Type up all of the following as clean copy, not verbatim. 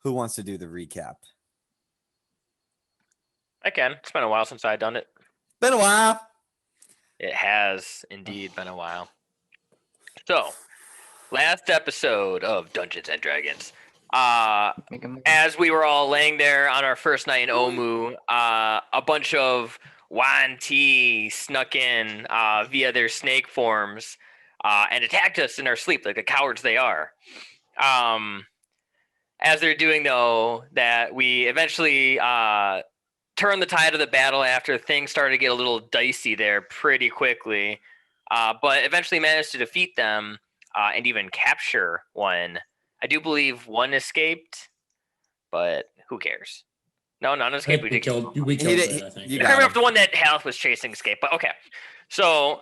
Who wants to do the recap? I can. It's been a while since I've done it. Been a while. It has indeed been a while. So, last episode of Dungeons and Dragons. As we were all laying there on our first night in Omu, a bunch of Yuan Ti snuck in via their snake forms and attacked us in our sleep like the cowards they are. As they're doing, though, that we eventually turned the tide of the battle after things started to get a little dicey there pretty quickly, but eventually managed to defeat them and even capture one. I do believe one escaped, but who cares? No, none escaped. We killed it, I think. You I can't remember if the one that Haleth was chasing escaped, but okay. So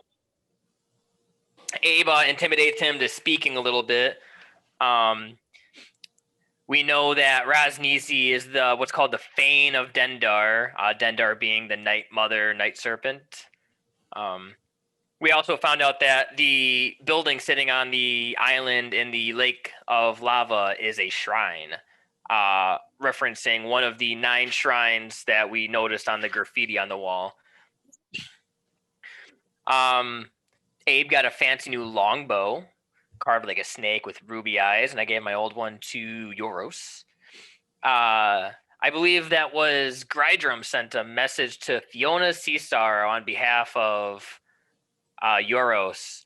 Abe intimidates him to speaking a little bit. We know that Raznizi is what's called the Fane of Dendar, Dendar being the Night Mother, Night Serpent. We also found out that the building sitting on the island in the lake of lava is a shrine, referencing one of the 9 shrines that we noticed on the graffiti on the wall. Abe got a fancy new longbow, carved like a snake with ruby eyes, and I gave my old one to Yoros. I believe that was Grydrum sent a message to Fiona Caesar on behalf of Yoros,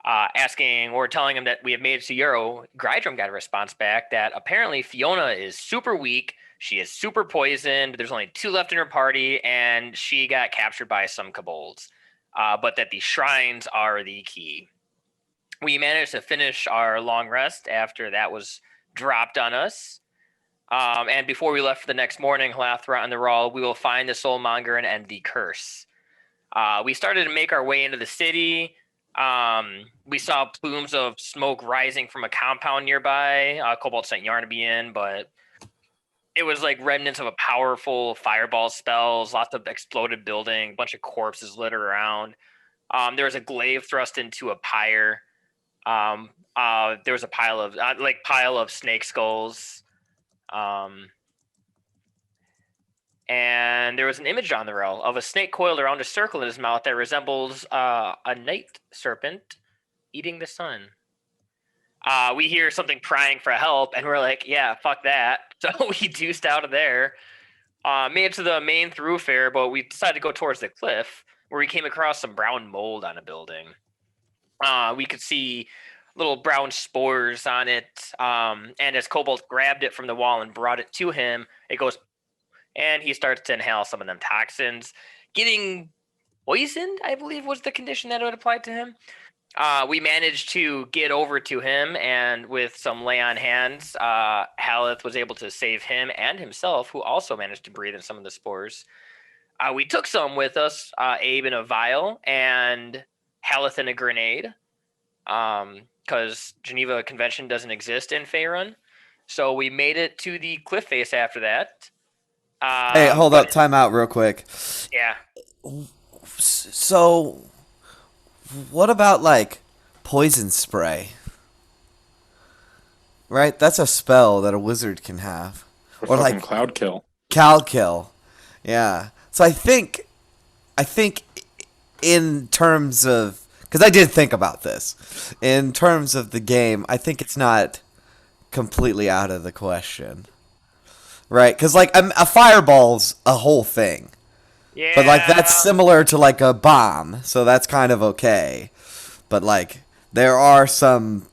asking or telling him that we have made it to Euro. Grydrum got a response back that apparently Fiona is super weak, she is super poisoned, there's only 2 left in her party, and she got captured by some kobolds, but that the shrines are the key. We managed to finish our long rest after that was dropped on us. And before we left for the next morning, Halathra and the Rawl, we will find the Soulmonger and end the curse. We started to make our way into the city. We saw plumes of smoke rising from a compound nearby. Cobalt sent Yarn to be in, but it was like remnants of a powerful fireball spells, lots of exploded building, a bunch of corpses littered around. There was a glaive thrust into a pyre. There was a pile of snake skulls. And there was an image on the rail of a snake coiled around a circle in his mouth that resembles a night serpent eating the sun. We hear something crying for help, and we're like, yeah, fuck that. So we deuced out of there, made it to the main thoroughfare, but we decided to go towards the cliff, where we came across some brown mold on a building. We could see little brown spores on it, and as Cobalt grabbed it from the wall and brought it to him, it goes, and he starts to inhale some of them toxins, getting poisoned, I believe was the condition that would apply to him. We managed to get over to him, and with some lay on hands, Haleth was able to save him and himself, who also managed to breathe in some of the spores. We took some with us, Abe in a vial, and Haleth in a grenade, because Geneva Convention doesn't exist in Faerun. So we made it to the cliff face after that. Hey, hold up, time out real quick. Yeah. So, what about, like, poison spray? Right? That's a spell that a wizard can have. Or like cloud kill. Cloud kill. Yeah. So I think in terms of, because I did think about this, in terms of the game, I think it's not completely out of the question. Right? Because, like, a fireball's a whole thing. Yeah. But, like, that's similar to, like, a bomb, so that's kind of okay. But, like, there are some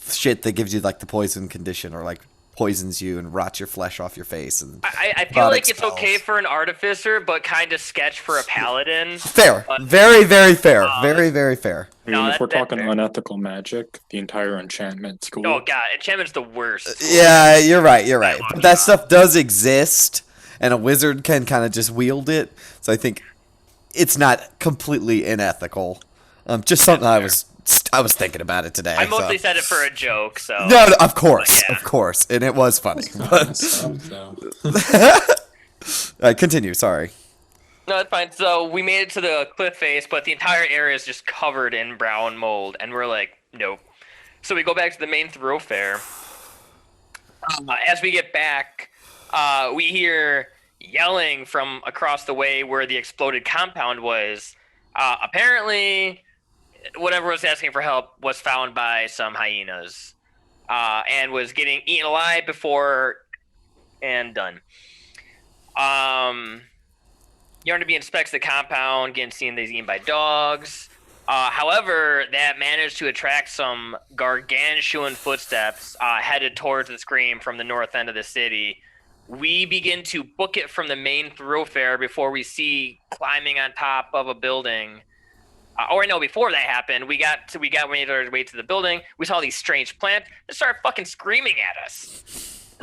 shit that gives you, like, the poison condition, or, like, poisons you and rots your flesh off your face. And I feel like it's okay for an artificer, but kind of sketch for a paladin. Fair. Very, very fair. Very, very fair. I mean, if we're talking unethical magic, the entire enchantment school. Oh, God. Enchantment's the worst. Yeah, you're right. But that stuff does exist, and a wizard can kind of just wield it. So I think it's not completely unethical. Just something I was thinking about it today. I mostly said it for a joke, so. No, of course, and it was funny. Continue. Sorry. No, it's fine. So we made it to the cliff face, but the entire area is just covered in brown mold, and we're like, nope. So we go back to the main thoroughfare, As we get back, we hear yelling from across the way where the exploded compound was. Apparently, whatever was asking for help was found by some hyenas and was getting eaten alive before and done. Yarnaby inspects the compound, getting seen that he's eaten by dogs. However, that managed to attract some gargantuan footsteps headed towards the scream from the north end of the city. We begin to book it from the main thoroughfare before we see climbing on top of a building. Or no, before that happened, we made our way to the building. We saw these strange plants that started fucking screaming at us.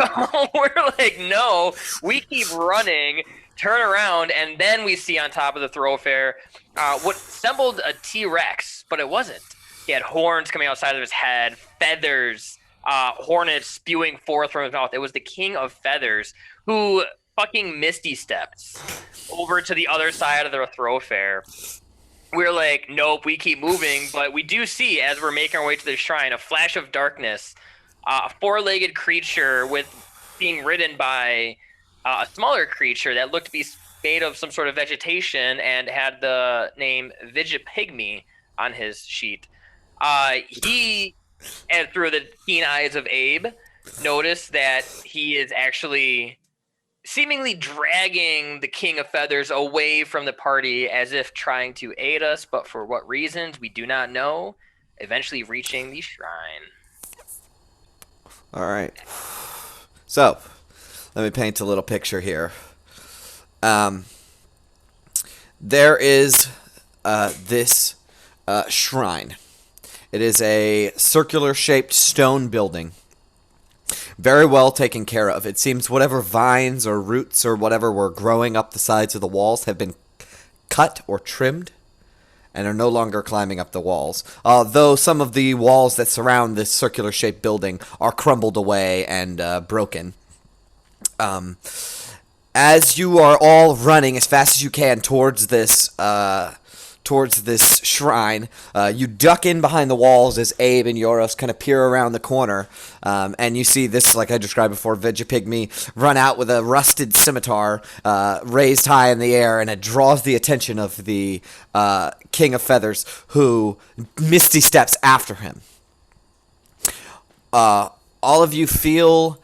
We're like, no, we keep running, turn around, and then we see on top of the thoroughfare what resembled a T-Rex, but it wasn't. He had horns coming outside of his head, feathers, hornets spewing forth from his mouth. It was the King of Feathers, who fucking misty steps over to the other side of the thoroughfare. We're like, nope, we keep moving, but we do see, as we're making our way to the shrine, a flash of darkness, a four-legged creature being ridden by a smaller creature that looked to be made of some sort of vegetation and had the name Vigipygmy on his sheet. He, and through the keen eyes of Abe, noticed that he is actually seemingly dragging the King of Feathers away from the party as if trying to aid us, but for what reasons, we do not know, eventually reaching the shrine. All right. So, let me paint a little picture here. There is this shrine. It is a circular-shaped stone building. Very well taken care of. It seems whatever vines or roots or whatever were growing up the sides of the walls have been cut or trimmed and are no longer climbing up the walls. Though some of the walls that surround this circular-shaped building are crumbled away and broken. As you are all running as fast as you can towards this shrine, you duck in behind the walls as Abe and Yoros kind of peer around the corner, and you see this, like I described before, Vigipygmy run out with a rusted scimitar raised high in the air, and it draws the attention of the King of Feathers, who misty steps after him. All of you feel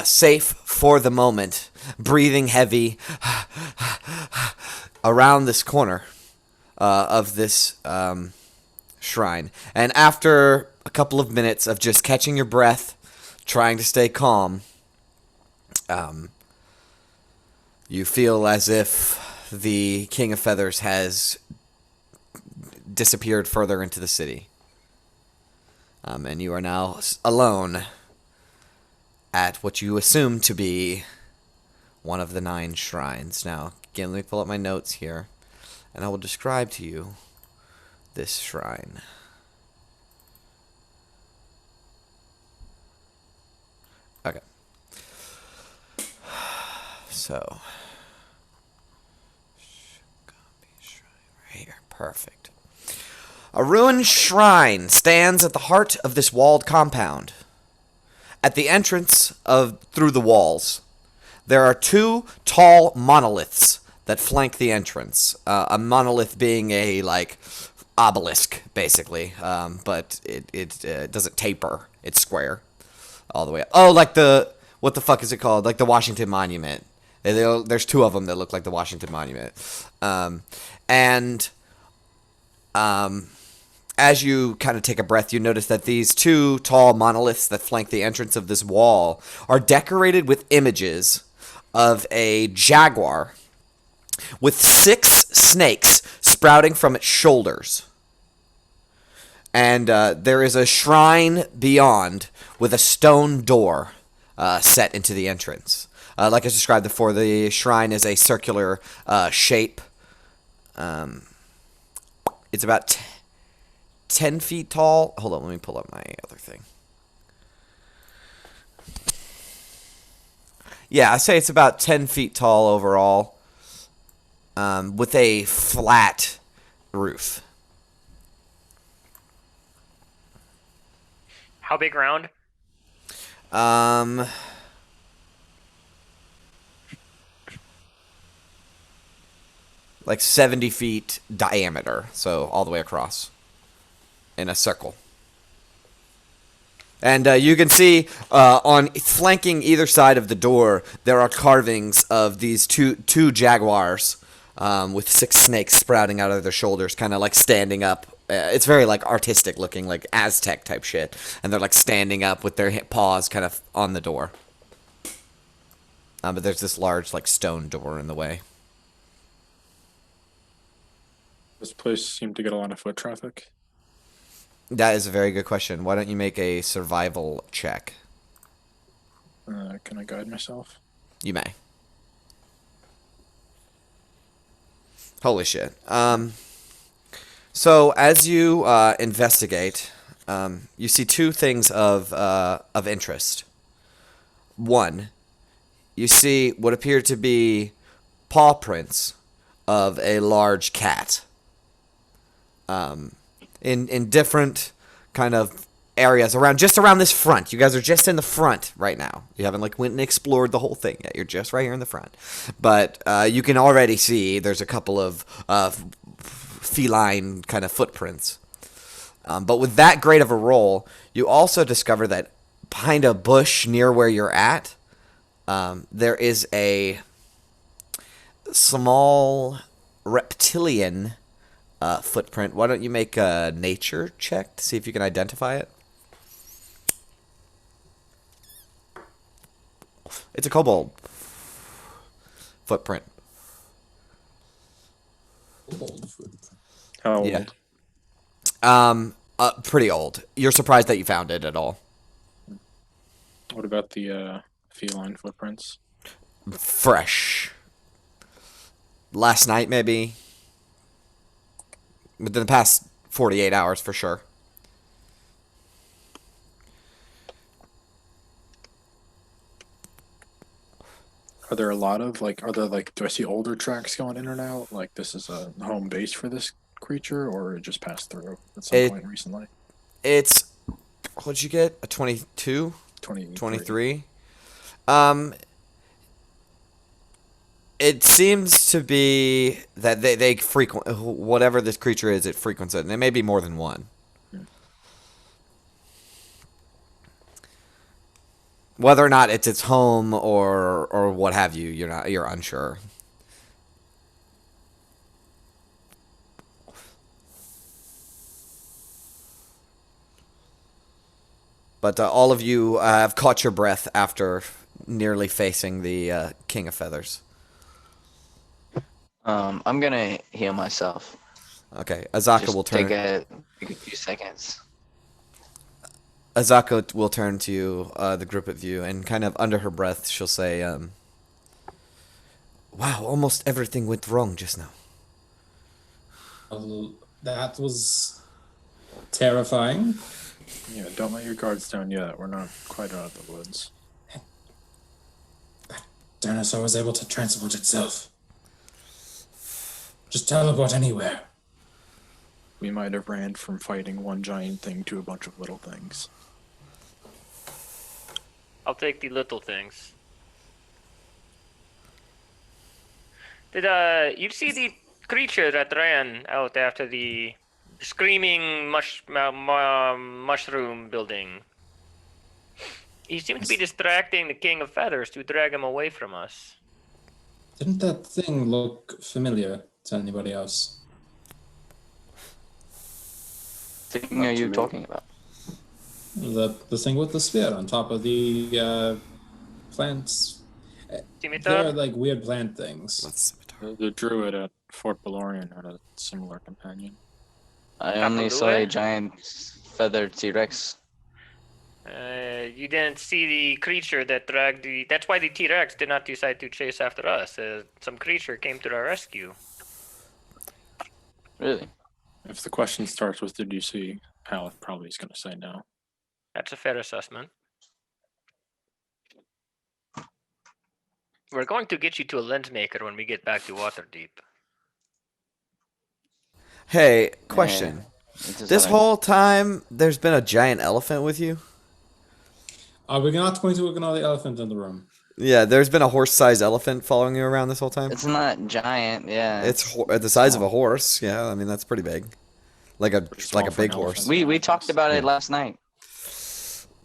safe for the moment, breathing heavy around this corner of this shrine. And after a couple of minutes of just catching your breath, trying to stay calm, you feel as if the King of Feathers has disappeared further into the city. And you are now alone at what you assume to be one of the 9 shrines. Now, again, let me pull up my notes here, and I will describe to you this shrine. Okay. So, right here. Perfect. A ruined shrine stands at the heart of this walled compound. At the entrance through the walls, there are 2 tall monoliths that flank the entrance. A monolith being a obelisk, basically, but it doesn't taper. It's square all the way up. Oh, what the fuck is it called? Like the Washington Monument. There's 2 of them that look like the Washington Monument, as you kind of take a breath, you notice that these 2 tall monoliths that flank the entrance of this wall are decorated with images of a jaguar with 6 snakes sprouting from its shoulders. And there is a shrine beyond with a stone door set into the entrance. Like I described before, the shrine is a circular shape. It's about 10 feet tall. Hold on, let me pull up my other thing. Yeah, I say it's about 10 feet tall overall, with a flat roof. How big round? like 70 feet diameter, so all the way across in a circle. And you can see on flanking either side of the door, there are carvings of these two jaguars with 6 snakes sprouting out of their shoulders, kind of like standing up. It's very like artistic looking, like Aztec type shit. And they're like standing up with their paws kind of on the door. But there's this large like stone door in the way. This place seemed to get a lot of foot traffic. That is a very good question. Why don't you make a survival check? Can I guide myself? You may. Holy shit. So as you investigate, you see 2 things of interest. One, you see what appear to be paw prints of a large cat. In different kind of areas just around this front. You guys are just in the front right now. You haven't like went and explored the whole thing yet. You're just right here in the front. But you can already see there's a couple of feline kind of footprints. But with that great of a roll, you also discover that behind a bush near where you're at, there is a small reptilian footprint. Why don't you make a nature check to see if you can identify it? It's a kobold footprint. How old? Yeah. Pretty old. You're surprised that you found it at all. What about the feline footprints? Fresh. Last night, maybe. Within the past 48 hours, for sure. Are there a lot of, like, do I see older tracks going in and out? Like, this is a home base for this creature, or it just passed through at some point recently? It's, what'd you get? A 22? 23? It seems to be that they frequent, whatever this creature is, it frequents it, and it may be more than one. Whether or not it's its home or what have you, you're unsure. But all of you have caught your breath after nearly facing the King of Feathers. I'm gonna heal myself. Okay, Azaka Just will turn. take a few seconds. Azaka will turn to you, the group of you, and kind of under her breath, she'll say, "Wow, almost everything went wrong just now." That was terrifying. Yeah, don't let your guards down yet. We're not quite out of the woods. That dinosaur was able to transport itself. Just teleport anywhere. We might have ran from fighting one giant thing to a bunch of little things. I'll take the little things. Did you see the creature that ran out after the screaming mushroom building? He seemed to be distracting the King of Feathers to drag him away from us. Didn't that thing look familiar to anybody else? What thing are you talking about? The thing with the spear on top of the plants. They're like weird plant things. The druid at Fort Balorian had a similar companion. I only saw a giant feathered T-Rex. You didn't see the creature that dragged the... That's why the T-Rex did not decide to chase after us. Some creature came to our rescue. Really? If the question starts with "Did you see?" Hal probably is going to say no. That's a fair assessment. We're going to get you to a lens maker when we get back to Waterdeep. Hey, question. This whole time, there's been a giant elephant with you? Are we not going to ignore the elephant in the room? Yeah, there's been a horse-sized elephant following you around this whole time. It's not giant, yeah. It's the size of a horse. Yeah, I mean that's pretty big. Like a big horse. We talked about it last night.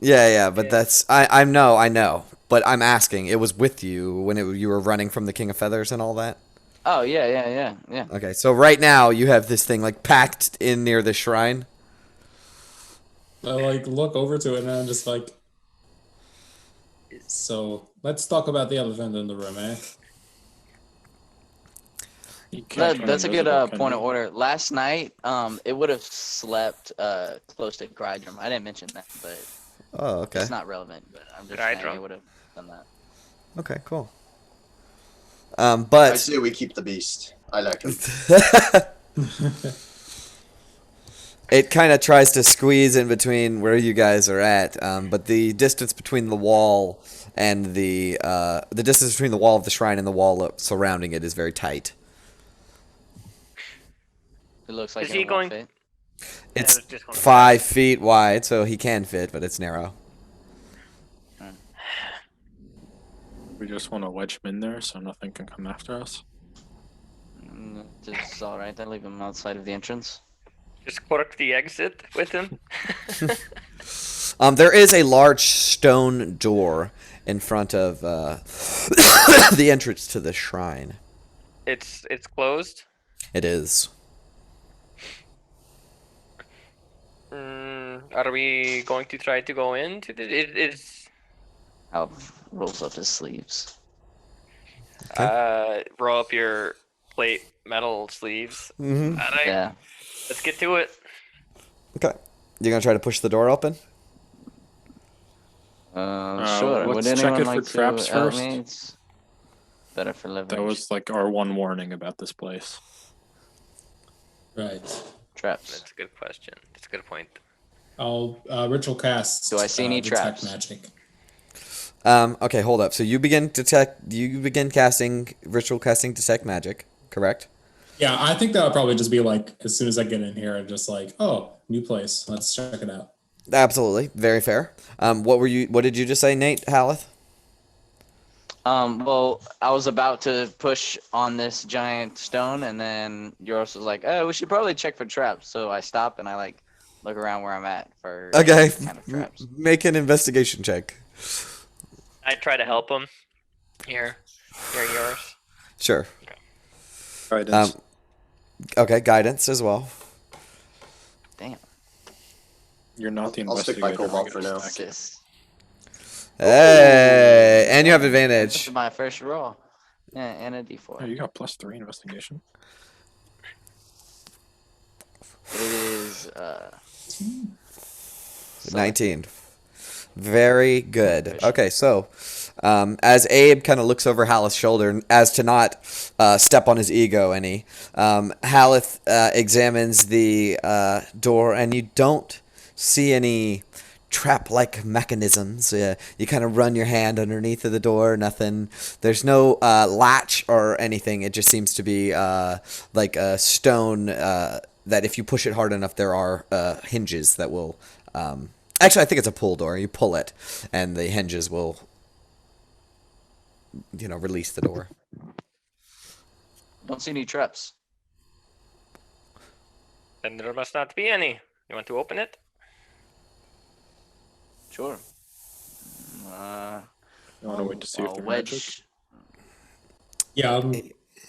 Yeah, but that's I know, but I'm asking. It was with you when you were running from the King of Feathers and all that. Oh yeah. Okay, so right now you have this thing like packed in near the shrine. I like look over to it and I'm just like, so let's talk about the elephant in the room, eh? That's a good point of order. Last night, it would have slept close to Grydrum. I didn't mention that, but Okay. It's not relevant. But I'm just saying it would have done that. Okay, cool. But I say we keep the beast. I like him. it kind of tries to squeeze in between where you guys are at, but the distance between the wall and the distance between the wall of the shrine and the wall surrounding it is very tight. It looks like Is he going? Fit. It's 5 feet wide, so he can fit, but it's narrow. We just want to wedge him in there so nothing can come after us. It's all right. I leave him outside of the entrance. Just cork the exit with him. There is a large stone door in front of the entrance to the shrine. It's closed. It is. Are we going to try to go into the? It's. Al rolls up his sleeves. Roll up your plate metal sleeves. Mm-hmm. All right. Yeah. Let's get to it. Okay. You're gonna try to push the door open? Sure. Let's Would check anyone it for like traps to help first. me? It's better for leverage. That was like our one warning about this place. Right. Traps. That's a good question. That's a good point. I'll ritual cast. Do I see any detect traps? Magic. Okay, hold up. So you begin casting ritual casting detect magic, correct? Yeah, I think that'll probably just be like as soon as I get in here, I'm just like, oh, new place. Let's check it out. Absolutely, very fair. What did you just say, Nate Halleth? Well, I was about to push on this giant stone, and then Yoros was like, "Oh, we should probably check for traps." So I stop and I like look around where I'm at for Okay, kind of traps. make an investigation check. I try to help him. Here yours. Sure. Guidance. Okay, guidance as well. Damn. You're not the I'll stick by investigator. Cobalt for now. Assist. Hey, and you have This advantage. is my first roll. Yeah, and a D4. Oh, you got +3 investigation. It is 19. Very good. Okay, so as Abe kind of looks over Haleth's shoulder, as to not step on his ego any, Haleth examines the door, and you don't see any trap-like mechanisms. You kind of run your hand underneath of the door, nothing. There's no latch or anything. It just seems to be like a stone that if you push it hard enough, there are hinges that will... Actually, I think it's a pull door. You pull it, and the hinges will, release the door. don't see any traps. Then there must not be any. You want to open it? Sure. You want to wait to see if they're wedge. magic? Yeah.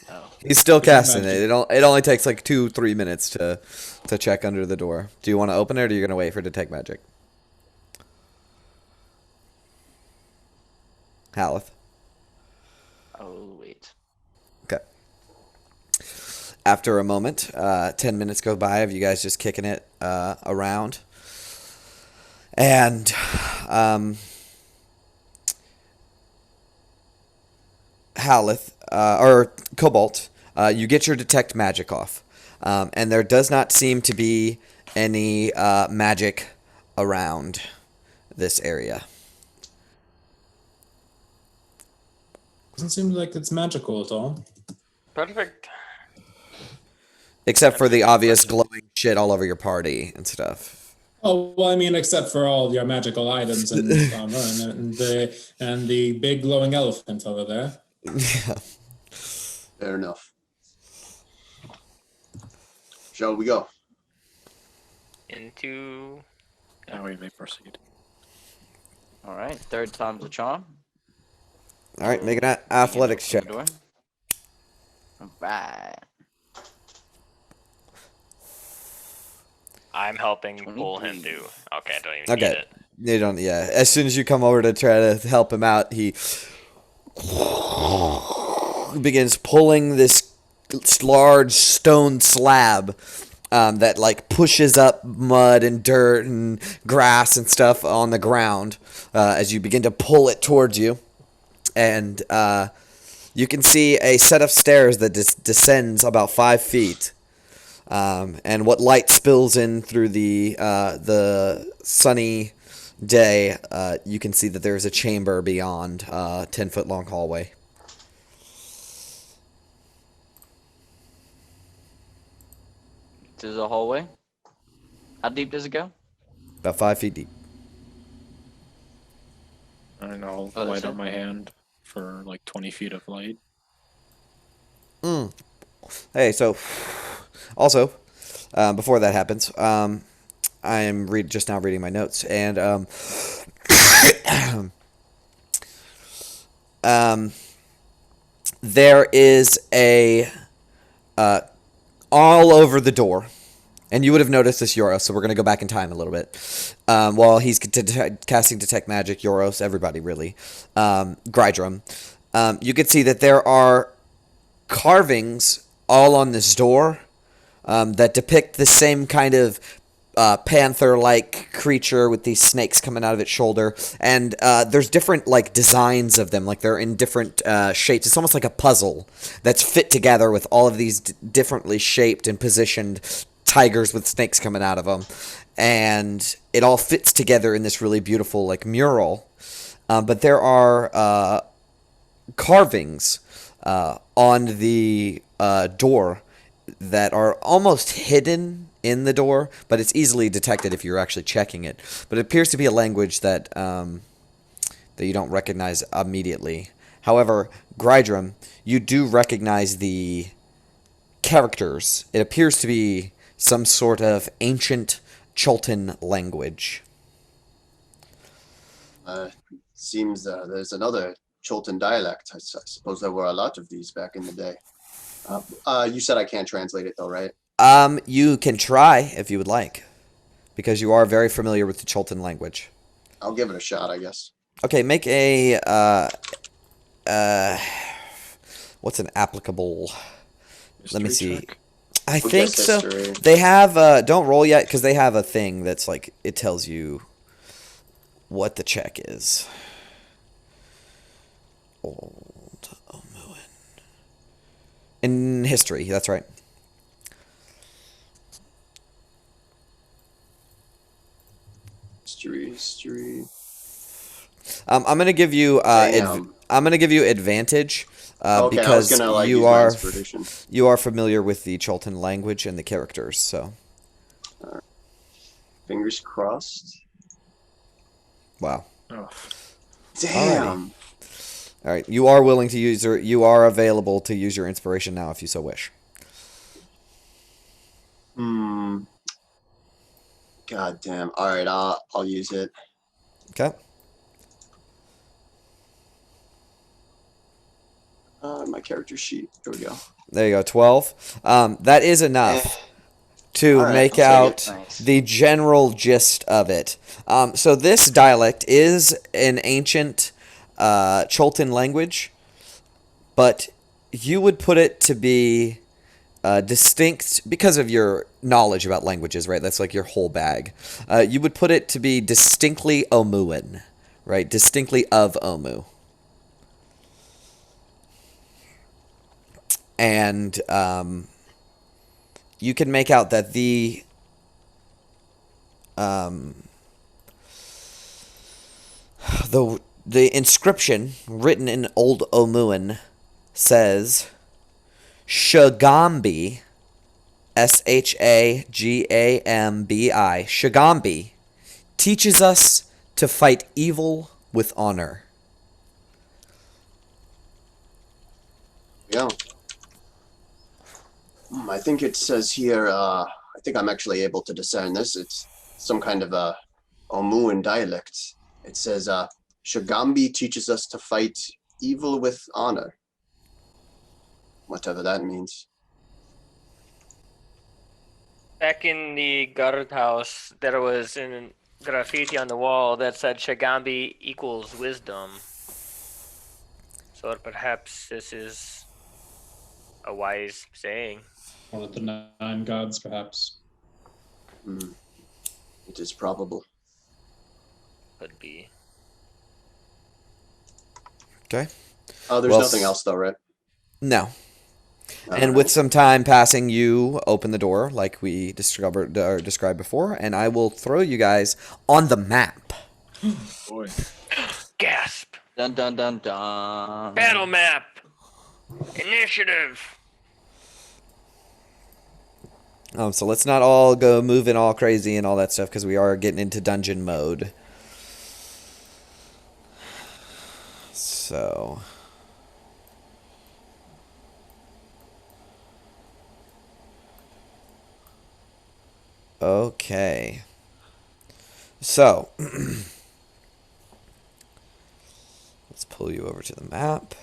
Oh. He's still casting magic. it. It only takes like 2-3 minutes to check under the door. Do you want to open it, or are you going to wait for detect magic? Haleth. Oh wait. Okay. After a moment, 10 minutes go by of you guys just kicking it around. And Haleth, or Cobalt, you get your detect magic off. And there does not seem to be any magic around this area. Doesn't seem like it's magical at all. Perfect. Except for the obvious glowing shit all over your party and stuff. Oh well, I mean, except for all your magical items and armor and the big glowing elephant over there. Yeah. Fair enough. Shall we go? Into. Now we may proceed. All right, third time's a charm. All right, make an Begin to athletics open the check. door. All right. I'm helping pull him 23. through. Okay, I don't even Okay. need it. You don't. Yeah. As soon as you come over to try to help him out, he begins pulling this large stone slab that like pushes up mud and dirt and grass and stuff on the ground as you begin to pull it towards you, and you can see a set of stairs that descends about 5 feet. And what light spills in through the sunny day, you can see that there is a chamber beyond a 10-foot long hallway. To the hallway. How deep does it go? About 5 feet deep. And I'll Oh, light that's up it? my hand for like 20 feet of light. Hey, so also before that happens, I am just now reading my notes, and there is a all over the door. And you would have noticed this, Yoros, so we're going to go back in time a little bit. While he's casting Detect Magic, Yoros, everybody really, Grydrum, you can see that there are carvings all on this door that depict the same kind of panther-like creature with these snakes coming out of its shoulder, and there's different like designs of them, like they're in different shapes. It's almost like a puzzle that's fit together with all of these differently shaped and positioned tigers with snakes coming out of them, and it all fits together in this really beautiful like mural. But there are carvings on the door that are almost hidden in the door, but it's easily detected if you're actually checking it. But it appears to be a language that that you don't recognize immediately. However, Grydrum, you do recognize the characters. It appears to be some sort of ancient Chultan language. Seems there's another Chultan dialect. I suppose there were a lot of these back in the day. You said I can't translate it though, right? You can try if you would like, because you are very familiar with the Chultan language. I'll give it a shot, I guess. Okay, make a what's an applicable? Let me History see. check. I We'll think guess so. history. They have don't roll yet because they have a thing that's like it tells you what the check is. Old Omuan. In history, that's right. History. I'm gonna give you Damn. I'm gonna give you advantage Okay, I was because gonna like you use my are inspiration. you are familiar with the Chultan language and the characters. So Fingers crossed. wow. Oh, Damn. All right, you are willing to use your you are available to use your inspiration now if you so wish. God damn. All right, I'll use it. Okay. My character sheet. Here we go. There you go, 12. That is enough to All right, make I'll out take it. Nice. the general gist of it. So this dialect is an ancient Chultan language, but you would put it to be distinct because of your knowledge about languages, right? That's like your whole bag. You would put it to be distinctly Omuan, right? Distinctly of Omu. And you can make out that the inscription written in Old Omuan says Shagambi, Shagambi, Shagambi teaches us to fight evil with honor. Yeah. I think it says here, I think I'm actually able to discern this. It's some kind of a Omuan dialect. It says, Shagambi teaches us to fight evil with honor. Whatever that means. Back in the guardhouse, there was a graffiti on the wall that said Shagambi equals wisdom. So perhaps this is a wise saying. One of the 9 gods, perhaps. It is probable. Could be. Okay. Oh, there's Well, nothing else though, right? No. And Alright. with some time passing, you open the door like we described before, and I will throw you guys on the map. Boy. Gasp! Dun dun dun dun. Battle map! Initiative! So let's not all go moving all crazy and all that stuff, because we are getting into dungeon mode. So... Okay. So, let's pull you over to the map.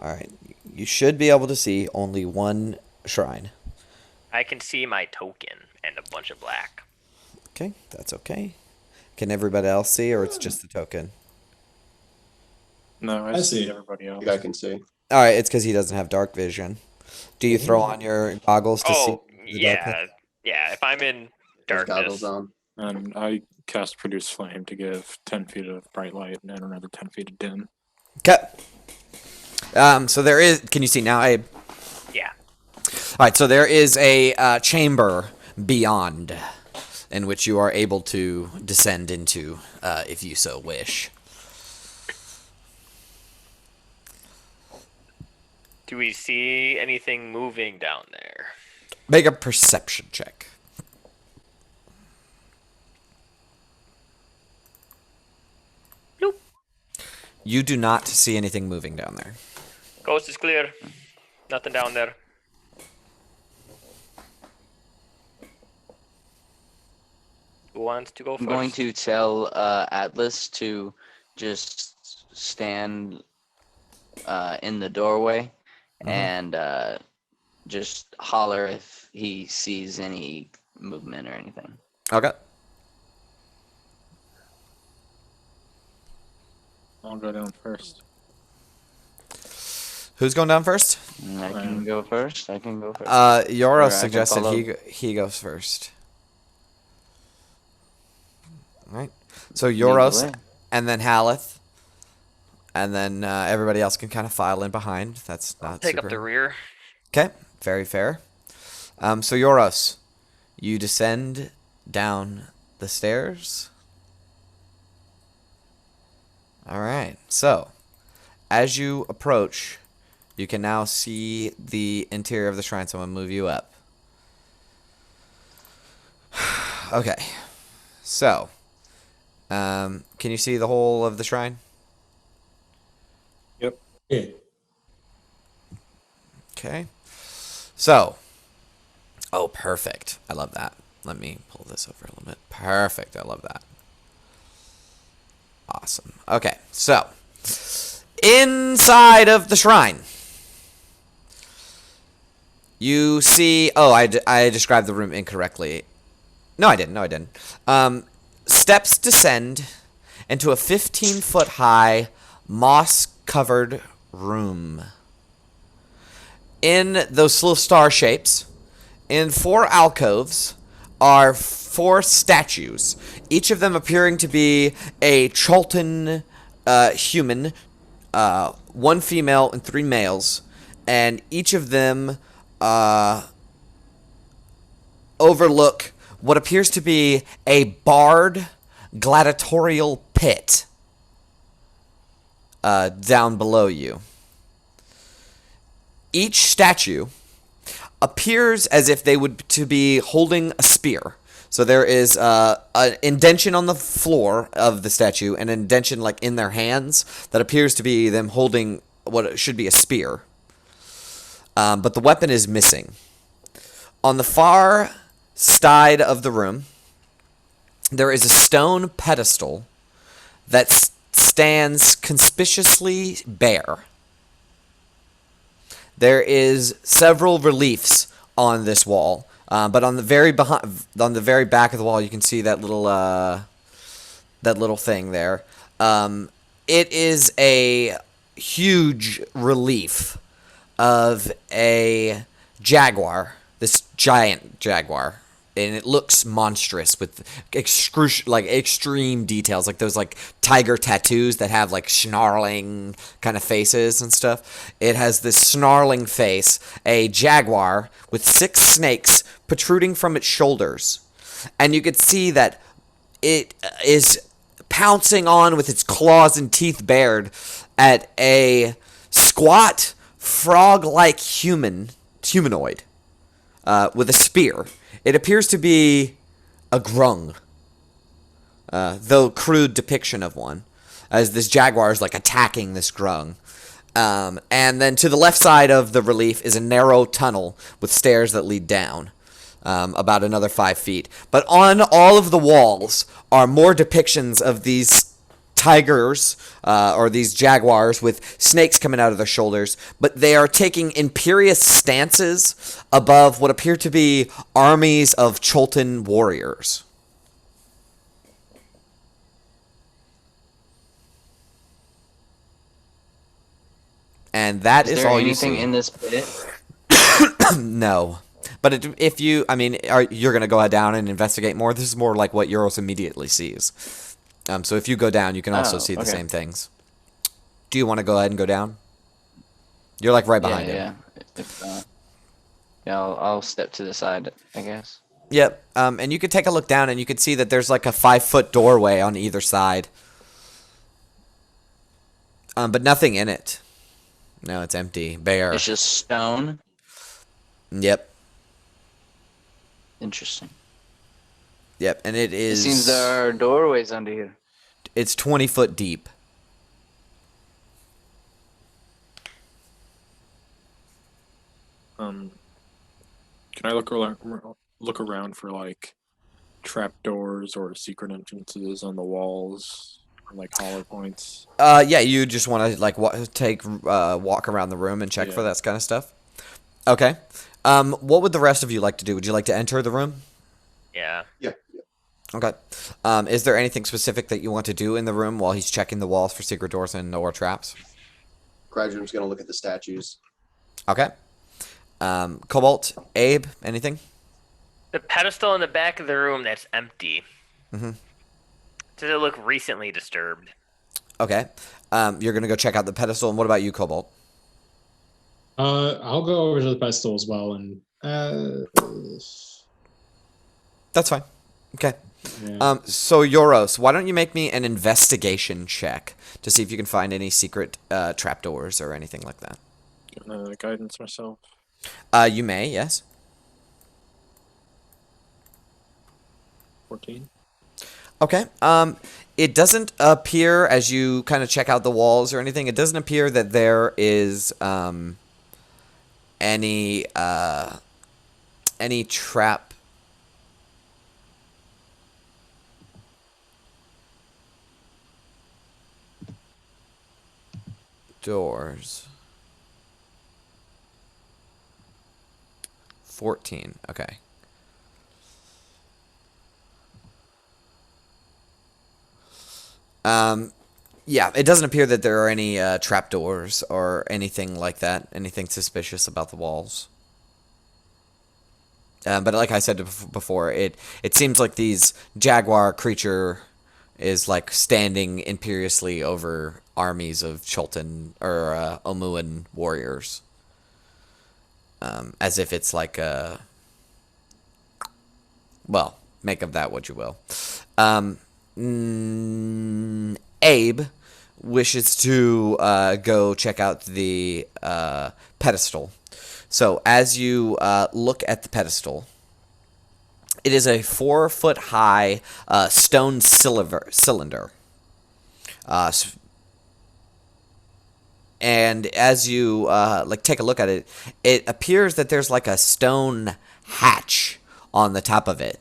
Alright, you should be able to see only one shrine. I can see my token and a bunch of black. Okay, that's okay. Can everybody else see, or it's just the token? No, I I see see. everybody I else. think I can see. Alright, it's because he doesn't have dark vision. Do you throw on your goggles to see Oh, the darkness? yeah. Yeah, if I'm in There's goggles darkness. on. And I cast Produce Flame to give 10 feet of bright light and another 10 feet of dim. Okay. So there is... Can you see now, Abe? Yeah. Alright, so there is a chamber beyond in which you are able to descend into, if you so wish. Do we see anything moving down there? Make a perception check. Nope. You do not see anything moving down there. Coast is clear. Nothing down there. Who wants to go I'm first? going to tell Atlas to just stand in the doorway and just holler if he sees any movement or anything. Okay. I'll go down first. Who's going down first? I can go first. I can go first. Or Yoro I can suggested follow. he goes first. Alright. So Lead the Yoros, way. and then Haleth, and then everybody else can kind of file in behind. That's not Take super... up the rear. Okay, very fair. So Yoros, you descend down the stairs. Alright, so as you approach, you can now see the interior of the shrine, so I'm going to move you up. Okay, so, can you see the whole of the shrine? Yeah. Okay, so, oh, perfect. I love that. Let me pull this over a little bit. Perfect, I love that. Awesome. Okay, so, inside of the shrine, you see... Oh, I described the room incorrectly. No, I didn't. Steps descend into a 15-foot-high, moss-covered room. In those little star shapes, in 4 alcoves, are 4 statues, each of them appearing to be a Cholton human, 1 female and 3 males, and each of them overlook what appears to be a barred gladiatorial pit down below you. Each statue appears as if they would to be holding a spear. So there is an indention on the floor of the statue, and an indention like in their hands that appears to be them holding what should be a spear. But the weapon is missing. On the far side of the room, there is a stone pedestal that stands conspicuously bare. There is several reliefs on this wall, but on the very back of the wall, you can see that little thing there. It is a huge relief of a jaguar, this giant jaguar, and it looks monstrous with extreme details, like those like tiger tattoos that have like snarling kind of faces and stuff. It has this snarling face, a jaguar with 6 snakes protruding from its shoulders, and you could see that it is pouncing on with its claws and teeth bared at a squat frog-like humanoid with a spear. It appears to be a grung, though crude depiction of one, as this jaguar is like attacking this grung. And then to the left side of the relief is a narrow tunnel with stairs that lead down, about another 5 feet. But on all of the walls are more depictions of these tigers or these jaguars with snakes coming out of their shoulders, but they are taking imperious stances above what appear to be armies of Cholton warriors. And that is all you see. Anything in this pit? No. But if you, I mean, you're going to go down and investigate more. This is more like what Euros immediately sees. So if you go down, you can also see the same things. Do you want to go ahead and go down? You're like right behind him. Yeah, I'll step to the side, I guess. Yep. And you could take a look down, and you could see that there's like a 5-foot doorway on either side. But nothing in it. No, it's empty, bare. It's just stone. Yep. Interesting. Yep, and it is... It seems there are doorways under here. It's 20 foot deep. Can I look around for like trapdoors or secret entrances on the walls, or like hollow points? Yeah, you just want to like walk around the room and check for that kind of stuff. Okay. What would the rest of you like to do? Would you like to enter the room? Yeah. Yeah. Okay. Is there anything specific that you want to do in the room while he's checking the walls for secret doors and or traps? Graduate's gonna look at the statues. Okay. Cobalt, Abe, anything? The pedestal in the back of the room that's empty. Mm-hmm. Does it look recently disturbed? Okay. You're gonna go check out the pedestal, and what about you, Cobalt? I'll go over to the pedestal as well, and That's fine. Okay. yeah. So Euros, why don't you make me an investigation check to see if you can find any secret trapdoors or anything like that? Guidance myself. You may, yes. 14. Okay. It doesn't appear, as you kind of check out the walls or anything, it doesn't appear that there is any trap doors. 14. Okay. Yeah, it doesn't appear that there are any trapdoors or anything like that. Anything suspicious about the walls. But like I said before, it seems like these jaguar creature is like standing imperiously over armies of Cholton or Omuan warriors. As if it's like a... Well, make of that what you will. Abe, wishes to go check out the pedestal. So as you look at the pedestal, it is a 4-foot-high stone cylinder. And as you take a look at it, it appears that there's like a stone hatch on the top of it.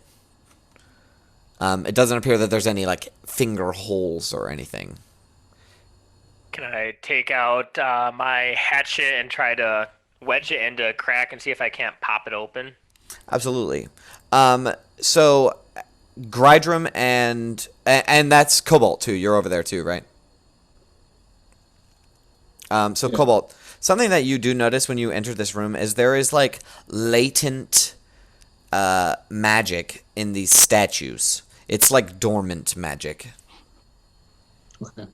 It doesn't appear that there's any like finger holes or anything. Can I take out my hatchet and try to wedge it into a crack and see if I can't pop it open? Absolutely. So Grydrum and that's Cobalt too. You're over there too, right? So Yeah. Cobalt, something that you do notice when you enter this room is there is like latent magic in these statues. It's like dormant magic. Okay.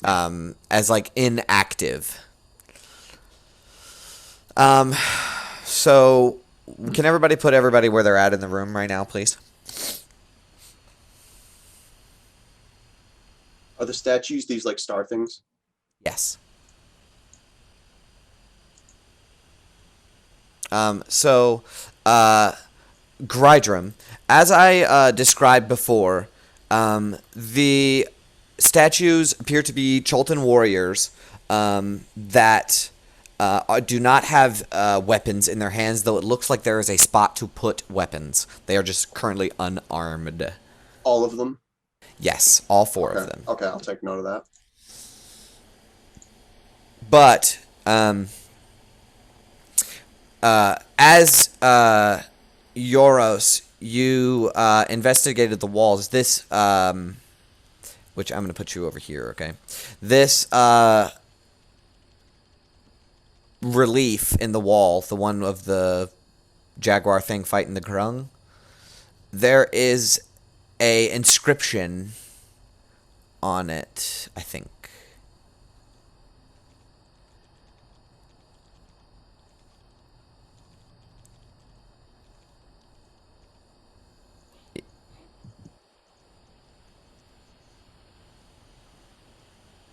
As like inactive. So can everybody put everybody where they're at in the room right now, please? Are the statues these like star things? Yes. So Grydrum, as I described before, the statues appear to be Cholton warriors that do not have weapons in their hands, though it looks like there is a spot to put weapons. They are just currently unarmed. All of them? Yes, all four Okay. of them. Okay, I'll take note of that. But as Yoros, you investigated the walls. This, which I'm going to put you over here, okay? This relief in the wall, the one of the jaguar thing fighting the grung, there is a inscription on it, I think.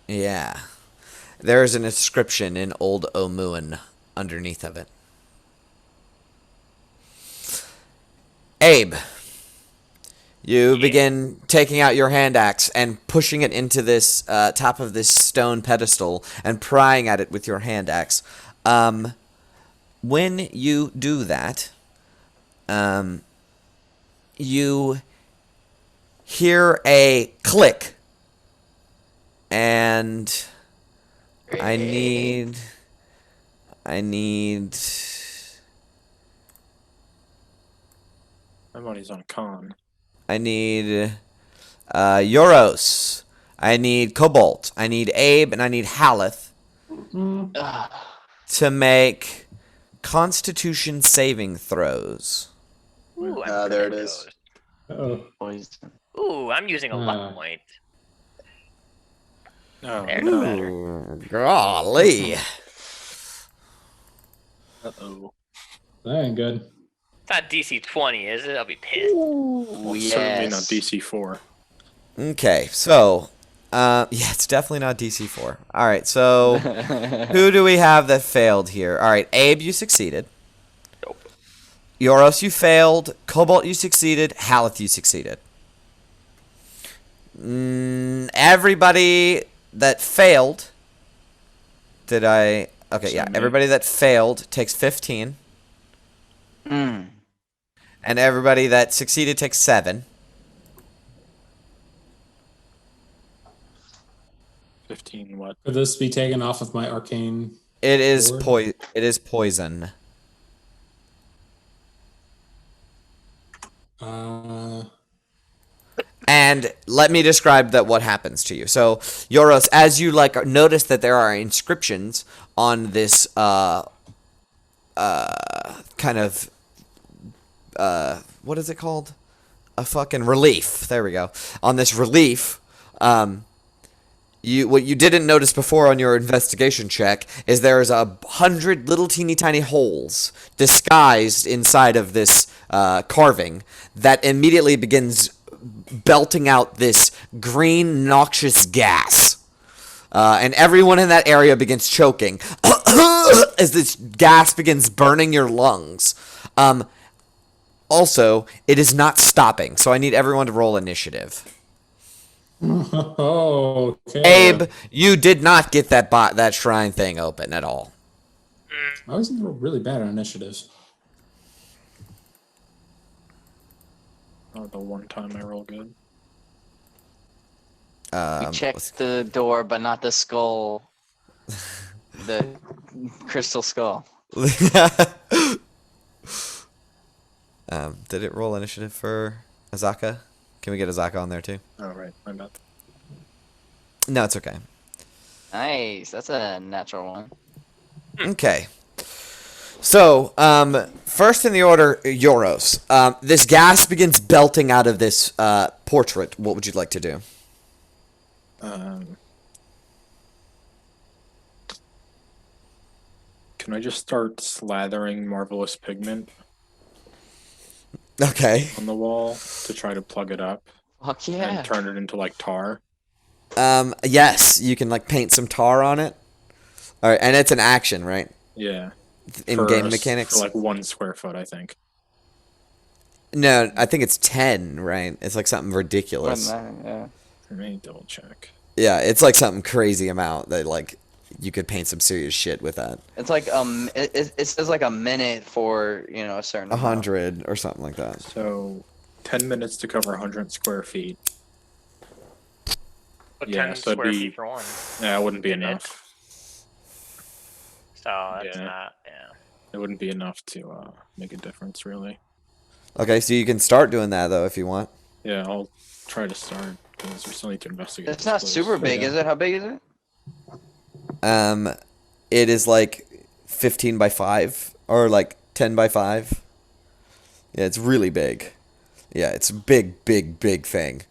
Yeah. There is an inscription in Old Omuan underneath of it. Abe, you begin taking out your hand axe and pushing it into this top of this stone pedestal and prying at it with your hand axe. When you do that, you hear a click. And I need My money's on con. Yoros. I need Cobalt. I need Abe, and I need Haleth to make Constitution saving throws. Ooh, I'm There good it at is. those. Oh. Poison. Ooh, I'm using a luck point. Oh, There, no. no matter. Golly. Uh-oh. That ain't good. It's not DC 20, is it? I'll be pissed. Well, Yes. certainly not DC 4. Okay, so, yeah, it's definitely not DC 4. All right, so who do we have that failed here? All right, Abe, you succeeded. Nope. Yoros, you failed. Cobalt, you succeeded. Haleth, you succeeded. Everybody that failed. Did I? Okay, yeah. So me. Everybody that failed takes 15. Mm. And everybody that succeeded takes 7. 15 what? Could this be taken off of my arcane? It is Lord. It is poison. And let me describe what happens to you. So, Yoros, as you notice that there are inscriptions on this kind of what is it called? A fucking relief. There we go. On this relief, what you didn't notice before on your investigation check is there's 100 little teeny tiny holes disguised inside of this carving that immediately begins belting out this green noxious gas. and everyone in that area begins choking as this gas begins burning your lungs. Also, it is not stopping, so I need everyone to roll initiative. Okay. Abe, you did not get that shrine thing open at all. I was really bad at initiative. Oh, the one time I roll good. We checked the door, but not the skull. The crystal skull. Did it roll initiative for Azaka? Can we get Azaka on there too? Oh, right. My bad. No, it's okay. Nice. That's a natural one. Okay. So, first in the order, Euros. This gas begins belting out of this portrait. What would you like to do? Can I just start slathering marvelous pigment Okay. on the wall to try to plug it up Fuck yeah. and turn it into like tar? Yes, you can like paint some tar on it. All right, and it's an action, right? Yeah. In-game mechanics. For like 1 square foot, I think. No, I think it's 10, right? It's like something ridiculous. Yeah. Let me double check. Yeah, it's like something crazy amount that like you could paint some serious shit with that. It's like it says like a minute for a certain amount. 100 or something like that. So, 10 minutes to cover 100 square feet. But Yeah, 10 so it'd square be- feet for one. Yeah, it wouldn't be Minute. enough. So that's Yeah. not, yeah. It wouldn't be enough to make a difference, really. Okay, so you can start doing that though if you want. Yeah, I'll try to start because we still need to investigate. It's this not place. super big, is it? How big is it? It is like 15 by 5 or like 10 by 5. Yeah, it's really big. Yeah, it's a big thing.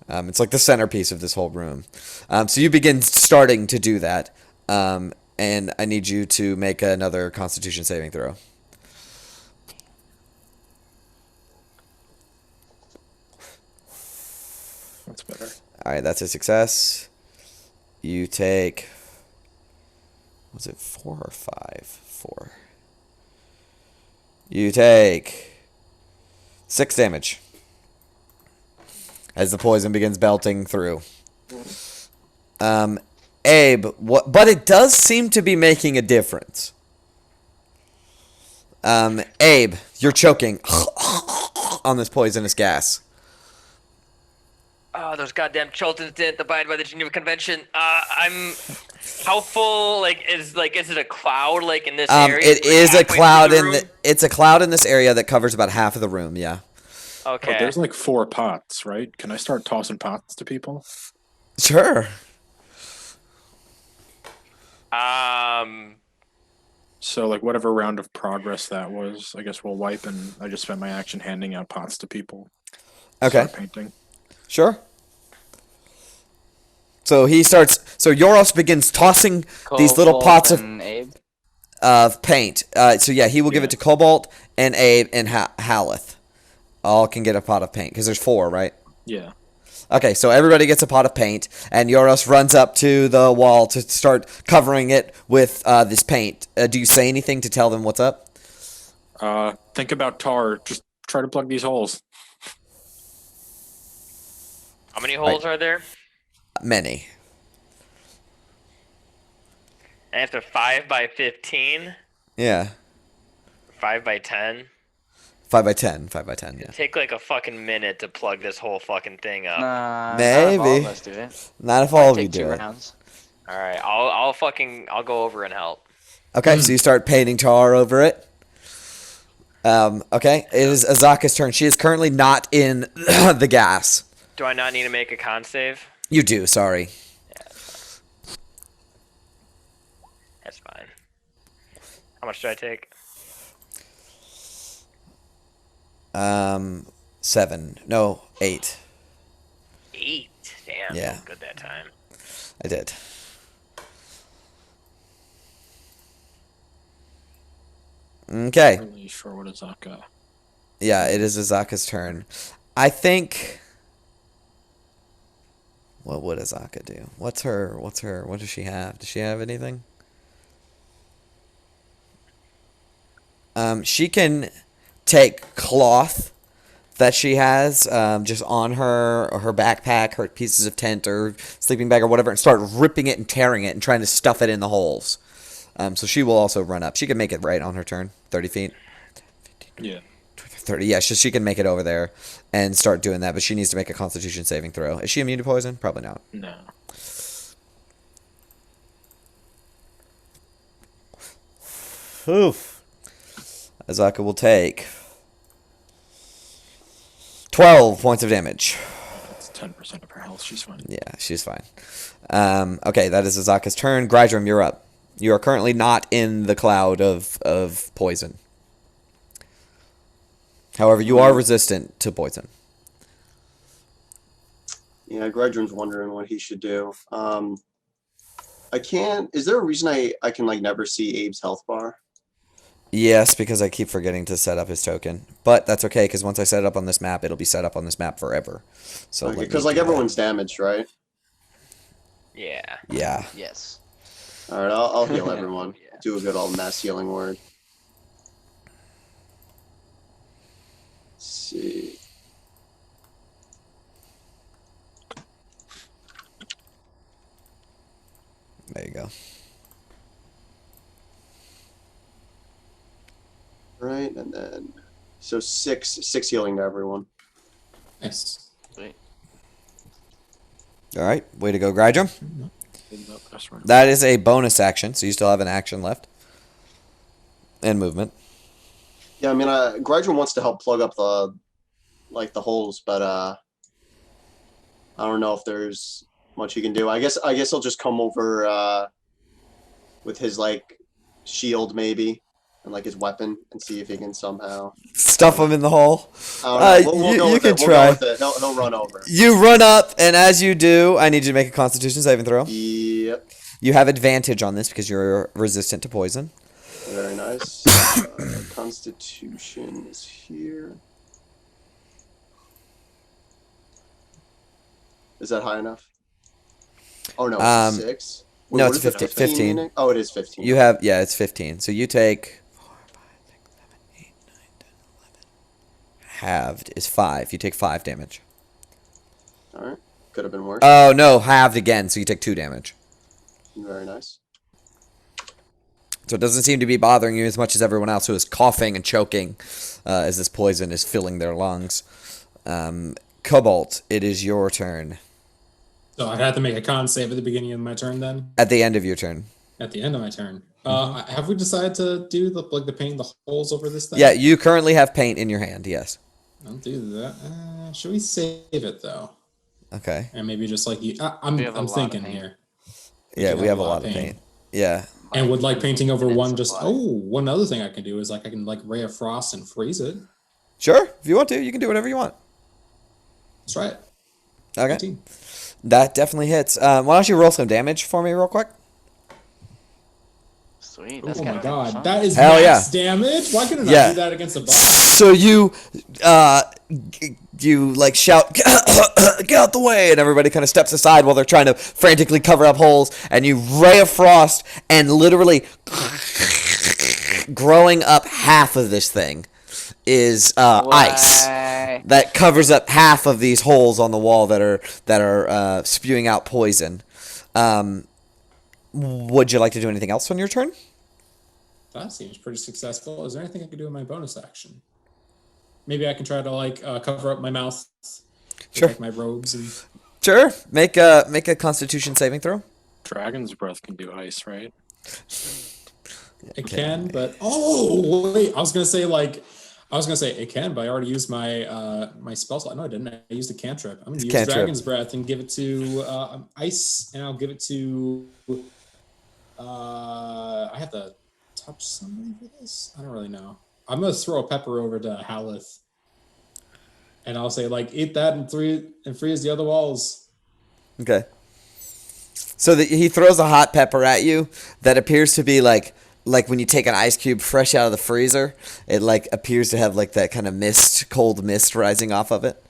It's like the centerpiece of this whole room. So you begin starting to do that. And I need you to make another Constitution saving throw. That's better. All right, that's a success. You take, was it 4 or 5? 4. You take 6 damage as the poison begins belting through. Abe, but it does seem to be making a difference. Abe, you're choking on this poisonous gas. Oh, those goddamn Chiltons didn't abide by the Geneva Convention. How full? Is it a cloud? Like in this area? It is a halfway through cloud the in room? it's a cloud in this area that covers about half of the room. Yeah. Okay. But there's like 4 pots, right? Can I start tossing pots to people? Sure. So like whatever round of progress that was, I guess we'll wipe, and I just spent my action handing out pots to people. Okay. Start painting. Sure. So he starts. So Yoros begins tossing these little Cobalt pots of and Abe. paint. So yeah, he will give it to Cobalt and Abe and Haleth. All can get a pot of paint because there's 4, right? Yeah. Okay, so everybody gets a pot of paint, and Yoros runs up to the wall to start covering it with this paint. Do you say anything to tell them what's up? Think about tar. Just try to plug these holes. How many holes are there? Many. And after 5 by 15, Yeah. 5 by 10. 5 by 10. 5 by 10. Yeah. Take like a fucking minute to plug this whole fucking thing up. Nah, Maybe. not if all of us do it. Not if all of you Take 2 do it. rounds. All right, I'll go over and help. Okay, so you start painting tar over it. Okay, it is Azaka's turn. She is currently not in the gas. Do I not need to make a con save? You do, sorry. That's fine. How much do I take? 7. No, 8. 8. Damn. Yeah. Good that time. I did. Okay. Not really sure what Azaka. Yeah, it is Azaka's turn. I think What would Azaka do? What does she have? Does she have anything? She can take cloth that she has just on her, or her backpack, her pieces of tent or sleeping bag or whatever, and start ripping it and tearing it and trying to stuff it in the holes. So she will also run up. She can make it right on her turn, 30 feet. Yeah. 30, yeah, she can make it over there and start doing that, but she needs to make a Constitution saving throw. Is she immune to poison? Probably not. No. Oof. Azaka will take 12 points of damage. That's 10% of her health. She's fine. Yeah, she's fine. Okay, that is Azaka's turn. Grydrum, you're up. You are currently not in the cloud of poison. However, you are resistant to poison. Yeah, Grydrum's wondering what he should do. I can't. Is there a reason I can like never see Abe's health bar? Yes, because I keep forgetting to set up his token. But that's okay, because once I set it up on this map, it'll be set up on this map forever. So Because like everyone's damaged, right? Yeah. Yeah. Yes. All right, I'll heal everyone. Yeah. Do a good old mass healing word. Let's see. There you go. Right, and then so six healing to everyone. Nice. Sweet. All right, way to go, Grydrum. That's right. That is a bonus action, so you still have an action left. And movement. Yeah, I mean, Grydrum wants to help plug up the holes, but I don't know if there's much he can do. I guess he'll just come over with his like shield maybe and like his weapon and see if he can somehow Stuff him in the hole. I don't know. We'll go you with can it. try. We'll go with it. He'll run over. You run up, and as you do, I need you to make a Constitution saving throw. Yep. You have advantage on this because you're resistant to poison. Very nice. Constitution is here. Is that high enough? Oh no, it's 6. Wait, no, what it's is it, 15. meaning? Oh, it is 15. You have, yeah, it's 15. So you take 4, 5, 6, 7, 8, 9, 10, 11. Halved is 5. You take 5 damage. All right. Could have been worse. Oh no, halved again, so you take 2 damage. Very nice. So it doesn't seem to be bothering you as much as everyone else who is coughing and choking as this poison is filling their lungs. Cobalt, it is your turn. So I had to make a con save at the beginning of my turn then? At the end of your turn. At the end of my turn. Have we decided to do the paint the holes over this thing? Yeah, you currently have paint in your hand, yes. I'll do that. Should we save it though? Okay. And maybe just like I'm thinking here. Yeah, we have a lot of paint. Yeah. And would like painting over one just one other thing I can do is like I can like ray of frost and freeze it. Sure. If you want to, you can do whatever you want. Let's try it. Okay. 15. That definitely hits. Why don't you roll some damage for me real quick? Sweet. Oh That's my kinda god, fun. that is Hell max damage. Why couldn't I do that against a boss? So you like shout, get out the way, and everybody kind of steps aside while they're trying to frantically cover up holes, and you ray of frost, and literally growing up half of this thing is ice that covers up half of these holes on the wall that are spewing out poison. Would you like to do anything else on your turn? That seems pretty successful. Is there anything I can do in my bonus action? Maybe I can try to like cover up my mouth with, Sure. like, my robes and. Sure. Make a Constitution saving throw. Dragon's breath can do ice, right? It can, but wait, I was gonna say it can, but I already used my my spell slot. No, I didn't. I used a cantrip. I'm gonna use cantrip. Dragon's Breath and give it to ice, and I'll give it to. I have to touch somebody for this. I don't really know. I'm gonna throw a pepper over to Haleth, and I'll say like, eat that and freeze the other walls. Okay. So he throws a hot pepper at you that appears to be like when you take an ice cube fresh out of the freezer, it like appears to have like that kind of cold mist rising off of it.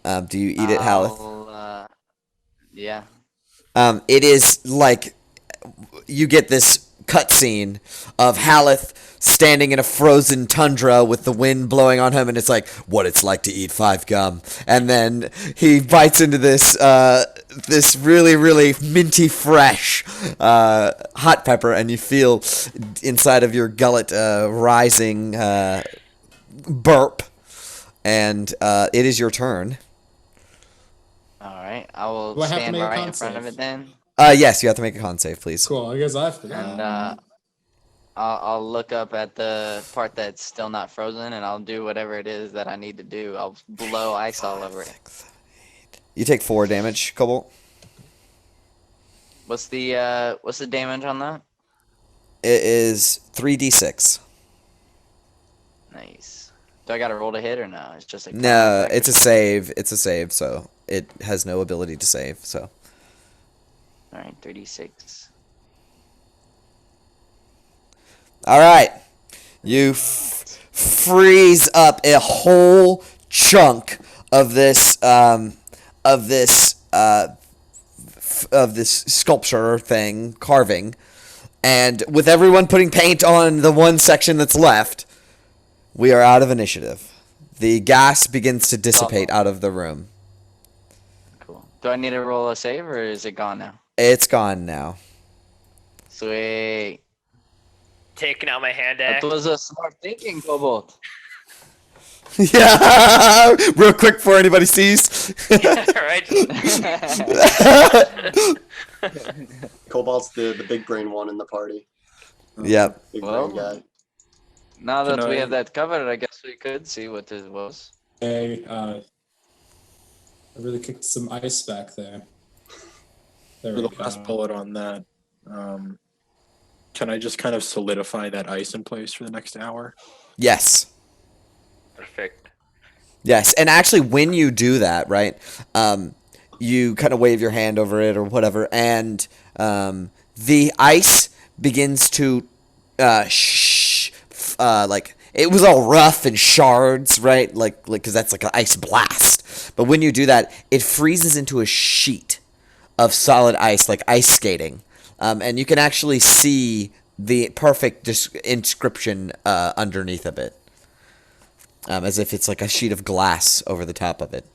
Do you eat it, Haleth? Yeah. It is like you get this cutscene of Haleth standing in a frozen tundra with the wind blowing on him, and it's like what it's like to eat 5 gum. And then he bites into this this really, really minty fresh hot pepper, and you feel inside of your gullet rising burp. And it is your turn. All right. I will Do I have to stand make a right con in front of save? it then, Yes, you have to make a con save, please. Cool. I guess I forgot. and I'll look up at the part that's still not frozen, and I'll do whatever it is that I need to do. I'll blow ice all over it. You take 4 damage, Cobalt. What's the damage on that? It is 3d6. Nice. Do I got to roll to hit or no? It's just a con No, effect? it's a save. It's a save, so it has no ability to save. So All right, 36. all right, you freeze up a whole chunk of this of this of this sculpture thing carving, and with everyone putting paint on the one section that's left, we are out of initiative. The gas begins to dissipate out of the room. Cool. Do I need to roll a save or is it gone now? It's gone now. Sweet. Taking out my hand That axe. was a smart thinking, Cobalt. Yeah, real quick before anybody sees. Right? Cobalt's the big brain one in the party. Yep. Big Well, brain guy. Now that Can we I- have that covered, I guess we could see what it was. Hey, I really kicked some ice back there. There For we the last go. bullet on that, can I just kind of solidify that ice in place for the next hour? Yes. Perfect. Yes. And actually, when you do that, right, you kind of wave your hand over it or whatever, and the ice begins to like it was all rough and shards, right? Like because that's like an ice blast. But when you do that, it freezes into a sheet of solid ice, like ice skating, and you can actually see the perfect inscription underneath of it, as if it's like a sheet of glass over the top of it.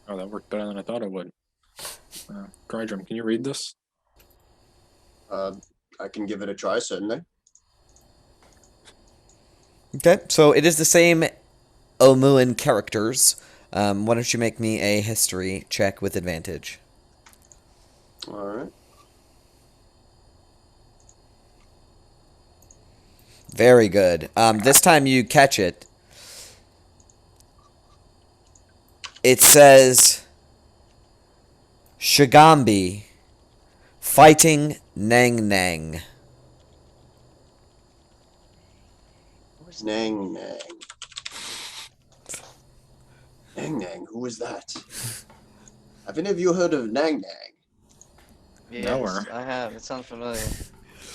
Oh, that worked better than I thought it would. Grydrum, can you read this? I can give it a try, certainly. Okay, so it is the same Omuan characters. Why don't you make me a history check with advantage? All right. Very good. This time you catch it. It says Shigambi fighting Nang Nang. Nang Nang. Nang Nang, who is that? Have any of you heard of Nang Nang? Yes, Nowhere. I have. It sounds familiar.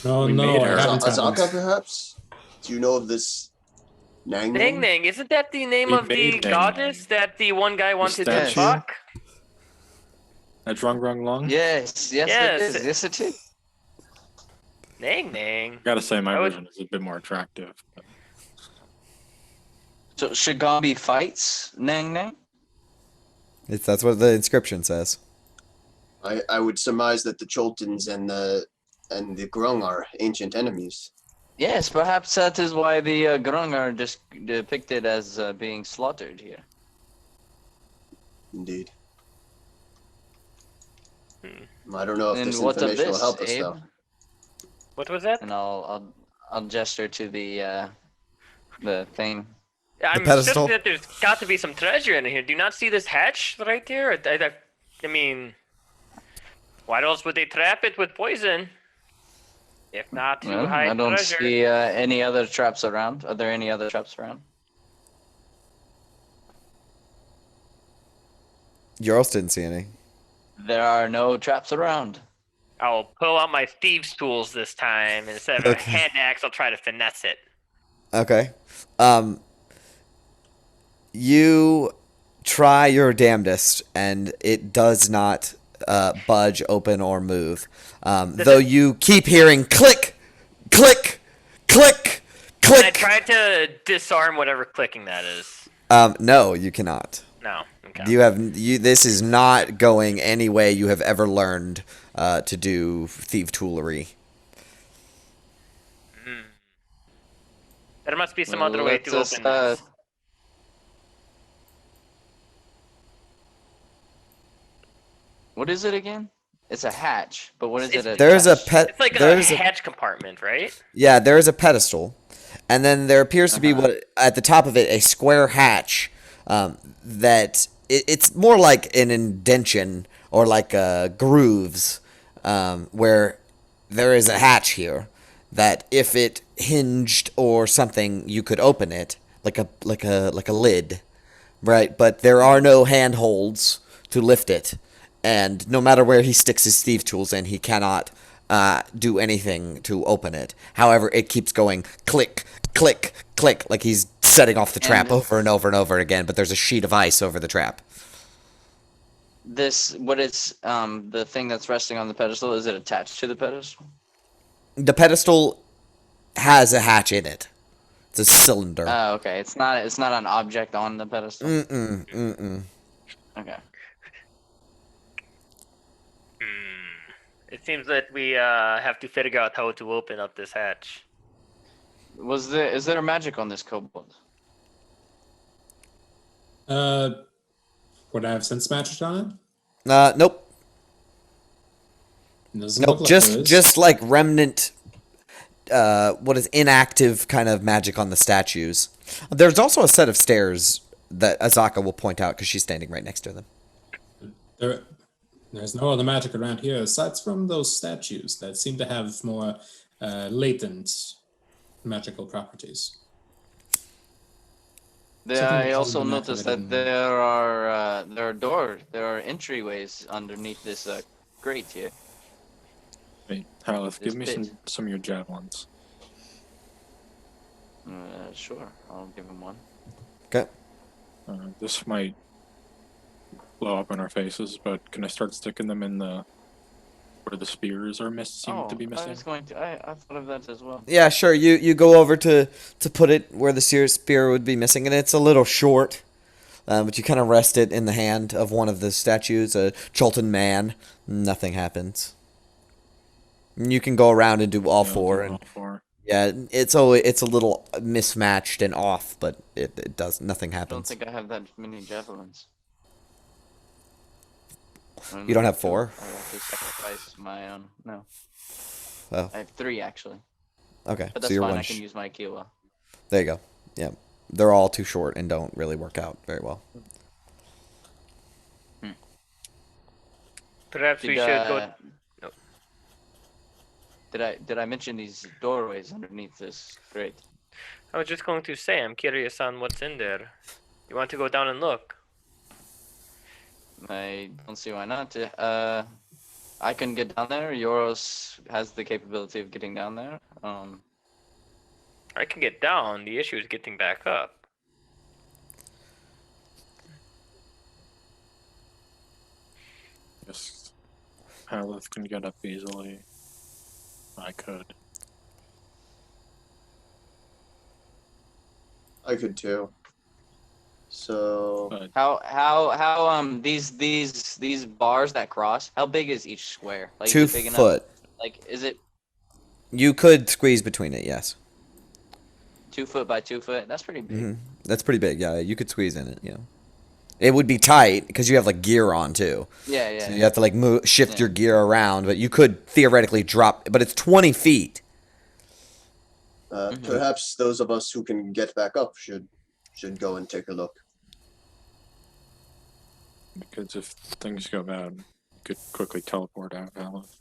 No, We no, made I her. haven't. Azaka, perhaps? Do you know of this Nang Nang Nang? Nang, isn't that the name We of the made Nang goddess Nang. that the one guy wanted to statue? fuck? That's wrong, long? Yes, yes, Yes. it is. Yes, it is. Nang Nang. Gotta say, my I would- version is a bit more attractive. So Shigambi fights Nang Nang? That's what the inscription says. I would surmise that the Choltons and the Grung are ancient enemies. Yes, perhaps that is why the Grung are just depicted as being slaughtered here. Indeed. I don't know if And this what's of information will this, help us, Abe? though. What was that? And I'll gesture to the thing. I'm pedestal? certain that there's got to be some treasure in here. Do you not see this hatch right there? I mean, why else would they trap it with poison? If not to Well, hide I don't treasure. see any other traps around. Are there any other traps around? Euros didn't see any. There are no traps around. I'll pull out my thieves' tools this time. Instead of a Okay. hand axe, I'll try to finesse it. Okay. You try your damnedest, and it does not budge, open, or move. Though you keep hearing click, click, click, Can I click. try to disarm whatever clicking that is? No, you cannot. No. Okay. This is not going any way you have ever learned to do thief toolery. There must be some Well, other way let's to just, open this. What is it again? It's a hatch, but what is It's- it? There's a attached to? pet. It's like a there's a hatch compartment, right? Yeah, there is a pedestal, and then there appears to be what at the top of it a square hatch. That it's more like an indention or like grooves, where there is a hatch here. That if it hinged or something, you could open it like a lid, right? But there are no handholds to lift it, and no matter where he sticks his thief tools in, he cannot do anything to open it. However, it keeps going click, click, click, like he's setting off the trap over and over and over again, but there's a sheet of ice over the trap. What is the thing that's resting on the pedestal? Is it attached to the pedestal? The pedestal has a hatch in it. It's a cylinder. Oh, okay. It's not an object on the pedestal. Mm-mm. Okay. It seems that we have to figure out how to open up this hatch. Is there magic on this kobold? Would I have sense magic on it? Nope. Doesn't Nope. look like there is. Just like remnant. What is inactive kind of magic on the statues. There's also a set of stairs that Azaka will point out because she's standing right next to them. There's no other magic around here aside from those statues that seem to have more latent magical properties. I also Something noticed inactivated that in- there are entryways underneath this grate here. Wait, Haleth, give This me pit. some of your javelins. Sure, I'll give him one. Okay. This might blow up in our faces, but can I start sticking them in the where the spears are seem to be I missing? was going to. I thought of that as well. Yeah, sure. You go over to put it where the spear would be missing, and it's a little short. But you kind of rest it in the hand of one of the statues, a Cholton man. Nothing happens. And you can go around and do all four, and yeah, it's a little mismatched and off, but it does nothing I don't happens. think I have that many javelins. You don't have 4? I have to sacrifice my own. No. Oh. I have 3 actually. Okay, But so that's you're fine. one. I can use my Kiowa. There you go. Yeah, they're all too short and don't really work out very well. Perhaps we should go. No. Did I mention these doorways underneath this grate? I was just going to say, I'm curious on what's in there. You want to go down and look? I don't see why not. I can get down there. Yoros has the capability of getting down there. I can get down. The issue is getting back up. Yes, Haleth can get up easily. I could. I could too. So But How these bars that cross? How big is each square? Like, is 2 it big enough? foot. Like, is it You could squeeze between it. Yes. 2 foot by 2 foot? That's pretty big. That's pretty big. Yeah, you could squeeze in it. Yeah. It would be tight because you have like gear on too. Yeah, yeah. So you have to like shift your gear around, but you could theoretically drop. But it's 20 feet. perhaps those of us who can get back up should go and take a look. because if things go bad, you could quickly teleport out, Haleth.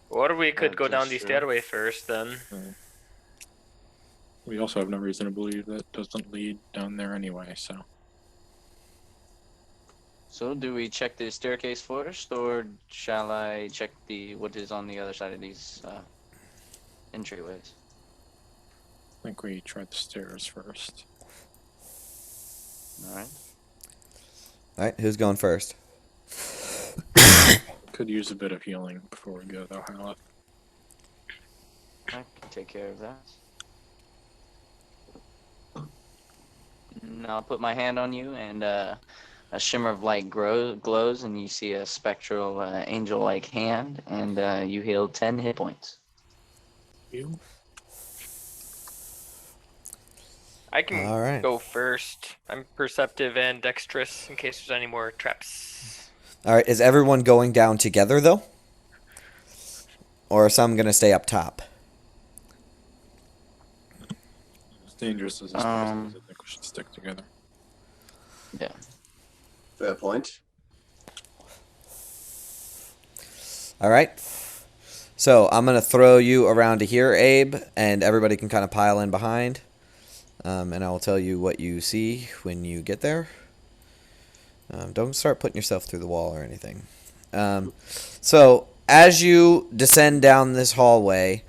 Or we could go That's down the true. stairway first, then. We also have no reason to believe that doesn't lead down there anyway, so. So do we check the staircase first, or shall I check what is on the other side of these entryways? I think we tried the stairs first. All right. All right, who's going first? Could use a bit of healing before we go, though, Howleth. I can take care of that. And I'll put my hand on you, and a shimmer of light glows, and you see a spectral angel-like hand, and you heal 10 hit points. You? I can All right. go first. I'm perceptive and dexterous in case there's any more traps. All right, is everyone going down together, though? Or are some going to stay up top? As dangerous as this place is, I think we should stick together. Yeah. Fair point. All right. So I'm going to throw you around to here, Abe, and everybody can kind of pile in behind. And I will tell you what you see when you get there. Don't start putting yourself through the wall or anything. So as you descend down this hallway,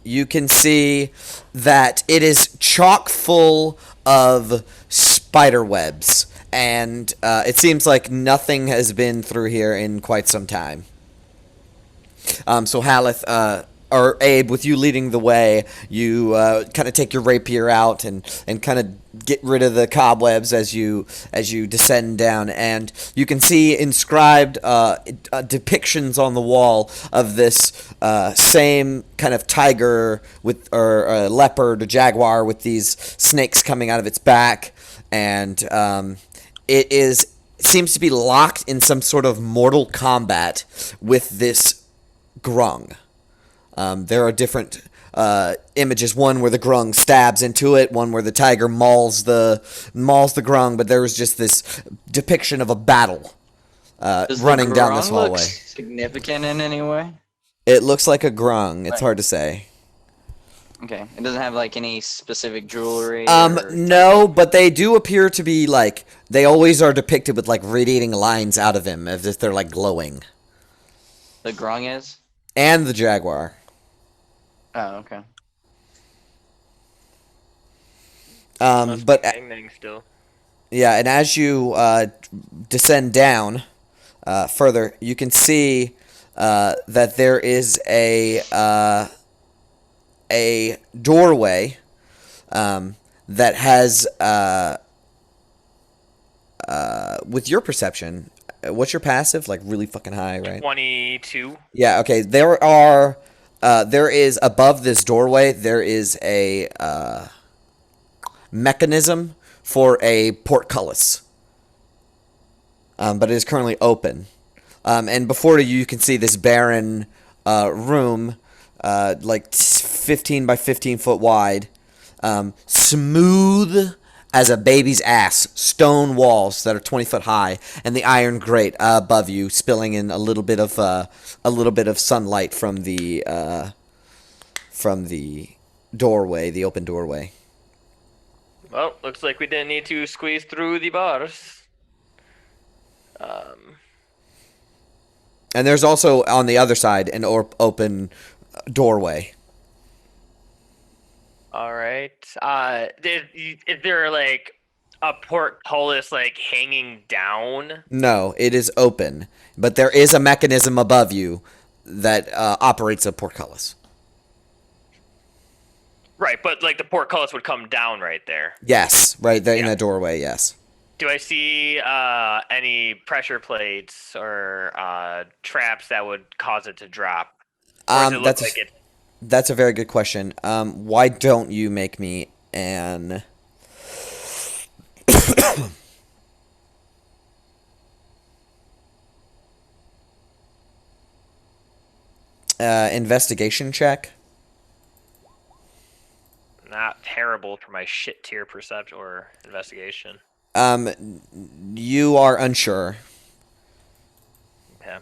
you can see that it is chock full of spider webs. And it seems like nothing has been through here in quite some time. So Howleth, or Abe, with you leading the way, you kind of take your rapier out and kind of get rid of the cobwebs as you descend down, and you can see inscribed depictions on the wall of this same kind of tiger with or leopard or jaguar with these snakes coming out of its back, and it seems to be locked in some sort of mortal combat with this grung. There are different images. One where the grung stabs into it. One where the tiger mauls the grung. But there was just this depiction of a battle running down this hallway. Look significant in any way? It looks like a grung. It's hard to say. Okay. It doesn't have like any specific jewelry. No, but they do appear to be like they always are depicted with like radiating lines out of him, as if they're like glowing. The grung is. And the jaguar. Oh, okay. But Still. yeah, and as you descend down further, you can see that there is a doorway that has, with your perception, what's your passive? Like really fucking high, right? 22. Yeah. Okay. There is above this doorway. There is a mechanism for a portcullis, but it is currently open. And before you can see this barren room, like 15 by 15 foot wide, smooth as a baby's ass, stone walls that are 20 foot high, and the iron grate above you, spilling in a little bit of sunlight from the doorway, the open doorway. Well, looks like we didn't need to squeeze through the bars. And there's also on the other side an open doorway. All right. Is there like a portcullis like hanging down? No, it is open, but there is a mechanism above you that operates a portcullis. Right, but like the portcullis would come down right there. Yes, right there in the doorway. Yes. Do I see any pressure plates or traps that would cause it to drop? Or does it look like it? That's a very good question. Why don't you make me an investigation check? Not terrible for my shit tier perception or investigation. You are unsure. Okay.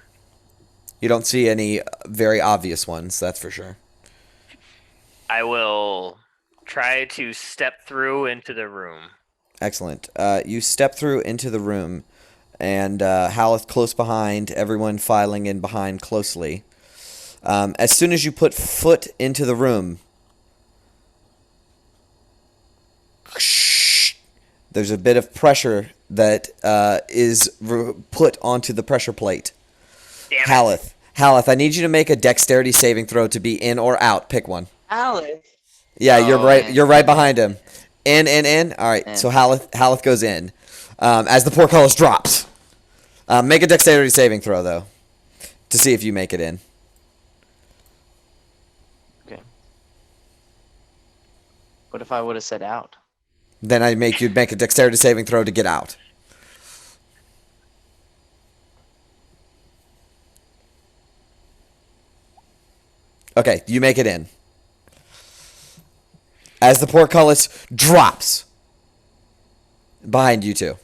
You don't see any very obvious ones, that's for sure. I will try to step through into the room. Excellent. You step through into the room, and Howleth close behind, everyone filing in behind closely. As soon as you put foot into the room, there's a bit of pressure that is put onto the pressure plate. Damn it. Haleth, I need you to make a dexterity saving throw to be in or out. Pick one. Alex. Yeah, you're Oh, right. man. You're right behind him. In. All right. In. So Haleth goes in. As the portcullis drops. Make a dexterity saving throw though, to see if you make it in. Okay. What if I would have said out? Then you'd make a dexterity saving throw to get out. Okay, you make it in. As the portcullis drops behind you two.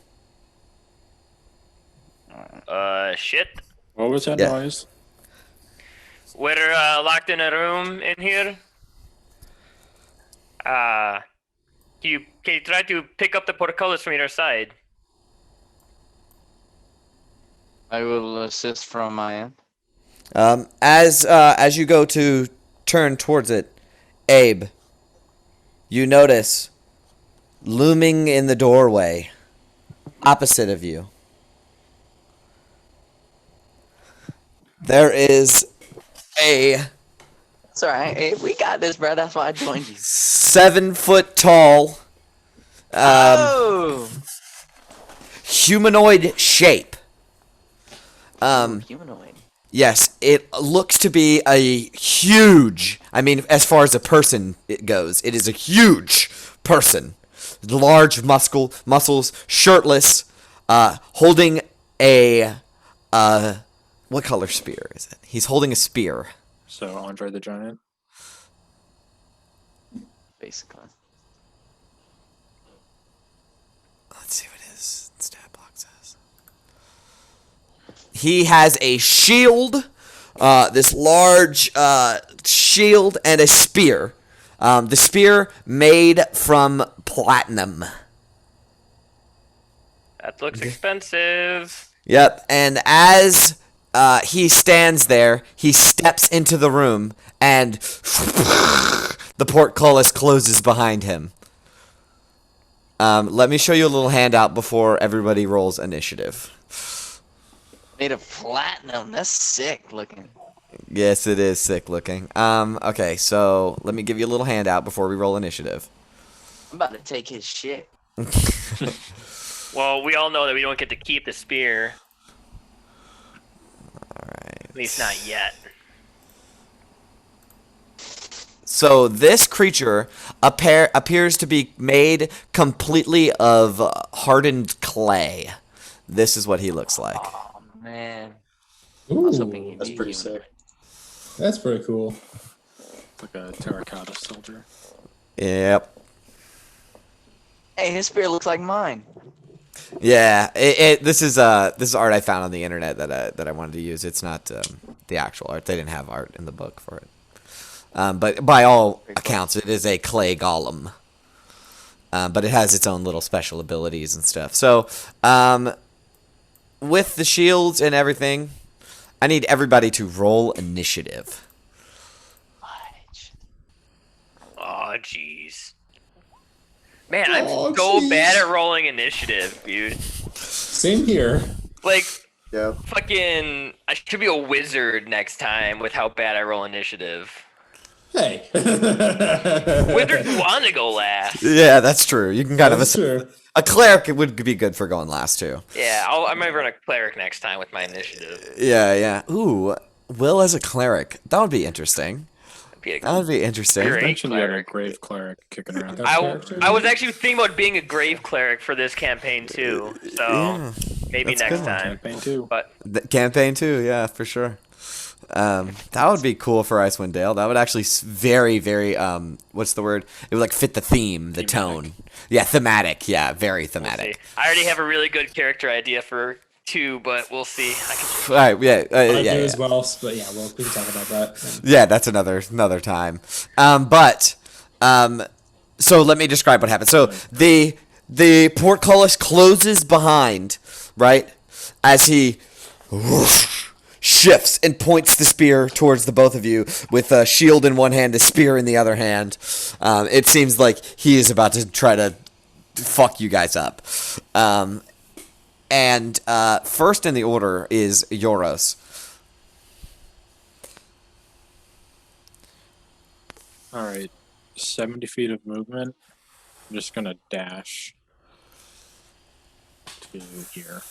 Shit. What was that Yeah. noise? We're locked in a room in here. Can you try to pick up the portcullis from your side? I will assist from my end. As you go to turn towards it, Abe, you notice looming in the doorway, opposite of you, there is a It's alright. Hey, we got this, bro. That's why I joined you. 7 foot tall Oh! humanoid shape. Humanoid. Yes, it looks to be a huge, I mean, as far as a person it goes, it is a huge person. Large muscles, shirtless, holding a, what color spear is it? He's holding a spear. So Andre the Giant. Basically. Let's see what his stat block says. He has a shield, this large shield, and a spear. The spear made from platinum. That looks expensive. Yep, and as he stands there, he steps into the room, and the portcullis closes behind him. Let me show you a little handout before everybody rolls initiative. Made of platinum. That's sick looking. Yes, it is sick looking. Okay, so let me give you a little handout before we roll initiative. I'm about to take his shit. Well, we all know that we don't get to keep the spear. Alright. At least not yet. So this creature appears to be made completely of hardened clay. This is what he looks like. Oh, man. I was hoping Ooh, he'd That's be pretty human. sick. that's pretty cool. Like a terracotta soldier. Yep. Hey, his spear looks like mine. Yeah. This is art I found on the internet that I wanted to use. It's not the actual art. They didn't have art in the book for it. But by all accounts, it is a clay golem. But it has its own little special abilities and stuff. So, with the shields and everything, I need everybody to roll initiative. Oh, jeez. Man, I'm Oh, so jeez. bad at rolling initiative, dude. Same here. Like, Yeah. fucking, I should be a wizard next time with how bad I roll initiative. Hey. Wizards want to go last. Yeah, that's true. You can kind That's of true. a cleric would be good for going last too. Yeah, I might run a cleric next time with my initiative. Yeah. Ooh, Will as a cleric. That would be interesting. That'd be a That would be interesting. Great. Mentioned you had a cleric. grave cleric kicking around. I was actually thinking about being a grave cleric for this campaign too, so Yeah, maybe that's a next good one. time. Campaign too. But the campaign too. Yeah, for sure. That would be cool for Icewind Dale. That would actually very, very what's the word? It would like fit the theme, the tone. Yeah, thematic. Yeah, very we'll see. thematic. I already have a really good character idea for 2, but we'll see. I can All right. Yeah. I Yeah. do Yeah. as well, but yeah, well, we can talk about that. Yeah, that's another time. So let me describe what happened. So the portcullis closes behind, right, as he shifts and points the spear towards the both of you with a shield in one hand, a spear in the other hand. It seems like he is about to try to fuck you guys up. And first in the order is Yoros. All right, 70 feet of movement. I'm just gonna dash to here.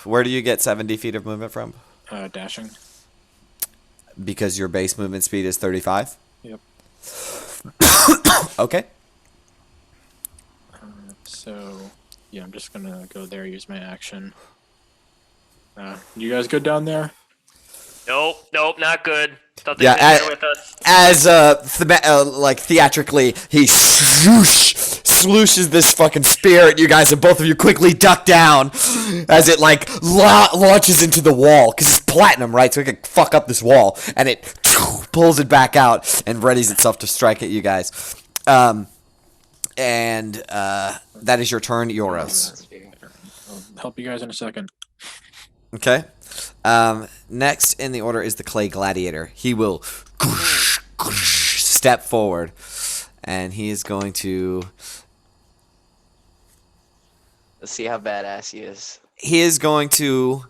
Where do you get 70 feet of movement from? Dashing. Because your base movement speed is 35? Yep. Okay. So, yeah, I'm just gonna go there, use my action. You guys good down there? Nope, not good. Thought they'd Yeah, been here with us. As like theatrically, he swooshes this fucking spear at you guys, and both of you quickly duck down as it like launches into the wall because it's platinum, right? So it can fuck up this wall, and it pulls it back out and readies itself to strike at you guys. And that is your turn, Yoros. I'll help you guys in a second. Okay. Next in the order is the Clay Gladiator. He will step forward, and he is going to. Let's see how badass he is. He is going to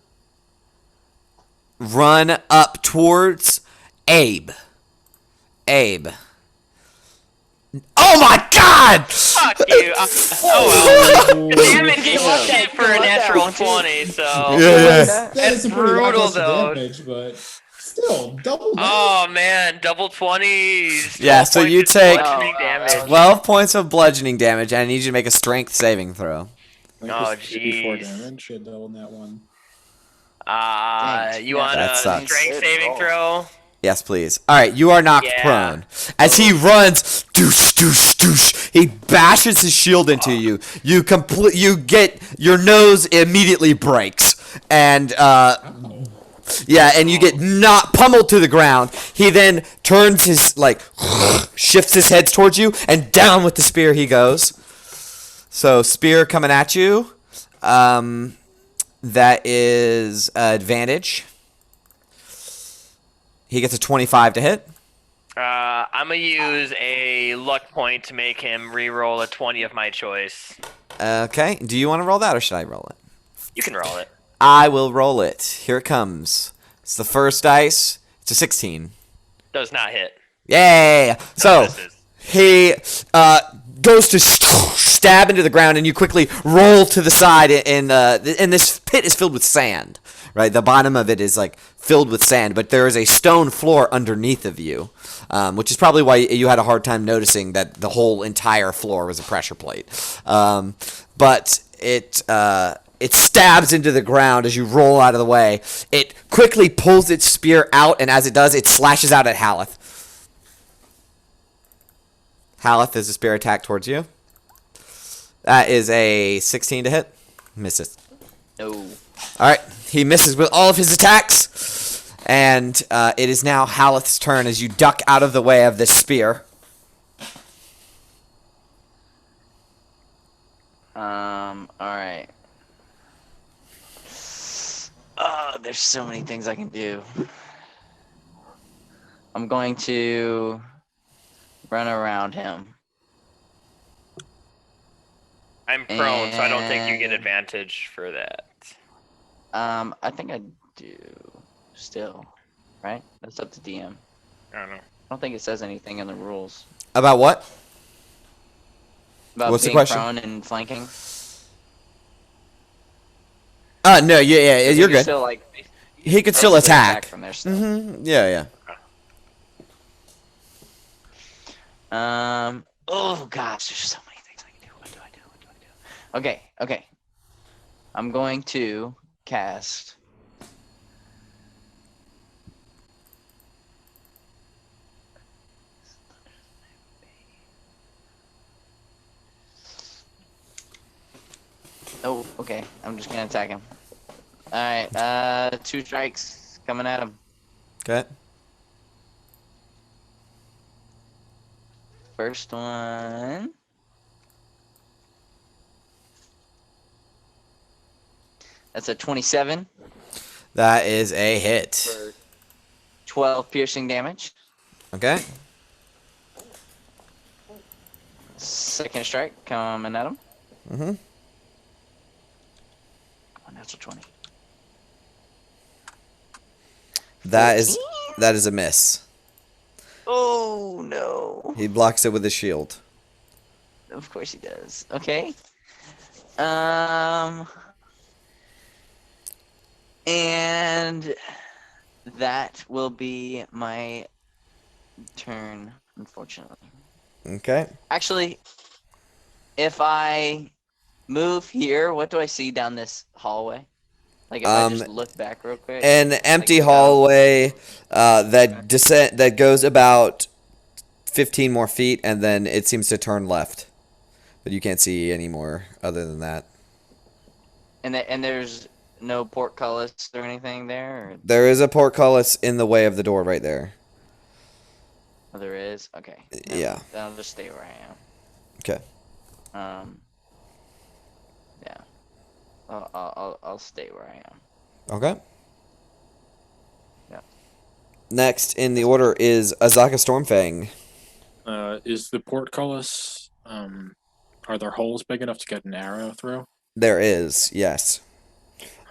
run up towards Abe. Abe. Oh my God! Fuck you. Oh well. Damn it, he looked it for a natural 20, so. Yeah. That is a pretty brutal, lackluster though. damage, but still, double that. Oh man, double 20s. Yeah, 12 so points you of take bludgeoning damage. 12 points of bludgeoning damage, and I need you to make a strength saving throw. I think Oh, it's 54 jeez. damage. Should double in that one. You want That a sucks. strength saving throw? Yes, please. All right, you are knocked Yeah. prone. As he runs, doosh, doosh, doosh, he bashes his shield into you. You get your nose immediately breaks, and yeah, and you get not pummeled to the ground. He then turns his shifts his head towards you, and down with the spear he goes. So spear coming at you. That is advantage. He gets a 25 to hit. I'm gonna use a luck point to make him re-roll a 20 of my choice. Okay. Do you want to roll that, or should I roll it? You can roll it. I will roll it. Here it comes. It's the first dice. It's a 16. Does not hit. Yay! So Misses. he goes to stab into the ground, and you quickly roll to the side. And this pit is filled with sand. Right, the bottom of it is filled with sand, but there is a stone floor underneath of you, which is probably why you had a hard time noticing that the whole entire floor was a pressure plate. But it stabs into the ground as you roll out of the way. It quickly pulls its spear out, and as it does, it slashes out at Haleth. Haleth is a spear attack towards you. That is a 16 to hit. Misses. No. All right, he misses with all of his attacks, and it is now Haleth's turn as you duck out of the way of this spear. All right. Oh, there's so many things I can do. I'm going to run around him. I'm prone, so I don't think you get And- advantage for that. I think I do still, right? That's up to DM. I don't know. I don't think it says anything in the rules About what? about What's the being question? prone and flanking. No, yeah, you're You can good. Still, He could still basically attack. from there still. Yeah. Oh gosh, there's so many things I can do. What do I do? Okay. I'm going to cast. Oh, okay. I'm just gonna attack him. All right. 2 strikes coming at him. Okay. First one. That's a 27 That is a hit. for 12 piercing damage. Okay. Second strike coming at him. Mm-hmm. Come on, natural 20. That 14? is a miss. Oh no. He blocks it with his shield. Of course he does. Okay. And that will be my turn, unfortunately. Okay. Actually, if I move here, what do I see down this hallway? Like if I just look back real quick. An empty look out. hallway that goes about 15 more feet, and then it seems to turn left. But you can't see any more other than that. And there's no portcullis or anything there? Or... There is a portcullis in the way of the door right there. Oh, there is? Okay. No, Yeah. then I'll just stay where I am. Okay. Yeah. I'll stay where I am. Okay. Yeah. Next in the order is Azaka Stormfang. Is the portcullis? Are there holes big enough to get an arrow through? There is, yes.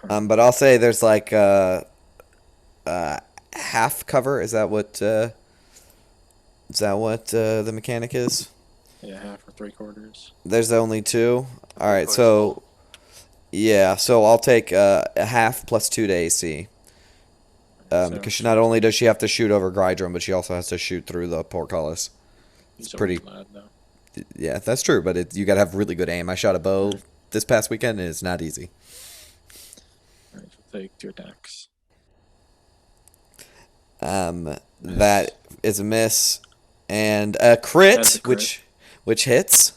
But I'll say there's like half cover. Is that what the mechanic is? Yeah, half or 3/4. There's only 2. All right, so yeah, so I'll take a half plus 2 to AC. Because not only does she have to shoot over Grydrum, but she also has to shoot through the portcullis. It's pretty. Glad, though. Yeah, that's true, but you gotta have really good aim. I shot a bow this past weekend, and it's not easy. All right, so take 2 attacks. That is a miss, and a crit, That's a crit. which hits.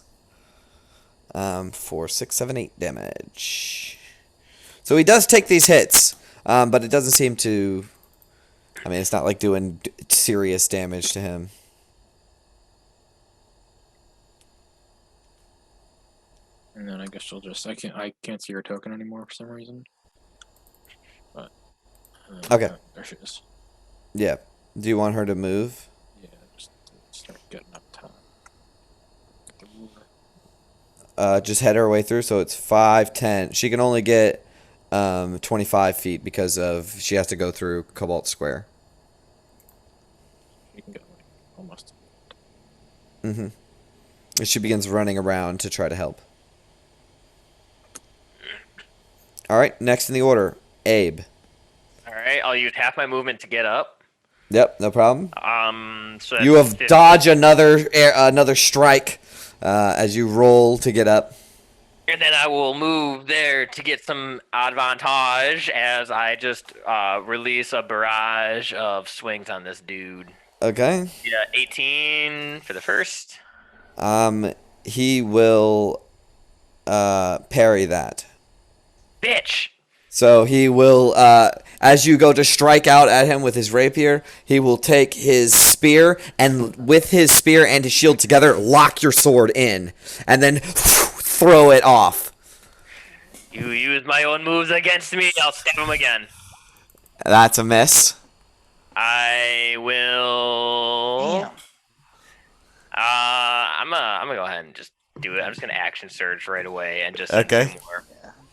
For 6, 7, 8 damage. So he does take these hits, but it doesn't seem to. I mean, it's not like doing serious damage to him. And then I guess she'll just I can't see her token anymore for some reason. But Okay. There she is. Yeah. Do you want her to move? Yeah, just start getting up top. Get the ruler. Just head her way through, so it's 5, 10. She can only get 25 feet because of she has to go through Cobalt Square. You can get almost. Mm-hmm. She begins running around to try to help. All right, next in the order, Abe. All right, I'll use half my movement to get up. Yep, no problem. So that's You have 50. dodged another strike as you roll to get up. And then I will move there to get some advantage as I just release a barrage of swings on this dude. Okay. Yeah, 18 for the first. He will parry that. Bitch! So he will, as you go to strike out at him with his rapier, he will take his spear and with his spear and his shield together, lock your sword in, and then throw it off. You use my own moves against me, I'll stab him again. That's a miss. I will... Damn. I'm gonna go ahead and just do it. I'm just gonna action surge right away and just Okay. do more.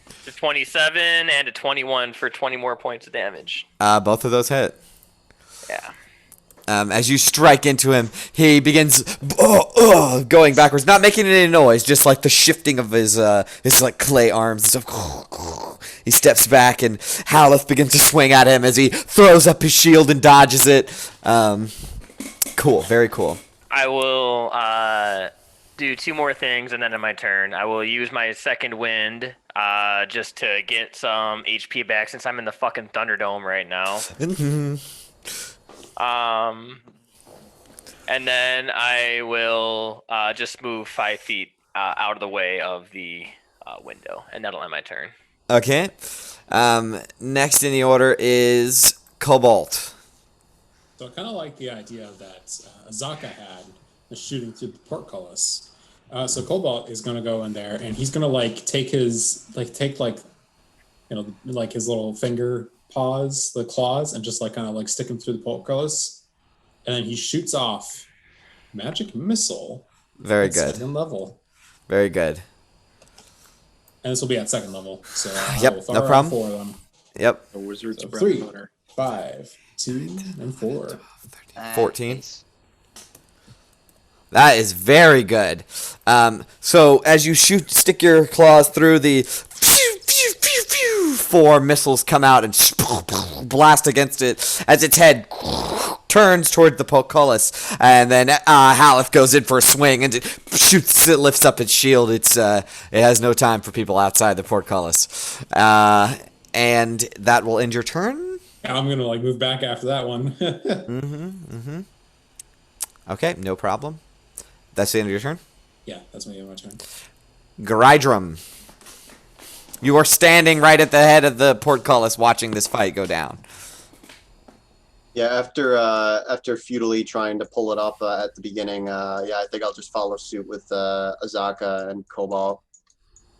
It's a 27 and a 21 for 20 more points of damage. Both of those hit. Yeah. As you strike into him, he begins going backwards, not making any noise, just like the shifting of his like clay arms and stuff. He steps back, and Haleth begins to swing at him as he throws up his shield and dodges it. Cool, very cool. I will do 2 more things, and then in my turn, I will use my second wind just to get some HP back since I'm in the fucking Thunderdome right now. And then I will just move 5 feet out of the way of the window, and that'll end my turn. Okay. Next in the order is Cobalt. So I kind of like the idea that Azaka had the shooting through the portcullis. So Cobalt is going to go in there, and he's going to take his his little finger paws, the claws, and just kind of stick him through the portcullis, and then he shoots off magic missile Very At good. Second level. Very good. And this will be at second level. So I Yep, will no fire problem. on 4 of them. Yep. The wizard's So bread 3, and butter. 5, 2, and 4. 14. Nice. That is very good. So as you stick your claws through the 4 missiles come out and blast against it as its head turns toward the portcullis, and then Haleth goes in for a swing and it shoots. It lifts up its shield. It has no time for people outside the portcullis, and that will end your turn. I'm gonna move back after that one. Okay, no problem. That's the end of your turn. Yeah, that's my turn. Grydrum. You are standing right at the head of the portcullis watching this fight go down. Yeah, after futilely trying to pull it up at the beginning, I think I'll just follow suit with Azaka and Cobalt.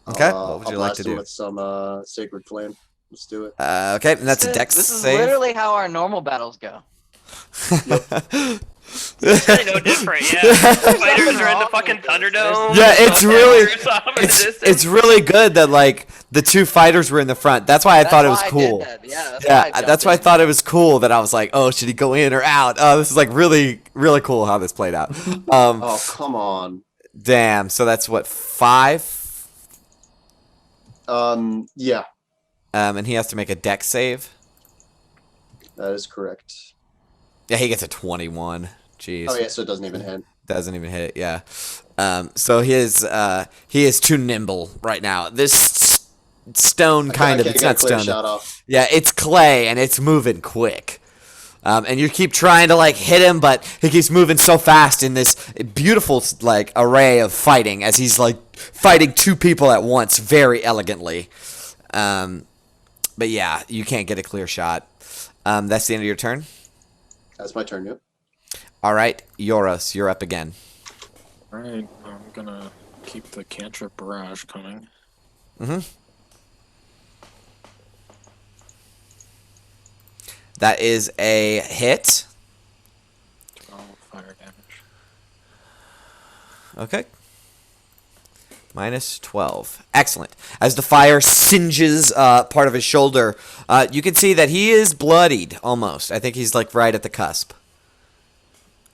Okay, what would I'll you like blast to him do? with some Sacred Flame. Let's do it. Okay, and that's a dex This is save. literally how our normal battles go. It's really no different, yeah. Fighters are in the fucking Thunderdome. Yeah, it's really, it's it's really good that the 2 fighters were in the front. That's why I thought it was cool. Yeah, That's why I thought it was cool that I was like, oh, should he go in or out? Oh, this is really, really cool how this played out. Oh, come on. Damn. So that's what, 5? Yeah, And he has to make a dex save. that is correct. Yeah, he gets a 21. Jeez. Oh, yeah, so it doesn't even hit. Doesn't even hit, yeah. So he is too nimble right now. This stone kind of, I can't it's get a not clear stone. shot off. Yeah, it's clay and it's moving quick. And you keep trying to hit him, but he keeps moving so fast in this beautiful array of fighting as he's fighting 2 people at once very elegantly. But yeah, you can't get a clear shot. That's the end of your turn. That's my turn, yep. All right, Yoros, you're up again. Alright, I'm gonna keep the cantrip barrage coming. That is a hit. 12 fire damage. Okay. Minus 12. Excellent. As the fire singes part of his shoulder, you can see that he is bloodied almost. I think he's right at the cusp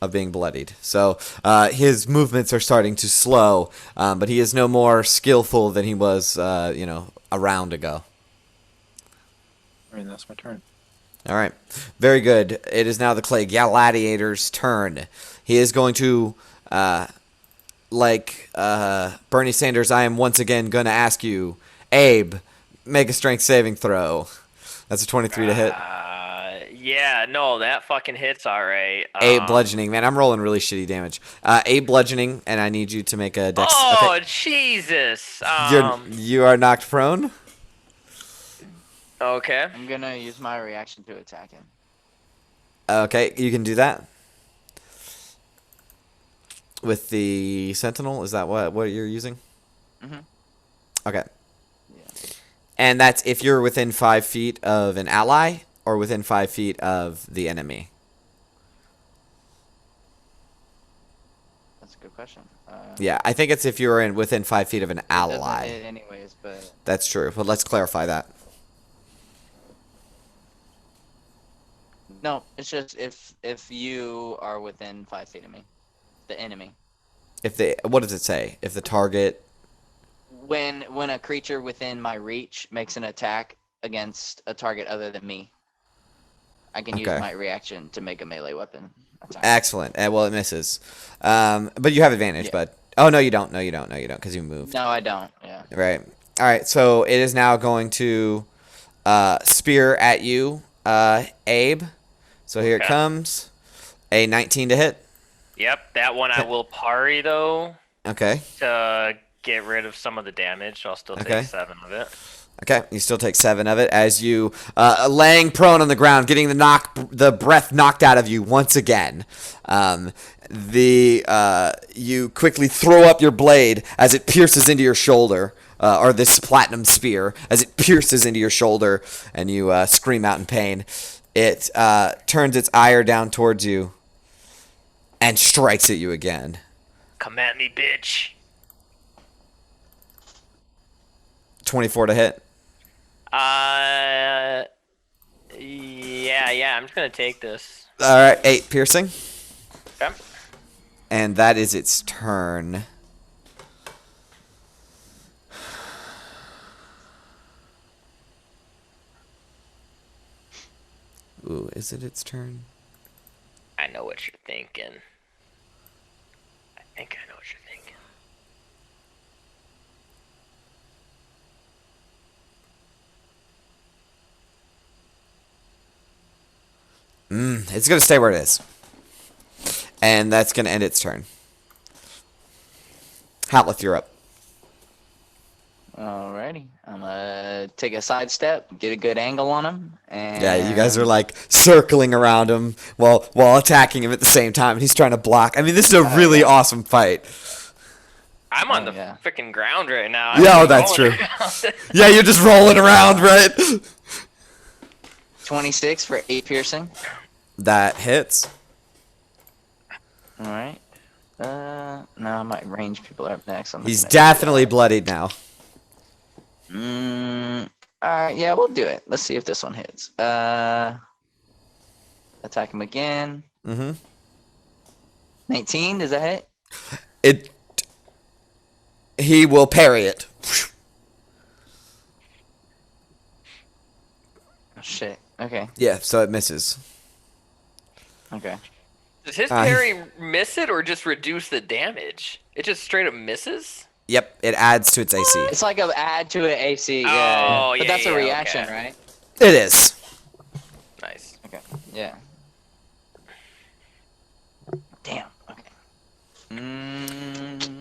of being bloodied. So his movements are starting to slow, but he is no more skillful than he was, a round ago. Alright, that's my turn. All right. Very good. It is now the Clay Gladiator's turn. He is going to, Bernie Sanders, I am once again going to ask you, Abe, make a strength saving throw. That's a 23 to hit. Yeah, no, that fucking hits all right. Abe bludgeoning. Man, I'm rolling really shitty damage. Abe bludgeoning, and I need you to make a dex. Oh, Okay. Jesus. You are knocked prone. Okay. I'm gonna use my reaction to attack him. Okay, you can do that. With the Sentinel, is that what you're using? Mhm. Okay. Yeah. And that's if you're within 5 feet of an ally or within 5 feet of the enemy. That's a good question. Yeah, I think it's if you're within 5 feet of an It doesn't ally. hit anyways, but That's true. But let's clarify that. no, it's just if you are within 5 feet of me, the enemy. What does it say? If the target. When a creature within my reach makes an attack against a target other than me, I can use Okay. my reaction to make a melee weapon attack. Excellent. Well, it misses. But you have advantage. Yeah. But oh no, you don't. No, you don't. No, you don't, because you moved. No, I don't. Yeah. Right. All right. So it is now going to spear at you, Abe. So here it Okay. comes. A 19 to hit. Yep, that one I will parry, though, Okay. to get rid of some of the damage. So I'll still take Okay. 7 of it. Okay, you still take 7 of it as you laying prone on the ground, getting the breath knocked out of you once again. You quickly throw up your blade as it pierces into your shoulder, or this platinum spear as it pierces into your shoulder, and you scream out in pain. It turns its ire down towards you and strikes at you again. Come at me, bitch. 24 to hit. Yeah, I'm just gonna take this. All right, 8 piercing. Okay. And that is its turn. Ooh, is it its turn? I know what you're thinking. I think I know what you're thinking. It's going to stay where it is. And that's going to end its turn. Hatlith, you're up. Alrighty. I'm gonna take a side step, get a good angle on him, and Yeah, you guys are like circling around him while attacking him at the same time. And he's trying to block. I mean, this is a really awesome fight. I'm on the yeah. freaking ground right now. Yeah, I'm that's rolling true. around. Yeah, you're just rolling around, right? 26 for 8 piercing. That hits. Alright. No, I might range people up next. He's definitely bloodied now. Alright, yeah, we'll do it. Let's see if this one hits. Attack him again. 19, does that hit? He will parry it. Oh, shit. Okay. Yeah, so it misses. Okay. Does his parry miss it or just reduce the damage? It just straight up misses? Yep, it adds to its AC. It's like an add to an AC. Yeah. Oh, But yeah, that's a yeah, reaction, okay. right? It is. Nice. Okay. Yeah. Damn. Okay.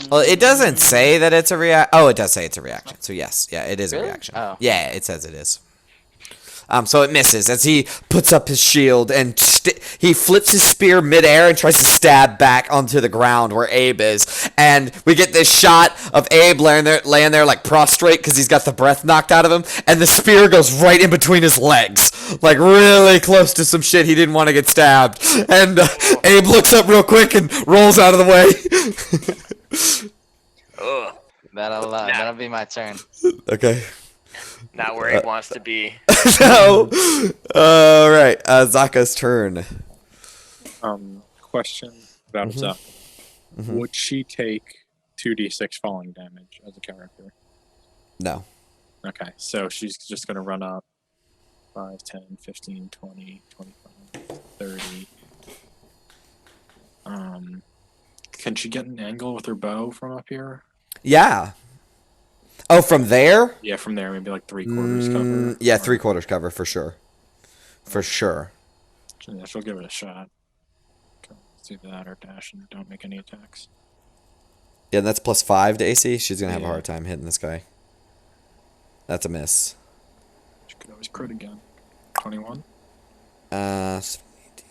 Well, it doesn't say that it's a react. Oh, it does say it's a reaction. So yes, yeah, it is Really? a reaction. Oh. Yeah, it says it is. So it misses as he puts up his shield and he flips his spear midair and tries to stab back onto the ground where Abe is. And we get this shot of Abe laying there like prostrate because he's got the breath knocked out of him. And the spear goes right in between his legs, like really close to some shit he didn't want to get stabbed. And Abe looks up real quick and rolls out of the way. Ugh. That'll be my turn. Okay. Not where he wants to be. No. All right. Zaka's turn. Question about Zaka. Would she take 2d6 falling damage as a character? No. Okay, so she's just going to run up 5, 10, 15, 20, 25, 30. Can she get an angle with her bow from up here? Yeah. Oh, from there? Yeah, from there, maybe like 3/4 cover. Yeah, or- 3/4 cover for sure. For sure. Yeah, she'll give it a shot. Okay, let's do that or dash and don't make any attacks. Yeah, that's +5 to AC. She's gonna have a Yeah. hard time hitting this guy. That's a miss. She could always crit again. 21. 17, 18,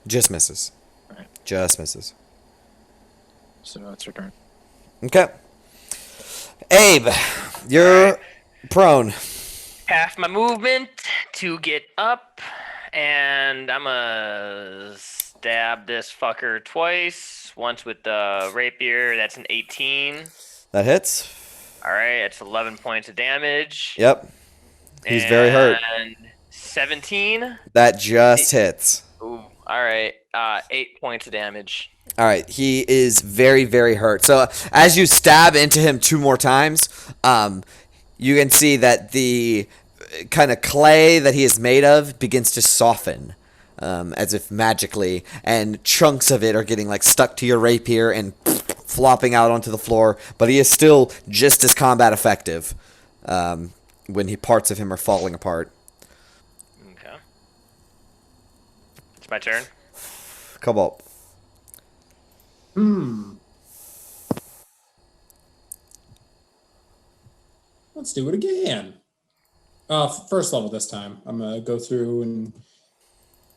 just misses. Alright. Just misses. So that's her turn. Okay. Abe, you're prone. Half my movement to get up, and I'm gonna stab this fucker twice. Once with the rapier, that's an 18. That hits. All right, it's 11 points of damage. Yep. He's very hurt. And 17. That just hits. Ooh, all right, 8 points of damage. All right, he is very, very hurt. So as you stab into him 2 more times, you can see that the kind of clay that he is made of begins to soften, as if magically, and chunks of it are getting like stuck to your rapier and flopping out onto the floor. But he is still just as combat effective when parts of him are falling apart. Okay. It's my turn. Come on. Let's do it again. First level this time. I'm gonna go through and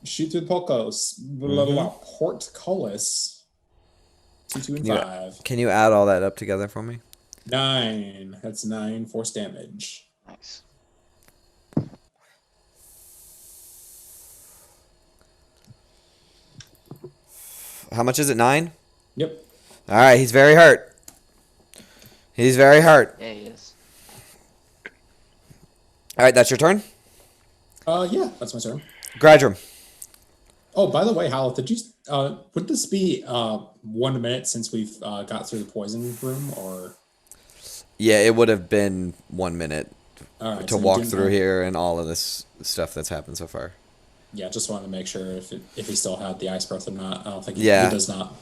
shoot through the Polkos. Portcullis. 2, 2, and Yeah. 5. Can you add all that up together for me? 9. That's 9 force damage. Nice. How much is it? 9? Yep. All right, he's very hurt. He's very hurt. Yeah, he is. All right, that's your turn. Yeah, that's my turn. Gradrum. Oh, by the way, Hal, did you? Would this be 1 minute since we've got through the poison room, or? Yeah, it would have been 1 minute All right, to so you walk didn't through have- here and all of this stuff that's happened so far. Yeah, just wanted to make sure if he still had the ice breath or not. I don't think he does not.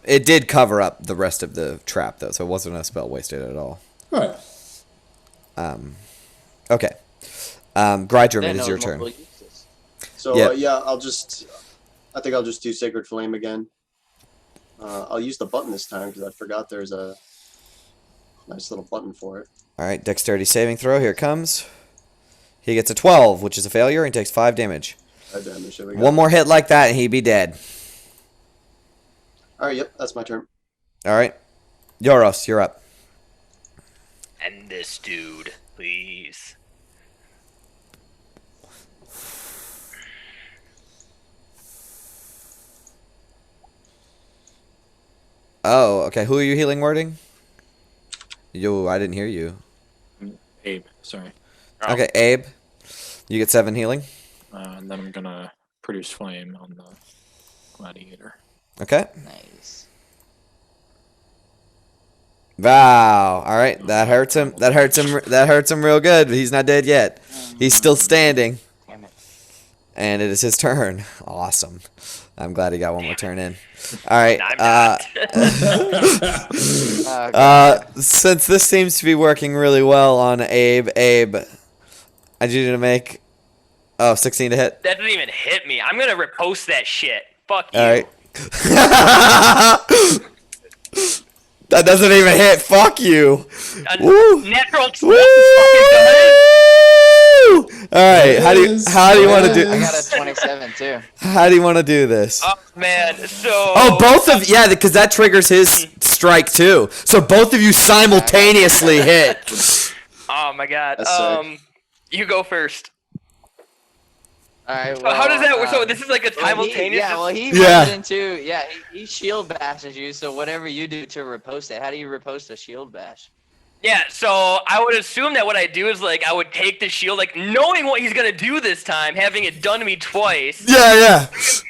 It did cover up the rest of the trap, though, so it wasn't a spell wasted at all. All right. Okay. Gridrum, That it is your knows turn. multiple uses. So Yeah. I think I'll just do Sacred Flame again. I'll use the button this time because I forgot there's a nice little button for it. All right, dexterity saving throw. Here it comes. He gets a 12, which is a failure, and takes 5 damage. 5 damage. There we go. One more hit like that, and he'd be dead. All right, yep, that's my turn. All right. Yoros, you're up. And this dude, please. Oh, okay. Who are you healing wording? Yo, I didn't hear you. Abe, sorry. Oh. Okay, Abe. You get 7 healing. And then I'm gonna produce flame on the gladiator. Okay. Nice. Wow. All right. That hurts him. That hurts him. That hurts him real good. But he's not dead yet. He's still standing. Damn it. And it is his turn. Awesome. I'm glad he got one more turn in. All right. I'm not. Since this seems to be working really well on Abe, I need you to make 16 to hit. That didn't even hit me. I'm gonna repost that shit. Fuck you. All right. That doesn't even hit. Fuck you. Woo. Natural 20 Woo! fucking does. All right. How do you want to do? I got a 27 too. How do you want to do this? Oh man, so Oh, both of because that triggers his strike too. So both of you simultaneously hit. Oh my god. That's sick. You go first. All right. So how does that work? So this is like a well, simultaneous. he Yeah. runs into he shield bashes you. So whatever you do to riposte it, how do you riposte a shield bash? Yeah, so I would assume that what I do is like I would take the shield, like knowing what he's gonna do this time, having it done to me twice. Yeah.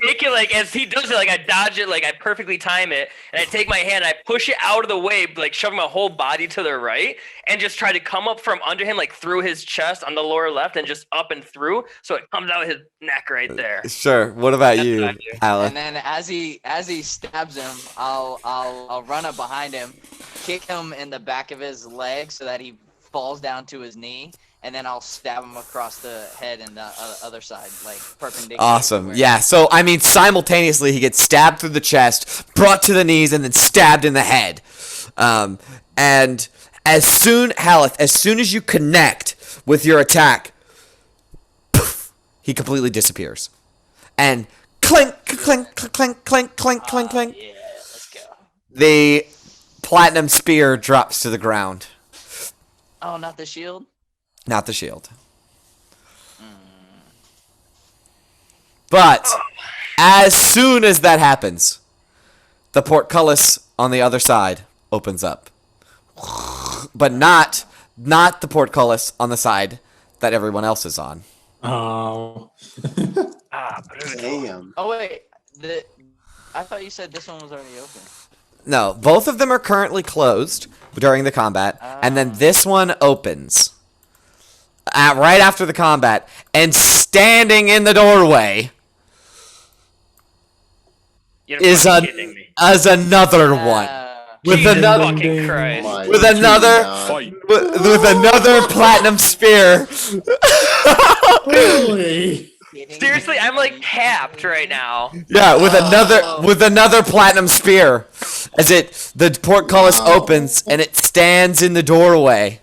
Take it like as he does it, like I dodge it, like I perfectly time it, and I take my hand, and I push it out of the way, like shoving my whole body to the right, and just try to come up from under him, like through his chest on the lower left, and just up and through, so it comes out his neck right there. Sure. What about That's you, what I do. Alan? And then as he stabs him, I'll run up behind him, kick him in the back of his leg so that he falls down to his knee, and then I'll stab him across the head and the other side, like perpendicular. Awesome. to where- Yeah. So I mean, simultaneously he gets stabbed through the chest, brought to the knees, and then stabbed in the head. And as soon as you connect with your attack, poof, he completely disappears. And clink, clink, clink, clink, clink, clink, clink. Yeah, let's go. The platinum spear drops to the ground, Oh, not the shield? not the shield. But as soon as that happens, the portcullis on the other side opens up. But not the portcullis on the side that everyone else is on. Oh. Damn. Oh wait, I thought you said this one was already open. No, both of them are currently closed during the combat, and then this one opens right after the combat, and standing in the doorway You're is fucking kidding me. another one with Jesus another fucking Christ. My with another God. Fight. with another platinum spear. Really? Seriously, I'm like tapped right now. Yeah, with another platinum spear, as the portcullis opens and it stands in the doorway.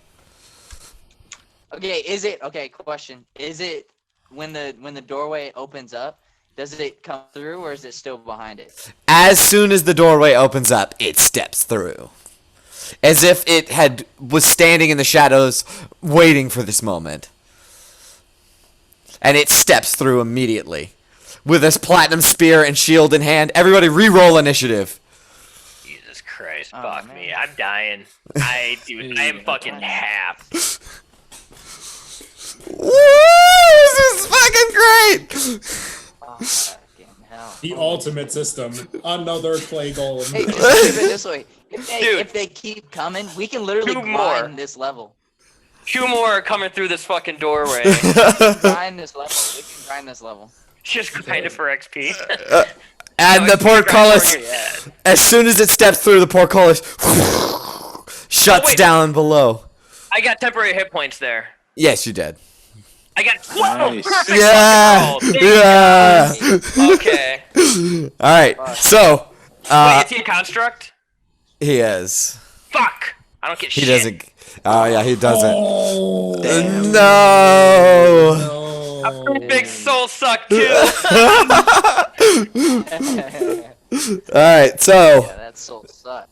Okay, question. Is it when the doorway opens up, does it come through or is it still behind it? As soon as the doorway opens up, it steps through, as if it was standing in the shadows, waiting for this moment. And it steps through immediately. with his platinum spear and shield in hand. Everybody re-roll initiative. Jesus Christ, Oh, fuck man. me. I'm dying. I am fucking half. Woo! This is fucking great! Oh, fucking hell. The ultimate system. Another Clay Golem. Hey, just think of it this way. Dude. If they keep coming, we can literally Two grind more. this level. 2 more are coming through this fucking doorway. Grind this level. We can grind this level. Just grind it for XP. And the portcullis, as soon as it steps through, the portcullis shuts wait. down below. I got temporary hit points there. Yes, you did. I got 12. Nice. Perfect. Yeah, fucking roll. yeah. Okay. All right, so Wait, is he a construct? he is. Fuck. I don't get He shit. doesn't. Oh yeah, he doesn't. Oh, No. no. I'm a big soul suck too. All right, so. Yeah, that soul sucks.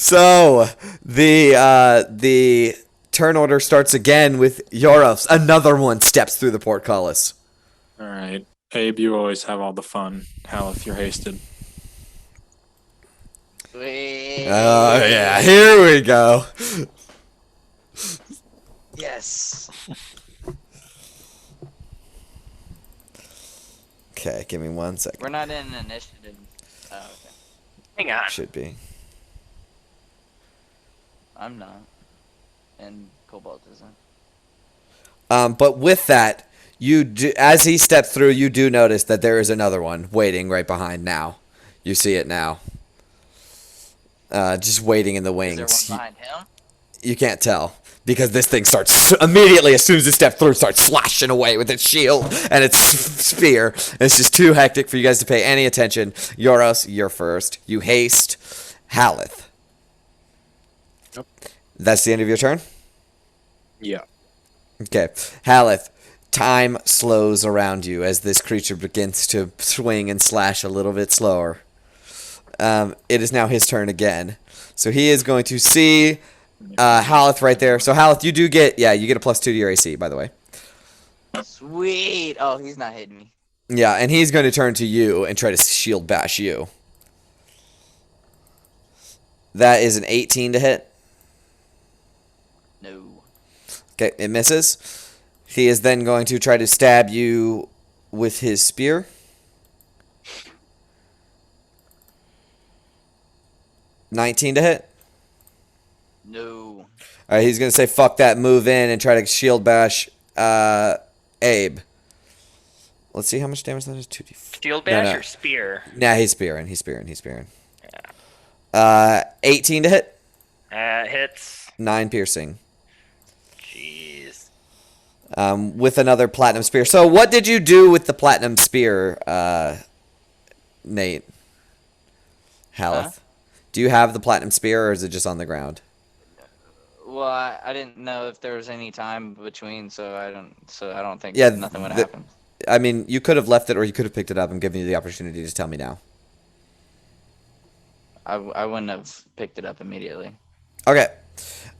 So the turn order starts again with Yoros. Another one steps through the portcullis. All right, Abe, you always have all the fun. Haleth, you're hasted. Wait. Oh yeah, here we go. Yes. Okay, give me 1 second. We're not in initiative. Oh, okay. Hang on. Should be. I'm not. And Cobalt isn't. But with that, you do, as he steps through, you do notice that there is another one waiting right behind now. You see it now. Just waiting in the Is wings. there one behind him? You can't tell because this thing starts immediately as soon as it steps through, starts slashing away with its shield and its spear. It's just too hectic for you guys to pay any attention. Yoros, you're first. You haste. Haleth. Yep. That's the end of your turn? Yeah. Okay. Haleth, time slows around you as this creature begins to swing and slash a little bit slower. It is now his turn again. So he is going to see Haleth right there. So Haleth, you do get, you get a +2 to your AC, by the way. Sweet. Oh, he's not hitting me. Yeah, and he's going to turn to you and try to shield bash you. That is an 18 to hit. No. Okay, it misses. He is then going to try to stab you with his spear. $19 to hit. No. All right, he's going to say, fuck that, move in, and try to shield bash Abe. Let's see how much damage that is. 2d4. Shield bash No. or spear? Nah, he's spearing. 18 to hit. Hits. 9 piercing. Jeez. With another platinum spear. So what did you do with the platinum spear, Nate? Haleth? Huh? Do you have the platinum spear, or is it just on the ground? Well, I didn't know if there was any time between, so I don't think Yeah, nothing would happen. I mean, you could have left it, or you could have picked it up. I'm giving you the opportunity to tell me now. I wouldn't have picked it up immediately. Okay.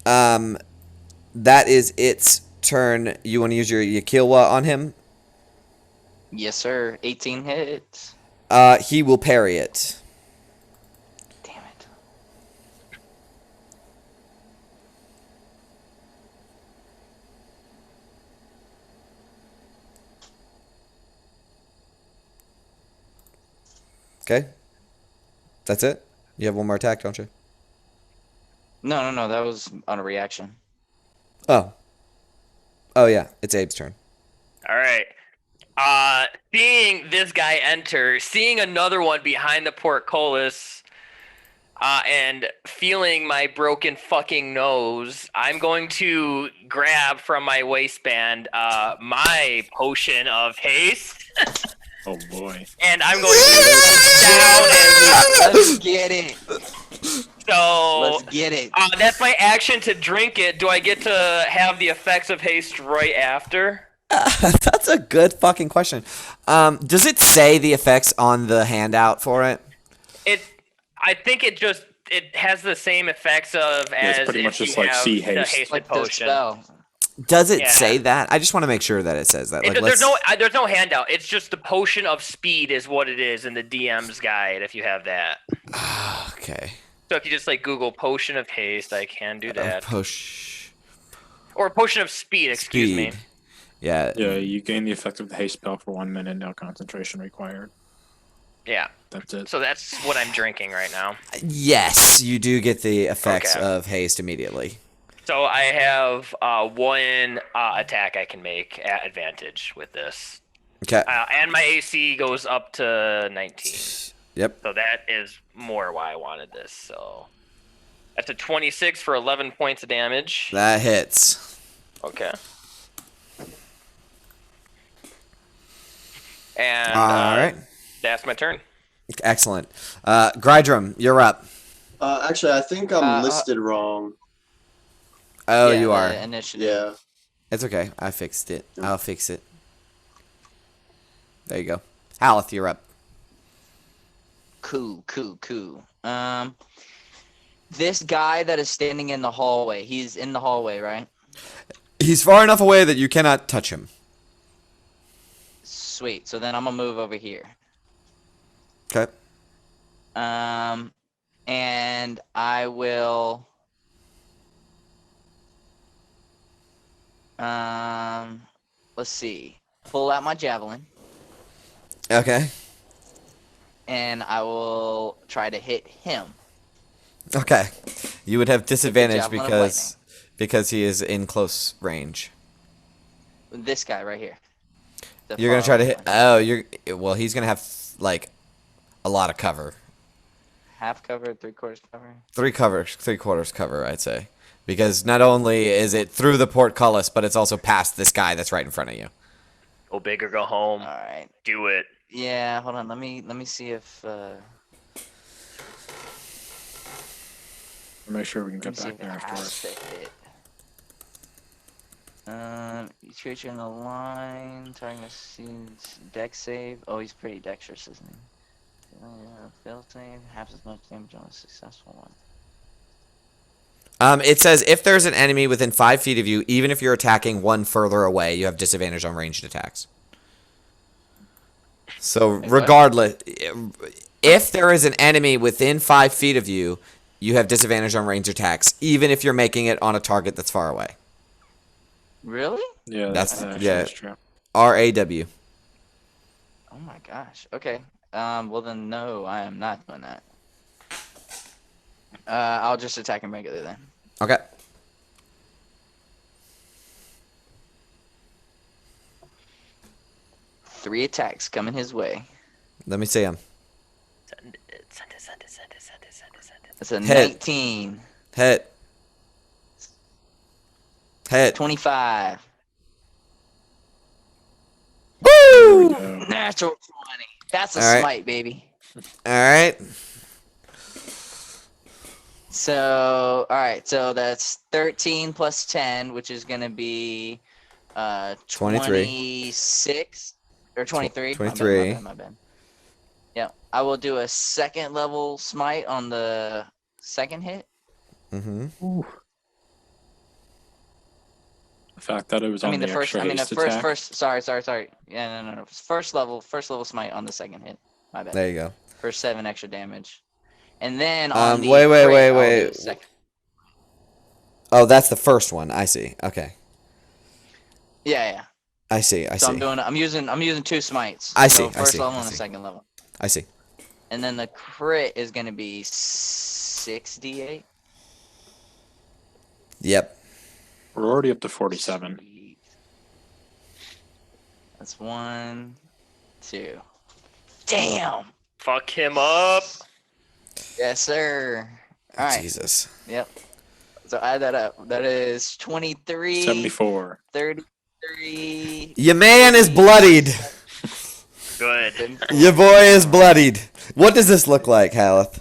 That is its turn. You want to use your Yakilwa on him? Yes, sir. 18 hits. He will parry it. Damn it. Okay. That's it? You have one more attack, don't you? No. That was on a reaction. Oh. Oh, yeah. It's Abe's turn. All right. Seeing this guy enter, seeing another one behind the portcullis, and feeling my broken fucking nose, I'm going to grab from my waistband my potion of haste, Oh boy. and I'm going to down and Let's get it. so. Let's get it. That's my action to drink it. Do I get to have the effects of haste right after? That's a good fucking question. Does it say the effects on the handout for it? I think it has the same effects of Yeah, it's as pretty if much you just like have see the haste. hasted Like the potion. spell. Does it Yeah. say that? I just want to make sure that it says that. Like, There's no handout. It's just the potion of speed is what it is in the DM's guide. If you have that, okay. so if you just like Google potion of haste, I can do that. Push. Or potion of speed. Excuse me. Yeah. Yeah, you gain the effect of the haste spell for 1 minute. No concentration required. Yeah. That's it. So that's what I'm drinking right now. Yes, you do get the effects Okay. of haste immediately. So I have one attack I can make at advantage with this. Okay. And my AC goes up to 19. Yep. So that is more why I wanted this. So that's a 26 for 11 points of damage. That hits. Okay. And All right. that's my turn. Excellent. Grydrum, you're up. Actually, I think I'm listed wrong. Oh, Yeah, you the are. Initiative. Yeah. It's okay. I fixed it. I'll fix it. There you go. Haleth, you're up. Cool. This guy that is standing in the hallway, he's in the hallway, right? He's far enough away that you cannot touch him. Sweet. So then I'm gonna move over here. Okay. And I will. Let's see. Pull out my javelin, Okay. and I will try to hit him. Okay. You would have disadvantage javelin of because he is in close range. This guy right here. The You're gonna far try to away hit. one. Oh, well, he's gonna have like a lot of cover. Half cover, 3/4 cover. 3/4 cover, I'd say, because not only is it through the portcullis, but it's also past this guy that's right in front of you. Go big or go home. All right. Do it. Yeah. Hold on. Let me see if. Make sure we can Let me get see back if there it after has us. to hit. Each creature in the line, targeting sees dex save. Oh, he's pretty dexterous, isn't he? Fail save, half as much damage on a successful one. It says if there's an enemy within 5 feet of you, even if you're attacking one further away, you have disadvantage on ranged attacks. So what? regardless, if there is an enemy within 5 feet of you, you have disadvantage on ranged attacks, even if you're making it on a target that's far away. Really? Yeah, That's- actually yeah. that's true. RAW. Oh my gosh. Okay. Well then, no, I am not doing that. I'll just attack him regularly then. Okay. Three attacks coming his way. Let me see him. Send it. That's a Hit. 19, Hit. 25, Woo! natural 20. That's a All right. smite, baby. All right. So, all right. So that's 13 plus 10, which is gonna be 23. 26 or 23. 23. My bad. Yeah, I will do a second level smite on the second hit. Mm-hmm. The fact that it was on the the first. extra I mean, the haste first. attack. First. Sorry. Yeah, no. First level smite on the second hit. My bad. There you go. For 7 extra damage, and then on the wait. crit, I'll do a second. Oh, that's the first one. I see. Okay. Yeah. I see. So I'm using 2 smites. I So see, I First see, level I and the see. second level, I see. and then the crit is gonna be 6d8. Yep. We're already up to 47. Sweet. That's 1, 2. Damn. Fuck him up. Yes, sir. All right. Jesus. Yep. So add that up. That is 23, 74. 33. Your man is bloodied. Good. Your boy is bloodied. What does this look like, Haleth?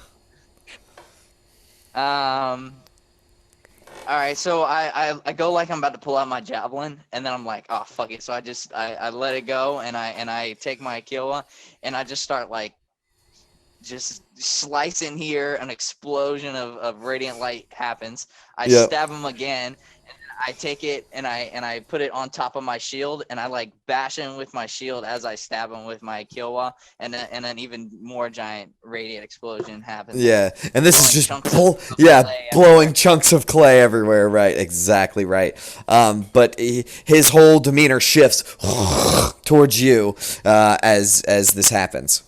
All right, so I go like I'm about to pull out my javelin, and then I'm like, oh fuck it. So I let it go, and I take my Kiowa, and I just start like just slicing here. An explosion of radiant light happens. I Yep. stab him again, and I take it and I put it on top of my shield, and I like bash him with my shield as I stab him with my Kiowa, and then even more giant radiant explosion happens. Yeah, and this is Blowing just chunks of yeah, clay blowing everywhere. chunks of clay everywhere. Right, exactly right. But his whole demeanor shifts towards you as this happens.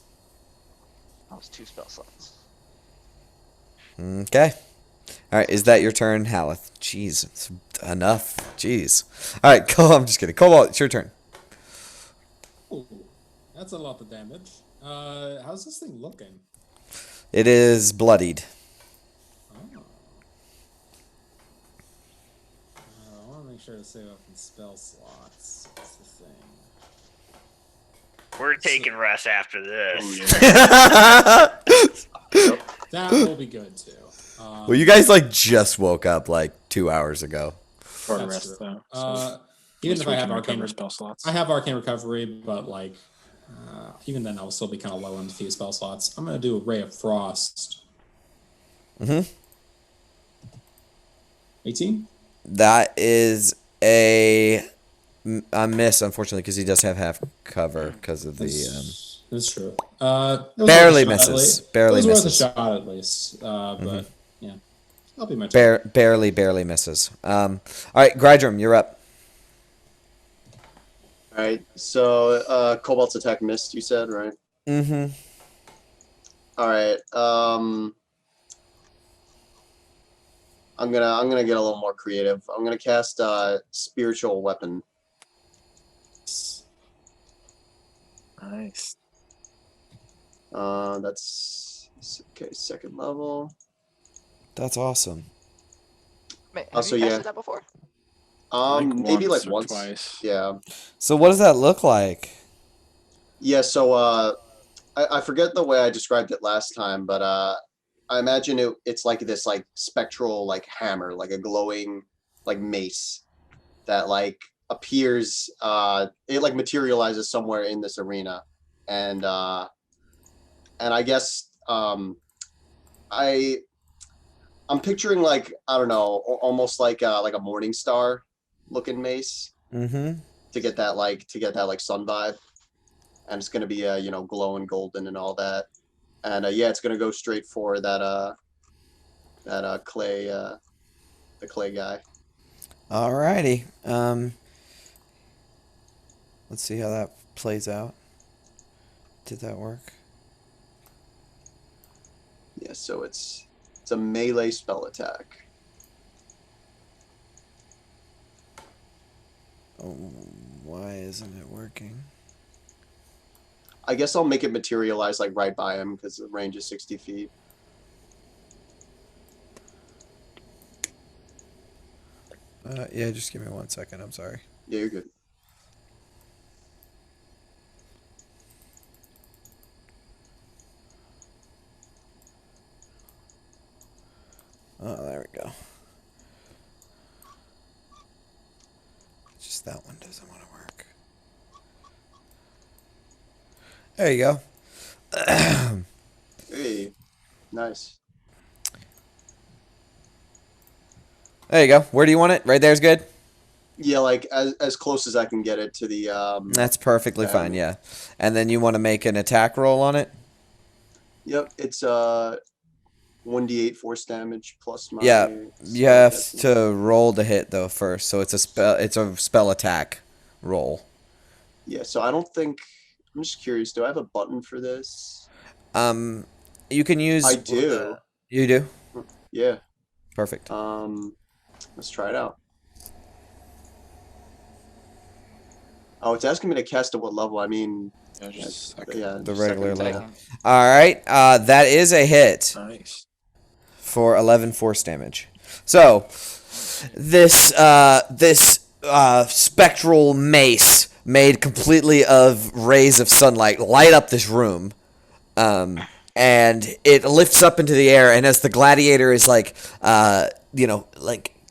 That was 2 spell slots. Okay. All right, is that your turn, Haleth? Jeez, it's enough. Jeez. All right, go. I'm just kidding. Cobalt, it's your turn. Ooh, that's a lot of damage. How's this thing looking? It is bloodied. Oh. I want to make sure to save up in spell slots. That's the thing. We're taking rest after this. That will be good too. Well, you guys like just woke up like 2 hours ago. For the That's rest, true. though. Even At if least we I have can arcane recover spell slots. I have arcane recovery, but like even then, I'll still be kind of low on a few spell slots. I'm gonna do a ray of frost. 18. That is a miss, unfortunately, because he does have half cover because of the. That's true. It was Barely worth a shot, misses. It Barely was misses. worth a shot at least. But yeah, I'll be my turn. Barely misses. All right, Grydrum, you're up. All right. So Cobalt's attack missed. You said right. Mm-hmm. All right. I'm gonna get a little more creative. I'm gonna cast spiritual weapon. Nice. That's okay. Second level. That's awesome. Have Also, you yeah. casted that before? Maybe like or once. twice. Yeah. So what does that look like? Yeah. So I forget the way I described it last time, but I imagine it's like this like spectral like hammer, like a glowing like mace that like appears. It like materializes somewhere in this arena, and I guess I'm picturing like I don't know, almost like a morning star looking mace Mm-hmm. to get that like sun vibe, and it's gonna be glowing golden and all that, and yeah, it's gonna go straight for that clay the clay guy. Alrighty. Let's see how that plays out. Did that work? Yeah, so it's a melee spell attack. Oh, why isn't it working? I guess I'll make it materialize like right by him because the range is 60 feet. Yeah, just give me 1 second. I'm sorry. Yeah, you're good. Oh, there we go. Just that one doesn't want to work. There you go. Hey, nice. There you go. Where do you want it? Right there's good? Yeah, like as close as I can get it to the That's perfectly Yeah. fine, yeah. And then you want to make an attack roll on it? Yep, it's 1d8 force damage plus my Yeah. spell You have casting. to roll the hit though first. So it's a spell attack roll. Yeah, so I don't think I'm just curious, do I have a button for this? You can use I do. You do? Yeah. Perfect. Let's try it out. Oh, it's asking me to cast at what level? I mean, Yeah, just a second. yeah, The just regular second, level. All right. That is a hit Nice. for 11 force damage. So, this spectral mace made completely of rays of sunlight light up this room. And it lifts up into the air, and as the gladiator is like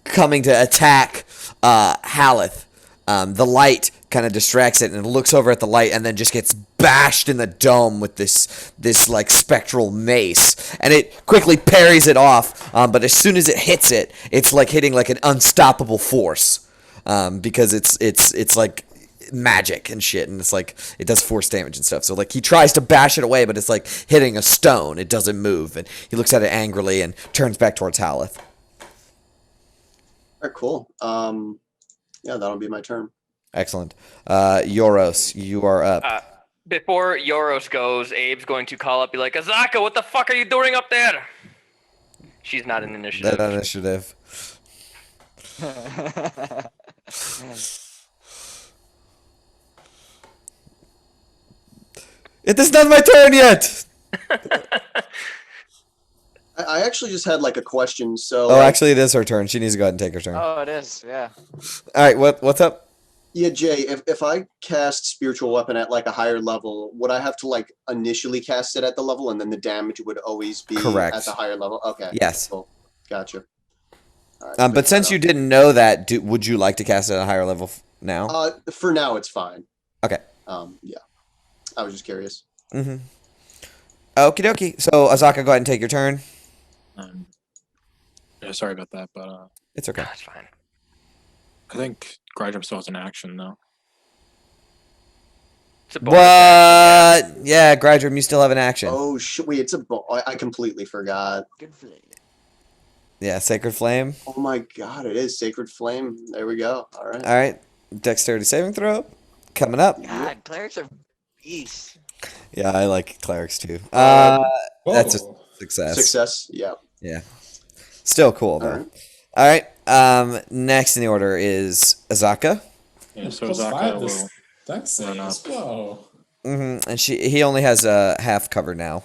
coming to attack Haleth, the light kind of distracts it, and it looks over at the light, and then just gets bashed in the dome with this like spectral mace, and it quickly parries it off. But as soon as it hits it, it's like hitting like an unstoppable force, because it's like magic and shit, and it's like it does force damage and stuff. So like he tries to bash it away, but it's like hitting a stone. It doesn't move, and he looks at it angrily and turns back towards Haleth. All right, cool. Yeah, that'll be my turn. Excellent. Yoros, you are up. Before Yoros goes, Abe's going to call up, be like, Azaka, what the fuck are you doing up there? She's not an initiative. That initiative. It is not my turn yet. I actually just had like a question. So, Oh, actually, it is her turn. She needs to go ahead and take her turn. Oh, it is. Yeah. All right, what's up? yeah, Jay, if I cast spiritual weapon at like a higher level, would I have to like initially cast it at the level, and then the damage would always be Correct. at the higher level? Okay. Yes. Cool. Gotcha. All right, But since you didn't know that, would you like to cast it at a higher level now? for now it's fine. Okay. Yeah. I was just curious. Mm-hmm. Okie dokie. So, Azaka, go ahead and take your turn. Yeah, sorry about that, but It's okay. That's fine. I think Grydrum still has an action though. It's a bonus action, What? Yeah, Grydrum, you still have an action. Oh wait, it's a I completely forgot. Good for you. Yeah, Sacred Flame. Oh my god, it is Sacred Flame. There we go. All right. All right. Dexterity saving throw. Coming up. God, clerics are beasts. Yeah, I like clerics too. Whoa. That's a success. Success. Yeah. Yeah. Still cool though. Alright. All right. Next in the order is Azaka. Yeah, so Plus Zaka 5 will this dex run up. saves. Whoa. And he only has a half cover now.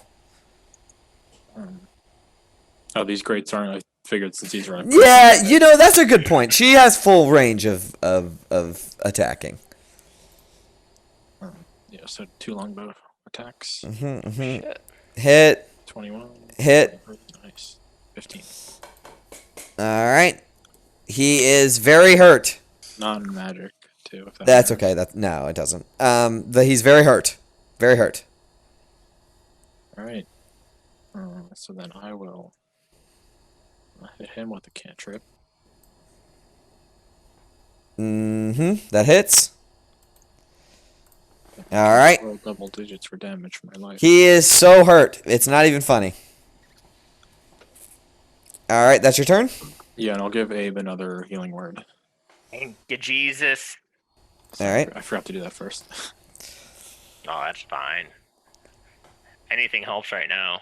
Oh, these greats aren't. I figured since he's running. Yeah, that's a good point. She has full range of attacking. Yeah, so 2 longbow attacks. Hit. 21. Hit. Nice. 15. All right. He is very hurt. Non-magic too. If that That's matters. okay. No, it doesn't. He's very hurt. Very hurt. All right. So then I will hit him with a cantrip. That hits. All right. Roll double digits for damage for my life. He is so hurt. It's not even funny. All right, that's your turn. Yeah, and I'll give Abe another healing word. Thank you, Jesus. All right. I forgot to do that first. Oh, that's fine. Anything helps right now.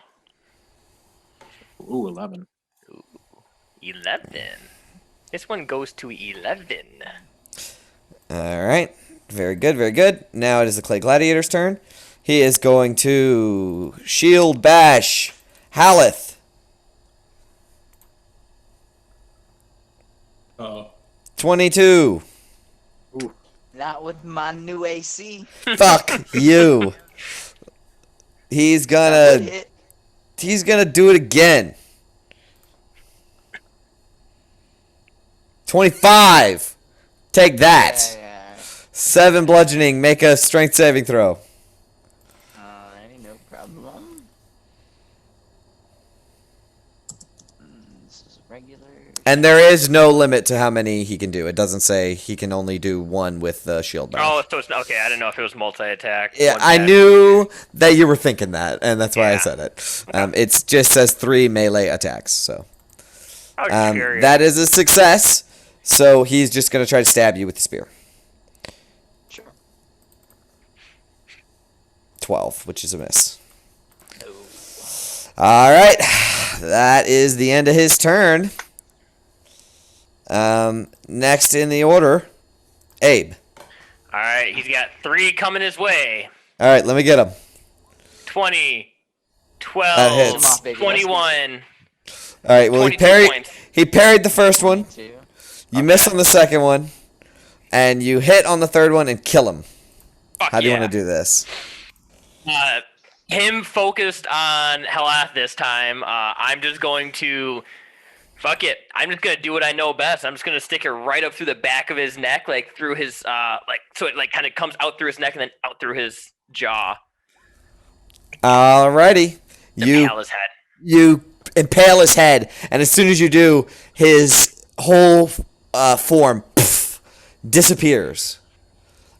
Ooh, 11. 11. This one goes to 11. All right. Very good, very good. Now it is the Clay Gladiator's turn. He is going to shield bash Haleth. Oh. 22. Not with my new AC. Fuck you. He's That would gonna hit. do it again. 25. Take that. Yeah. 7 bludgeoning. Make a strength saving throw. Alrighty, no problem. This is regular. And there is no limit to how many he can do. It doesn't say he can only do one with the shield bash. Oh, so it's okay. I didn't know if it was multi-attack. Yeah, One I bash. knew that you were thinking that, and that's why I Yeah. said it. It just says 3 melee attacks, so I was curious. that is a success. So he's just gonna try to stab you with the spear. Sure. 12, which is a miss. All right, that is the end of his turn. Next in the order, Abe. All right, he's got 3 coming his way. All right, let me get him. 20, That 12, hits. 21. All right, well 22 points. he parried the first one. 2. You miss on the second one, and you hit on the third one and kill him. Fuck How do you yeah. want to do this? Him focused on Helath this time. I'm just going to Fuck it. I'm just gonna do what I know best. I'm just gonna stick it right up through the back of his neck, like through his so it like kind of comes out through his neck and then out through his jaw. Alrighty. Impale his head. You impale his head, and as soon as you do, his whole form disappears.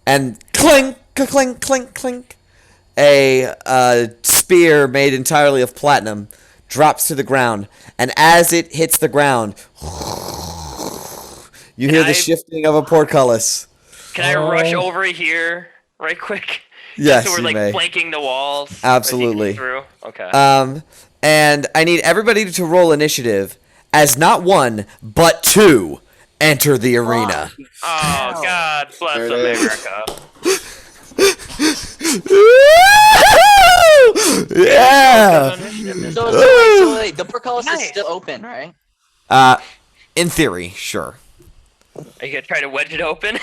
And clink, clink, clink, clink. A spear made entirely of platinum drops to the ground, and as it hits the ground, you hear the shifting of a portcullis. Can I rush over here right quick? Yes, so we're you like may. flanking the walls. Absolutely. Through. Okay. And I need everybody to roll initiative as not one, but two enter the arena. Oh, God bless There it is. America. Yeah. So wait, the portcullis Nice. is still open, right? In theory, sure. Are you gonna try to wedge it open?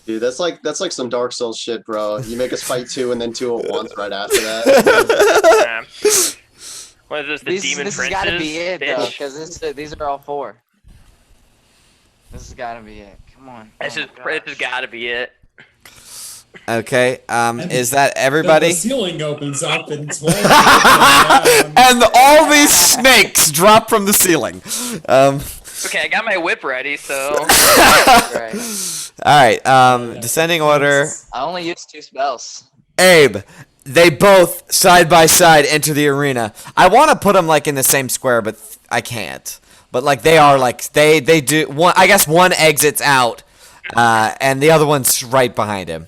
Dude, that's like some Dark Souls shit, bro. You make us fight 2 and then 2 at once right after that. What is this? The Demon This Princes? has got to be it, though, bitch? because these are all 4. This has got to be it. Come on. This has got to be it. Okay. Is that The everybody? ceiling opens up and 12 people come down. And all these snakes drop from the ceiling. Okay, I got my whip ready, so. Right. All right. Descending order. I only used 2 spells. Abe. They both side by side enter the arena. I want to put them like in the same square, but I can't. But like they are like they do one. I guess one exits out, and the other one's right behind him.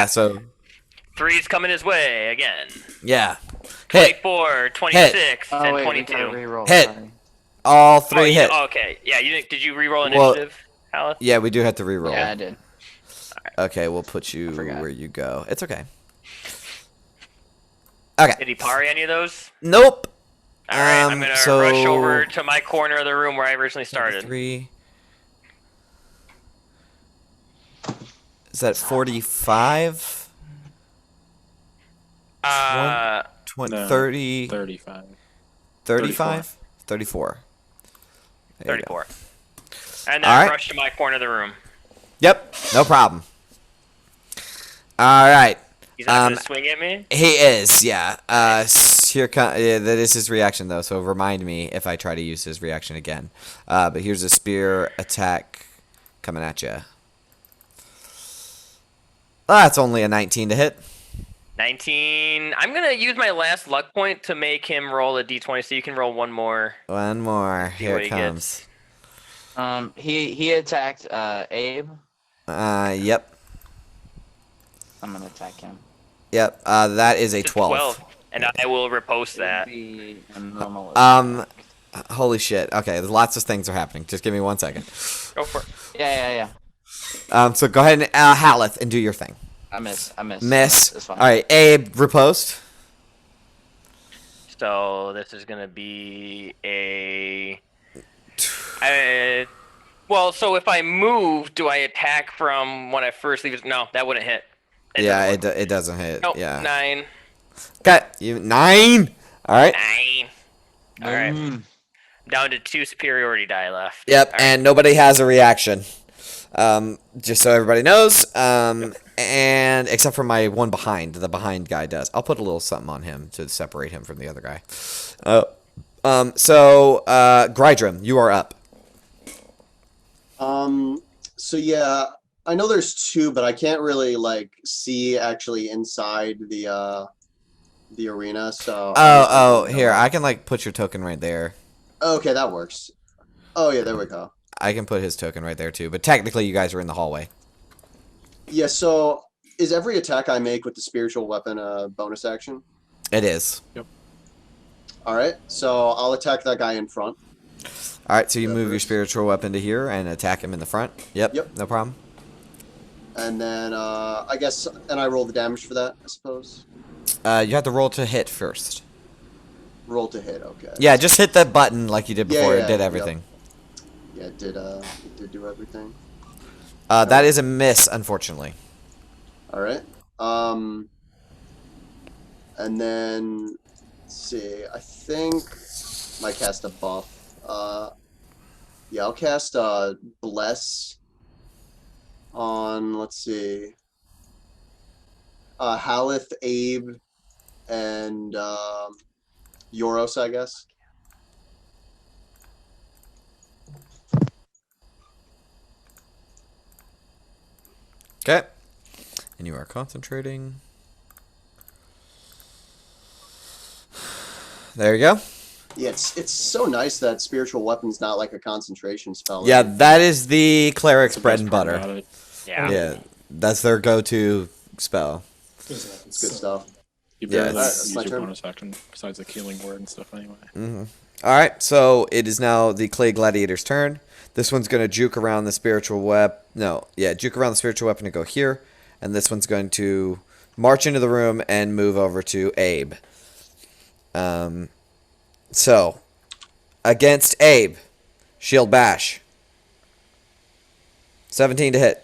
So 3's coming his way again. yeah, hit 24, 26, Oh, and wait, we 22. gotta reroll. Hit. Sorry. all three hit. Okay, yeah. You didn't? Did you re-roll Well, initiative, Alice? Yeah, we do have to reroll. Yeah, I did. Okay, we'll put you forgot. where you go. It's okay. Okay. Did he parry any of those? Nope. All right, I'm gonna so rush over to my corner of the room where I originally started. 3. Is that 45? 20, No. 30, 35. 35? 34. There you go. 34. And then All right. rush to my corner of the room. Yep, no problem. All right. He's not gonna swing at me. He is, yeah. Yeah, that is his reaction, though, so remind me if I try to use his reaction again. But here's a spear attack coming at you. That's only a 19 to hit. 19. I'm gonna use my last luck point to make him roll a d20, so you can roll one more. One more. Here what it he comes. He attacked Abe. Yep. I'm gonna attack him. Yep. That is a It's 12. And I will repost that. It'll be a normal attack. Holy shit. Okay, lots of things are happening. Just give me 1 second. Go for it. Yeah. So go ahead and Haleth and do your thing. I miss. Miss. It's fine. All right, Abe, riposte. So this is gonna be a. Well, so if I move, do I attack from when I first leave? No, that wouldn't hit. Yeah, doesn't work. it doesn't hit. Nope, Yeah. 9. Okay, you 9. All right. 9. All right. Down to 2 superiority die left. Yep, All right. and nobody has a reaction. Just so everybody knows. And except for my one behind, the behind guy does. I'll put a little something on him to separate him from the other guy. So Grydrum, you are up. So yeah, I know there's 2, but I can't really like see actually inside the arena. So Oh, here, I can like put your token right there. okay, that works. Oh yeah, there we go. I can put his token right there too, but technically you guys are in the hallway. Yeah. So is every attack I make with the spiritual weapon a bonus action? It is. All right. So I'll attack that guy in front. All right, so you That move your works. spiritual weapon to here and attack him in the front. Yep. Yep. No problem. And then I guess, and I roll the damage for that, I suppose. You have to roll to hit first. Roll to hit. Okay. Yeah, just hit that button like you did Yeah, before. yeah, It did yep. everything. Yeah, it did do everything. That is a miss, unfortunately. All right. And then let's see. I think Might cast a buff. Yeah, I'll cast Bless on, let's see, Haleth, Abe, and Yoros, I guess. Okay. And you are concentrating. There you go. Yeah, it's so nice that spiritual weapon's not like a concentration spell. Yeah, that is the cleric's bread and Best part butter. about it. Yeah. Yeah, that's their go-to spell. It's good stuff. You Yeah, barely it's- use my your turn. bonus action besides the killing word and stuff anyway. All right, so it is now the Clay Gladiator's turn. This one's going to juke around the spiritual weapon. No, yeah, juke around the spiritual weapon to go here. And this one's going to march into the room and move over to Abe. So, against Abe, shield bash. 17 to hit.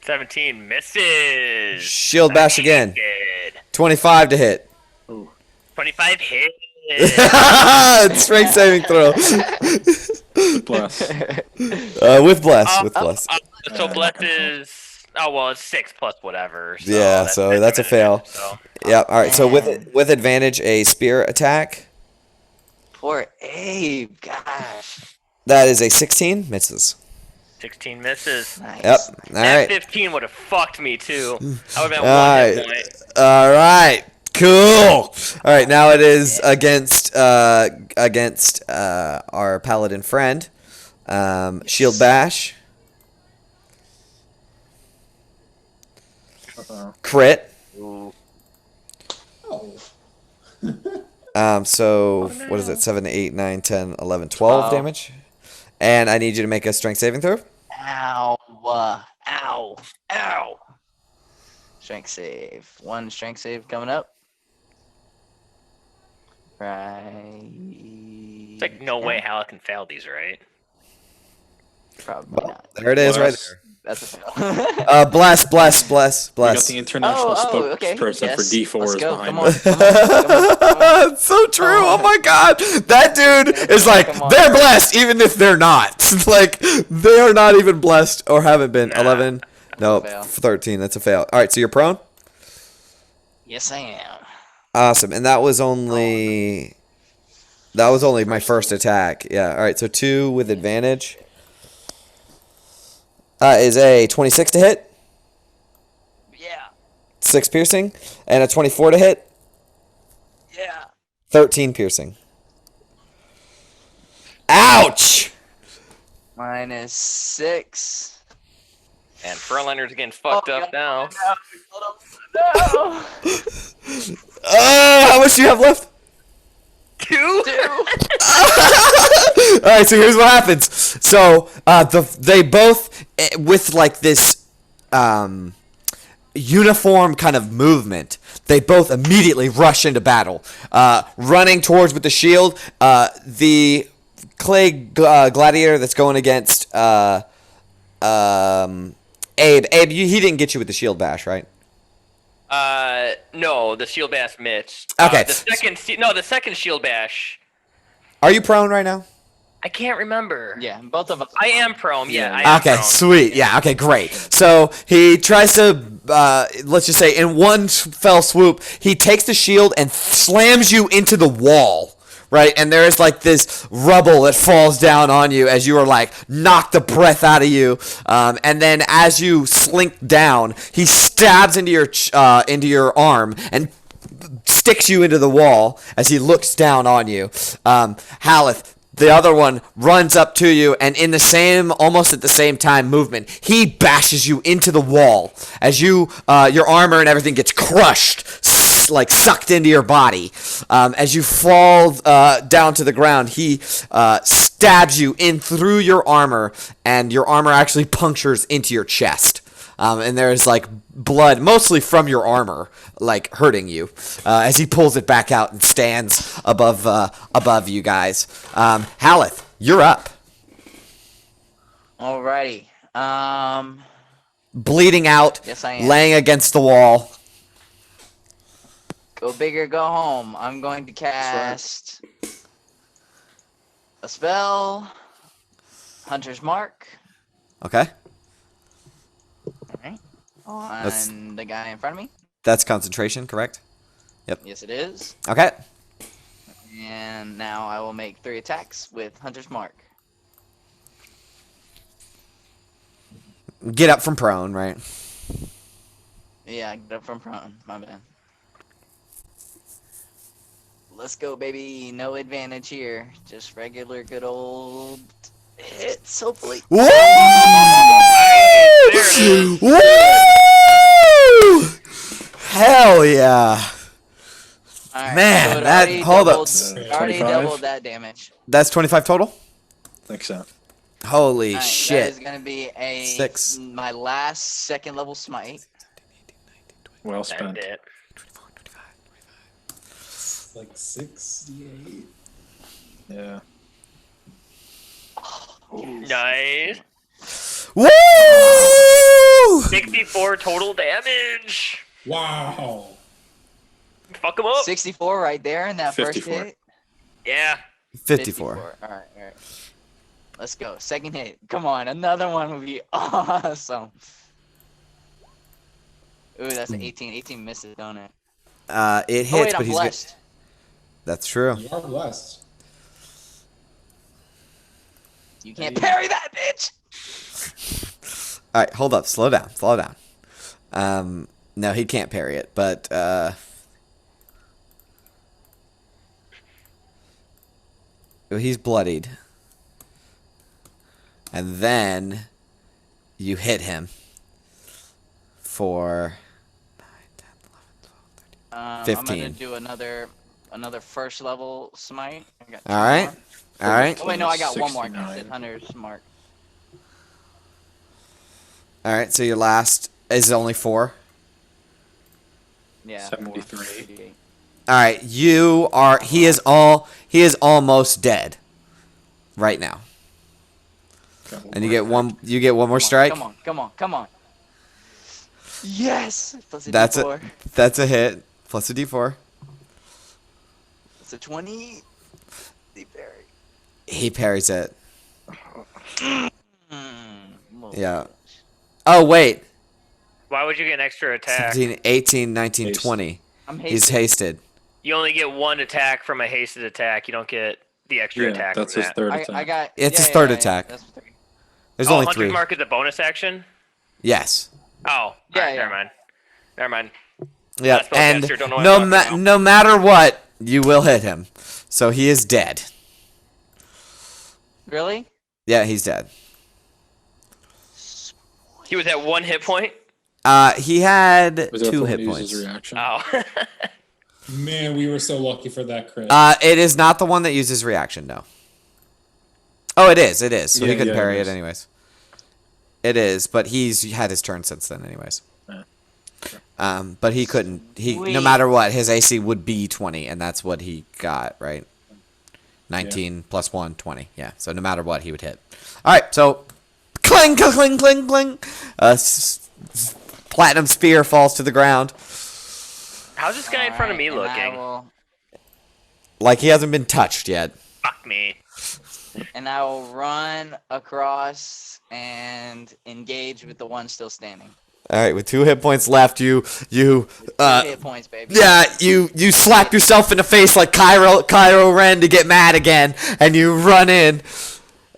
17 misses. Shield bash again. Good. 25 to hit. 25 hits. Strength saving throw. Bless. With bless. With bless. So bless is. Oh well, it's 6 plus whatever. So Yeah, so that's a fail. So. Yeah. All right. So with advantage, a spear attack. Poor Abe. Gosh. That is a 16. Misses. 16 misses. Nice. Yep. All That right. 15 would have fucked me too. I would have been All one hit right. point. All right. Cool. All right. Now it is against our paladin friend. Shield bash. Crit. Oh. So what is it? 7, 8, 9, 10, 11, 12 damage. And I need you to make a strength saving throw. Ow. Ow. Ow. Strength save. 1 strength save coming up. Right. It's like no way Hal can fail these, right? Probably not. There it is, right Bless. there. That's a fail. Bless. We got Bless. the international okay. spokesperson Yes. for D4s Let's go. behind Come me. on. Come on. It's so true. Oh my god. That dude is like, Come on. they're blessed even if they're not. Like, they are not even blessed or haven't been. 11. No, fail. 13. That's a fail. All right, so you're prone? Yes, I am. Awesome. And that was only my first attack. Yeah. All right, so 2 with advantage. Is a 26 to hit, Yeah. 6 piercing, and a 24 to hit, Yeah. 13 piercing. Ouch! -6. And Furlander's getting fucked up now. No. How much do you have left? 2? All right, so here's what happens. So they both with like this uniform kind of movement. They both immediately rush into battle, running towards with the shield. The Clay Gladiator that's going against Abe. Abe, he didn't get you with the shield bash, right? No, the shield bash missed. Okay. The second shield bash. Are you prone right now? I can't remember. Yeah, both of us. I am prone. Yeah, I am Okay, prone. sweet. Yeah, okay, great. So he tries to, let's just say, in one fell swoop, he takes the shield and slams you into the wall, right? And there is like this rubble that falls down on you as you are like knocked the breath out of you. And then as you slink down, he stabs into your arm and sticks you into the wall as he looks down on you. Haleth, the other one, runs up to you, and in the same, almost at the same time movement, he bashes you into the wall as you, your armor and everything gets crushed, like sucked into your body. As you fall down to the ground, he stabs you in through your armor, and your armor actually punctures into your chest. And there's like blood, mostly from your armor, like hurting you, as he pulls it back out and stands above you guys. Haleth, you're up. Alrighty. Bleeding out, Yes, I am. laying against the wall. Go big or go home. I'm going to cast a spell. Hunter's Mark. Okay. Alright. That's- On the guy in front of me. That's concentration, correct? Yes, it is. Okay. And now I will make 3 attacks with Hunter's Mark. Get up from prone, right? Yeah, I get up from prone. My bad. Let's go, baby. No advantage here. Just regular good old hits, hopefully. Woo! There it is. Woo! Hell yeah. Alright, Man, it that- already hold up. doubled- Already 25? doubled that damage. That's 25 total? think so. Holy Alright, shit. That is gonna be a 6. my last second level smite. Well Send spent. it. It's like 68. Yeah. Nice. Woo! 64 total damage. Wow. Fuck him up. 64 right there in that first 54. hit. Yeah. 54. Alright. Let's go. Second hit. Come on, another one would be awesome. Ooh, that's an 18. 18 misses, don't it? It hits, Oh wait, but I'm he's good. blessed. That's true. You are blessed. You can't parry that, bitch! All right, hold up. Slow down. Slow down. No, he can't parry it, but he's bloodied. And then you hit him for 9, 10, 11, 12, 13. I'm 15. gonna do another first level smite. I got 2 All right. more. All right. Oh wait, no, I got one more. I 69. said Hunter's Mark. All right. So your last is only 4. Yeah. 73. 48. All right. You are. He is almost dead. Right now. Got one And you more get one. You get one more strike. Come on. Yes. Plus a That's D4. That's a hit. Plus a D4. It's a 20. D parry. He parries it. Well, Yeah. Oh wait. Why would you get an extra attack? 17, 18, 19, Haste. 20. I'm He's hasted. hasted. You only get 1 attack from a hasted attack. You don't get the extra Yeah, attack that's from his that. third I attack. got. It's his third attack. That's 3. There's Oh, only Hunter's 3. Mark is a bonus action? Yes. Oh, Yeah, alright, yeah. Never mind. Yeah. Not And spellcaster, don't know what I'm talking about. no matter what, you will hit him. So he is dead. Really? Yeah, he's dead. He was at 1 hit point? He had Was that 2 the one hit who points. uses reaction? Oh. Man, we were so lucky for that crit. It is not the one that uses reaction, no. Oh, it is. It is. So he Yeah, couldn't yeah, it parry it is. anyways. It is, but he's had his turn since then anyways. But he couldn't. No Sweet. matter what, his AC would be 20, and that's what he got, right? 19 plus 1, 20. Yeah, so no matter what, he would hit. All right, so cling, cling, cling, cling, cling. Platinum spear falls to the ground. How's this guy in front of me Alright, and I looking? will- Like he hasn't been touched yet. Fuck me. And I will run across and engage with the one still standing. All right, with 2 hit points left, you 2 hit points, baby. yeah, you slap yourself in the face like Kylo Ren to get mad again, and you run in.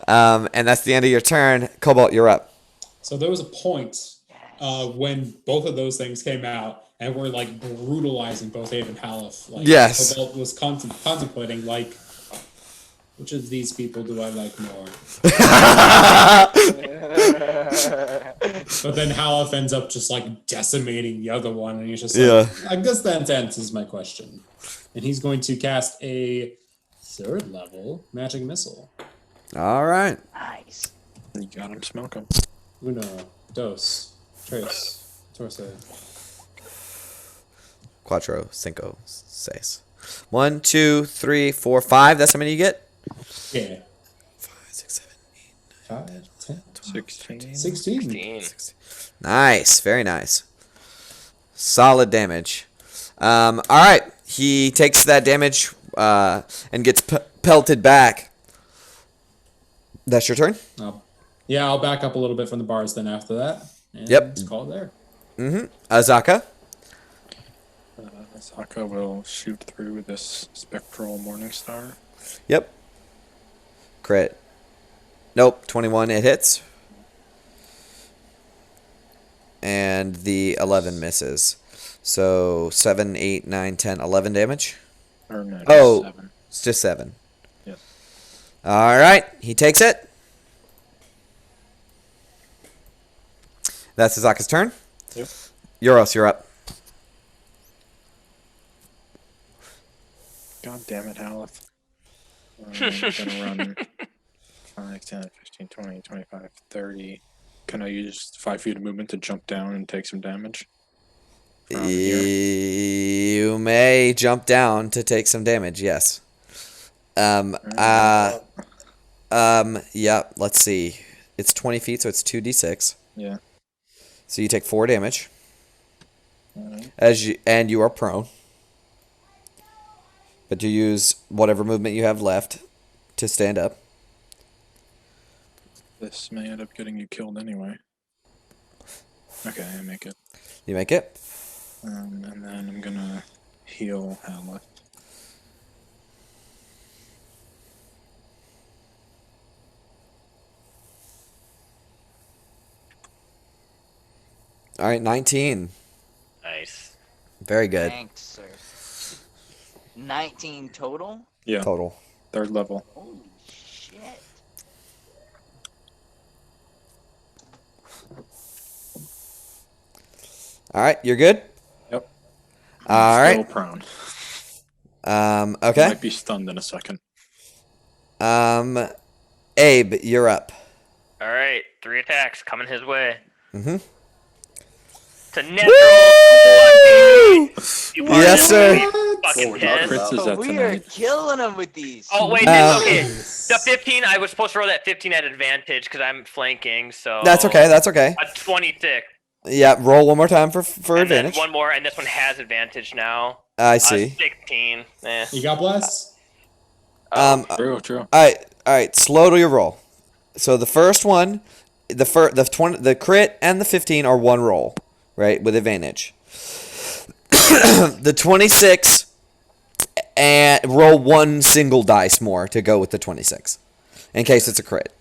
And that's the end of your turn. Cobalt, you're up. So there was a point when both of those things came out and were like brutalizing both Abe and Halif. Like, Yes. Cobalt was contemplating, like, which of these people do I like more? But then Halif ends up just like decimating the other one, and he's just like, Yeah. I guess that answers my question. And he's going to cast a 3rd level magic missile. All right. Nice. You got him, smoke him. Uno, dos, tres, torso. Cuatro, cinco, seis. 1, 2, 3, 4, 5. That's how many you get? Yeah. 5, 6, 7, 8, 5, 10, 16. 16. 16. 16. Nice. Very nice. Solid damage. All right. He takes that damage and gets pelted back. That's your turn? Yeah, I'll back up a little bit from the bars then after that. And Yep. just call it there. Mm-hmm. Azaka? Saka will shoot through this spectral Morningstar. Yep. Crit. Nope. 21, it hits. And the 11 misses. So 7, 8, 9, 10, 11 damage. Or no, just Oh, 7. it's just 7. Yeah. All right. He takes it. That's Azaka's turn. Yep. Euros, you're up. God damn it, Haleth. I'm gonna run 5, 10, 15, 20, 25, 30. Can I use 5 feet of movement to jump down and take some damage? From here? You may jump down to take some damage, yes. Yeah, let's see. It's 20 feet, so it's 2d6. Yeah. So you take 4 damage. Alright. And you are prone. But you use whatever movement you have left to stand up. This may end up getting you killed anyway. Okay, I make it. You make it. And then I'm gonna heal Haleth. All right, 19. Nice. Very good. Thanks, sir. 19 total? Yeah, Total. 3rd level. Holy shit. All right, you're good? Yep. All Still right. prone. Okay. Might be stunned in a second. Abe, you're up. All right, 3 attacks coming his way. Mm-hmm. It's a natural 20. Yes, sir. Fucking What? pissed. Crits is that we are tonight? killing them with these. Oh wait, okay. The 15. I was supposed to roll that 15 at advantage because I'm flanking. So That's okay. That's okay. A 26. Yeah, roll one more time for And then advantage. one more, and this one has advantage now. I see. 16. Eh. You got blessed? True. All right. Slow to your roll. So the first one, the crit and the 15 are one roll, right, with advantage. The 26 and roll one single dice more to go with the 26, in case it's a crit.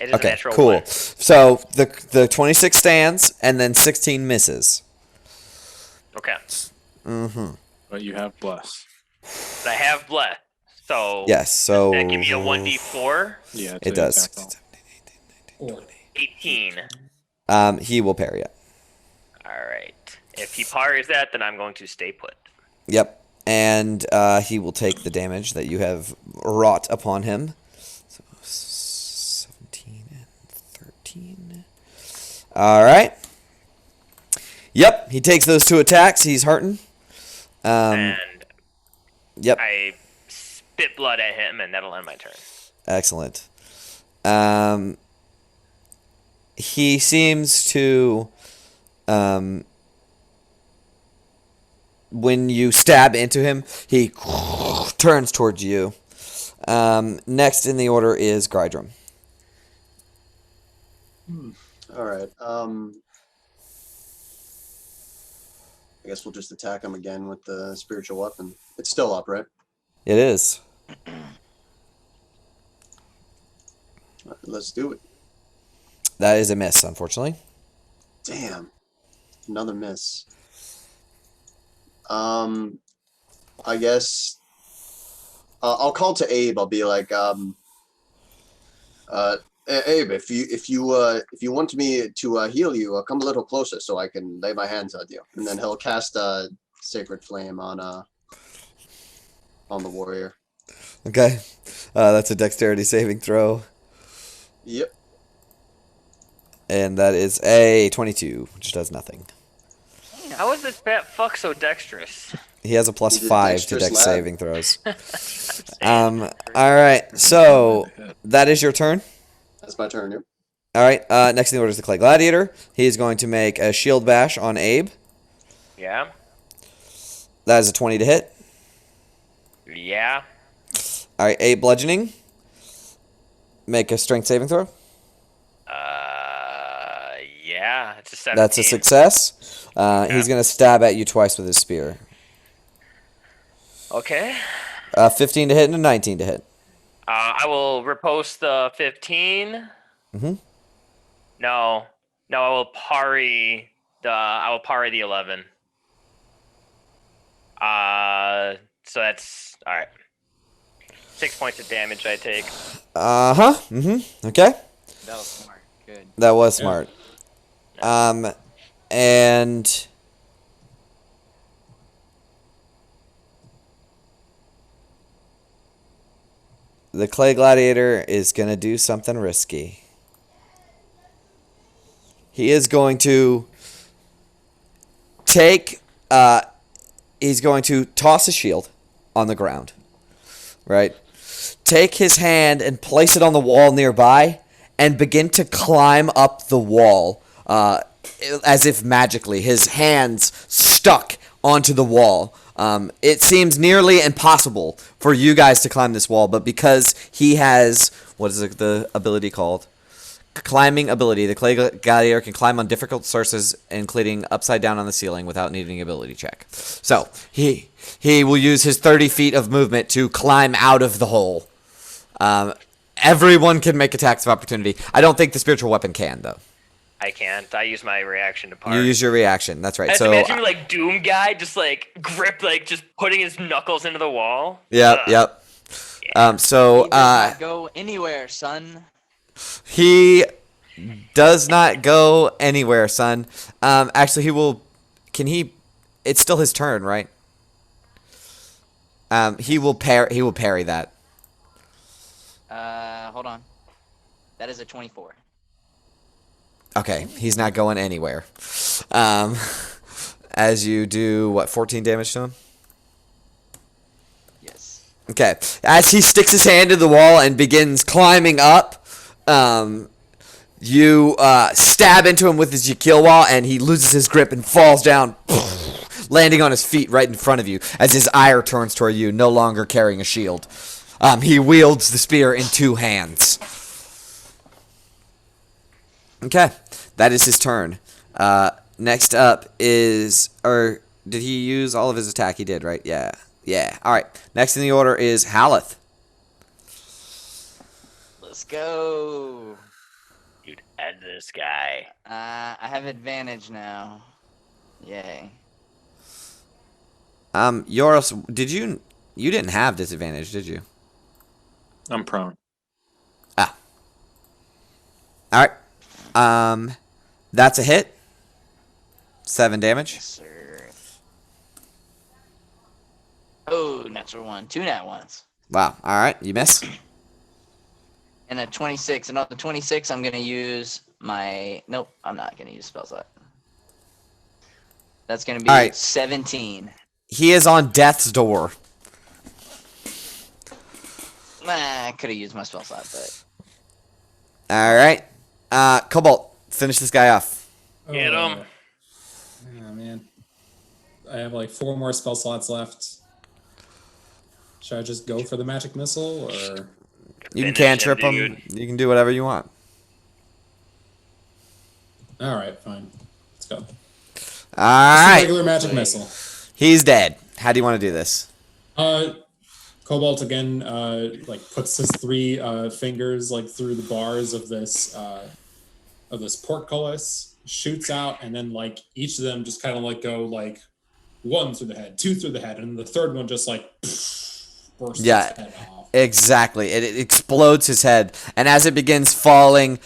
It is a Okay, natural cool. one. So the 26 stands, and then 16 misses. Okay. But you have bless. But I have blessed. So Yes. So that give me a 1d4. Yeah, it's it a does. attack roll. 18. He will parry it. All right. If he parries that, then I'm going to stay put. Yep. And he will take the damage that you have wrought upon him. So 17 and 13. All right. Yep. He takes those 2 attacks. He's hurting. And Yep. I spit blood at him, and that'll end my turn. Excellent. He seems to, when you stab into him, he turns towards you. Next in the order is Grydrum. All right. I guess we'll just attack him again with the spiritual weapon. It's still up, right? It is. Let's do it. That is a miss, unfortunately. Damn. Another miss. I guess I'll call to Abe. I'll be like, Abe, if you want me to heal you, come a little closer so I can lay my hands on you. And then he'll cast a sacred flame on the warrior. Okay. That's a dexterity saving throw. Yep. And that is a 22, which does nothing. How is this fat fuck so dexterous? He has a plus He's a 5 to dexterous dex lad. saving throws. All right. So that is your turn. That's my turn. Yep. All right. Next in the order is the Clay Gladiator. He is going to make a shield bash on Abe. Yeah. That is a 20 to hit. Yeah. All right. 8 bludgeoning. Make a strength saving throw. Yeah, it's a 17. That's a success. He's going to stab at you twice with his spear. Okay. 15 to hit and a 19 to hit. I will riposte the 15. Mm-hmm. No, I will parry the 11. So that's all right. 6 points of damage I take. Uh-huh. Mm-hmm. Okay. That was smart. Good. That was smart. And the Clay Gladiator is going to do something risky. He is going to he's going to toss a shield on the ground, right? Take his hand and place it on the wall nearby and begin to climb up the wall as if magically. His hands stuck onto the wall. It seems nearly impossible for you guys to climb this wall, but because he has, what is the ability called? Climbing ability. The Clay Gladiator can climb on difficult surfaces, including upside down on the ceiling, without needing an ability check. So he will use his 30 feet of movement to climb out of the hole. Everyone can make attacks of opportunity. I don't think the spiritual weapon can, though. I can't. I use my reaction to parry. You use your reaction. That's right. I just So imagine like Doom guy just like grip, like just putting his knuckles into the wall. yep. He does not go anywhere, son. He does not go anywhere, son. Actually, he will. Can he? It's still his turn, right? He will parry that. Hold on. That is a 24. Okay, he's not going anywhere. As you do what, 14 damage to him? Yes. Okay. As he sticks his hand to the wall and begins climbing up, you stab into him with his kill wall, and he loses his grip and falls down, landing on his feet right in front of you. As his ire turns toward you, no longer carrying a shield, he wields the spear in two hands. Okay, that is his turn. Next up is, or did he use all of his attack? He did, right? Yeah. All right. Next in the order is Haleth. Let's go. Dude, add this guy. I have advantage now. Yay. Yoros, you didn't have disadvantage, did you? I'm prone. All right. That's a hit. 7 damage. Yes, sir. Oh, natural one. 2 nat ones. Wow. All right. You miss. And a 26. And on the 26, I'm going to use my... Nope, I'm not going to use spell slot. That's going to be All right. 17. He is on death's door. I could have used my spell slot, but... All right. Cobalt, finish this guy off. Get him. Oh, man. I have like 4 more spell slots left. Should I just go for the magic missile, or... You can Finish cantrip him, him. dude. You can do whatever you want. Alright, fine. Let's go. All Just a right. regular magic missile. He's dead. How do you want to do this? Cobalt again, like puts his 3 fingers like through the bars of this portcullis, shoots out, and then like each of them just kind of like go like 1 through the head, 2 through the head, and the third one just like bursts his head off. Exactly. It explodes his head, and as it begins falling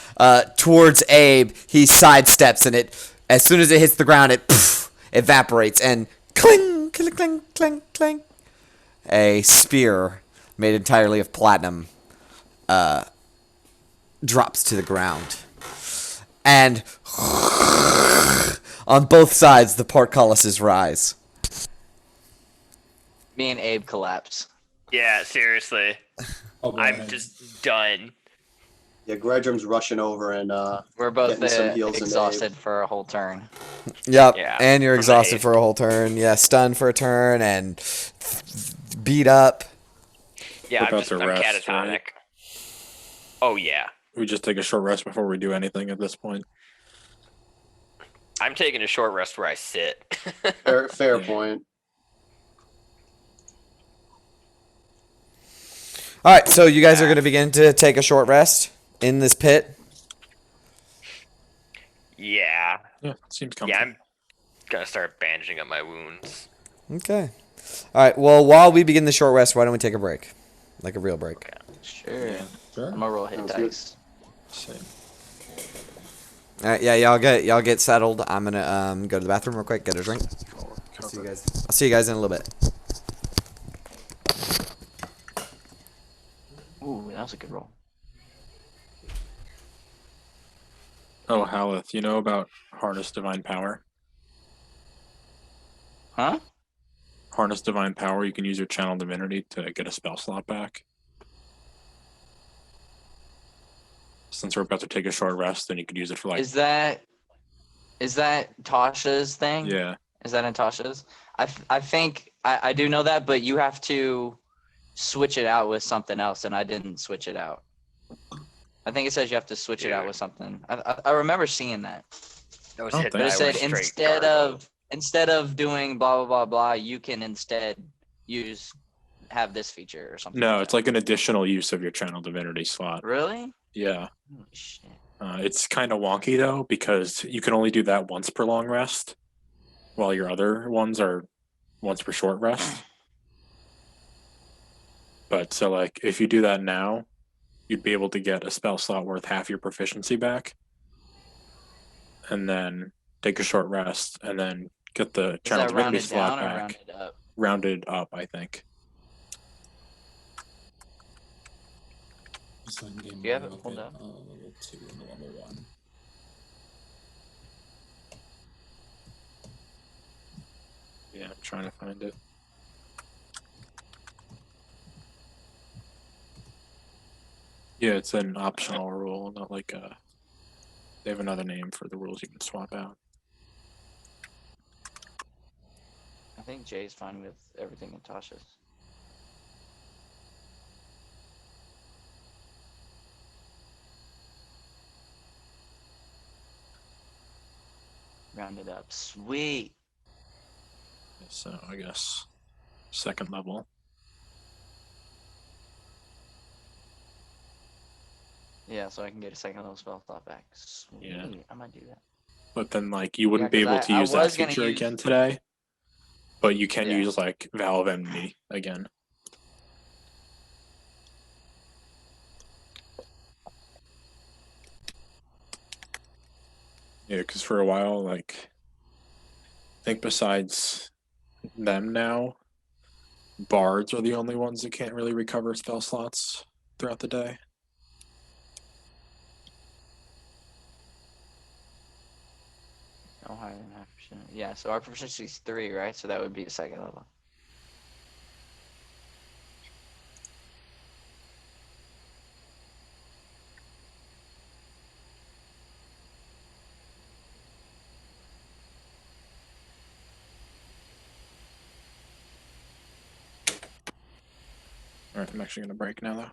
towards Abe, he sidesteps, and it, as soon as it hits the ground, it evaporates, and cling, cling, cling, cling, cling. A spear made entirely of platinum drops to the ground, and on both sides the portcullises rise. Me and Abe collapse. Yeah, seriously. Oh, go I'm ahead. just done. Yeah, Gradrum's rushing over and We're both getting some heals in exhausted for a whole turn. Yep, Yeah, and you're from the exhausted Abe. for a whole turn. Yeah, stunned for a turn and beat up. Yeah, We're about to I'm rest, catatonic. right? Oh yeah, We just take a short rest before we do anything at this point. I'm taking a short rest where I sit. Fair Yeah. point. All right, so you guys are going to begin to take a short rest in this pit. Yeah, Yeah, seems yeah, comfortable. I'm gonna start bandaging up my wounds. Okay. All right. Well, while we begin the short rest, why don't we take a break, like a real break? Sure. Yeah. Sure. I'm gonna roll hit Sounds good. dice. Same. All right. Yeah, y'all get settled. I'm gonna go to the bathroom real quick, get a drink. I'll see you guys in a little bit. Ooh, that was a good roll. Oh, Haleth, you know about Harness Divine Power? Huh? Harness Divine Power, you can use your Channel Divinity to get a spell slot back. Since we're about to take a short rest, then you could use it for like... Is that Tasha's thing? Yeah. Is that in Tasha's? I think I do know that, but you have to switch it out with something else, and I didn't switch it out. I think it says you have to switch it out with something. I remember seeing that. Those Oh, hit thank But it die said were straight garbo. instead of doing blah blah blah blah, you can instead have this feature or something. No, like it's that. like an additional use of your Channel Divinity slot. Really? Yeah. Holy shit. It's kind of wonky, though, because you can only do that once per long rest, while your other ones are once per short rest. But so, like, if you do that now, you'd be able to get a spell slot worth half your proficiency back, and then take a short rest, and then get the Is Channel that Divinity rounded slot down or back. rounded up? Rounded up, I think. So I can get You have mine it pulled up up? in level 2 and level 1. Yeah, I'm trying to find it. Yeah, it's an optional rule, not like a. They have another name for the rules you can swap out. I think Jay's fine with everything in Tasha's. Rounded up. Sweet. So I guess second level. Yeah, so I can get a second level spell slot back. Sweet. Yeah. I might do that. But then like you wouldn't be 'cause able to I use that was gonna feature use- again today. But you can Yeah. use like Valve Enemy again. Yeah, because for a while, like I think besides them now, bards are the only ones that can't really recover spell slots throughout the day. No higher than 5%. Yeah, so our proficiency is 3, right? So that would be a second level. All right, I'm actually gonna break now though.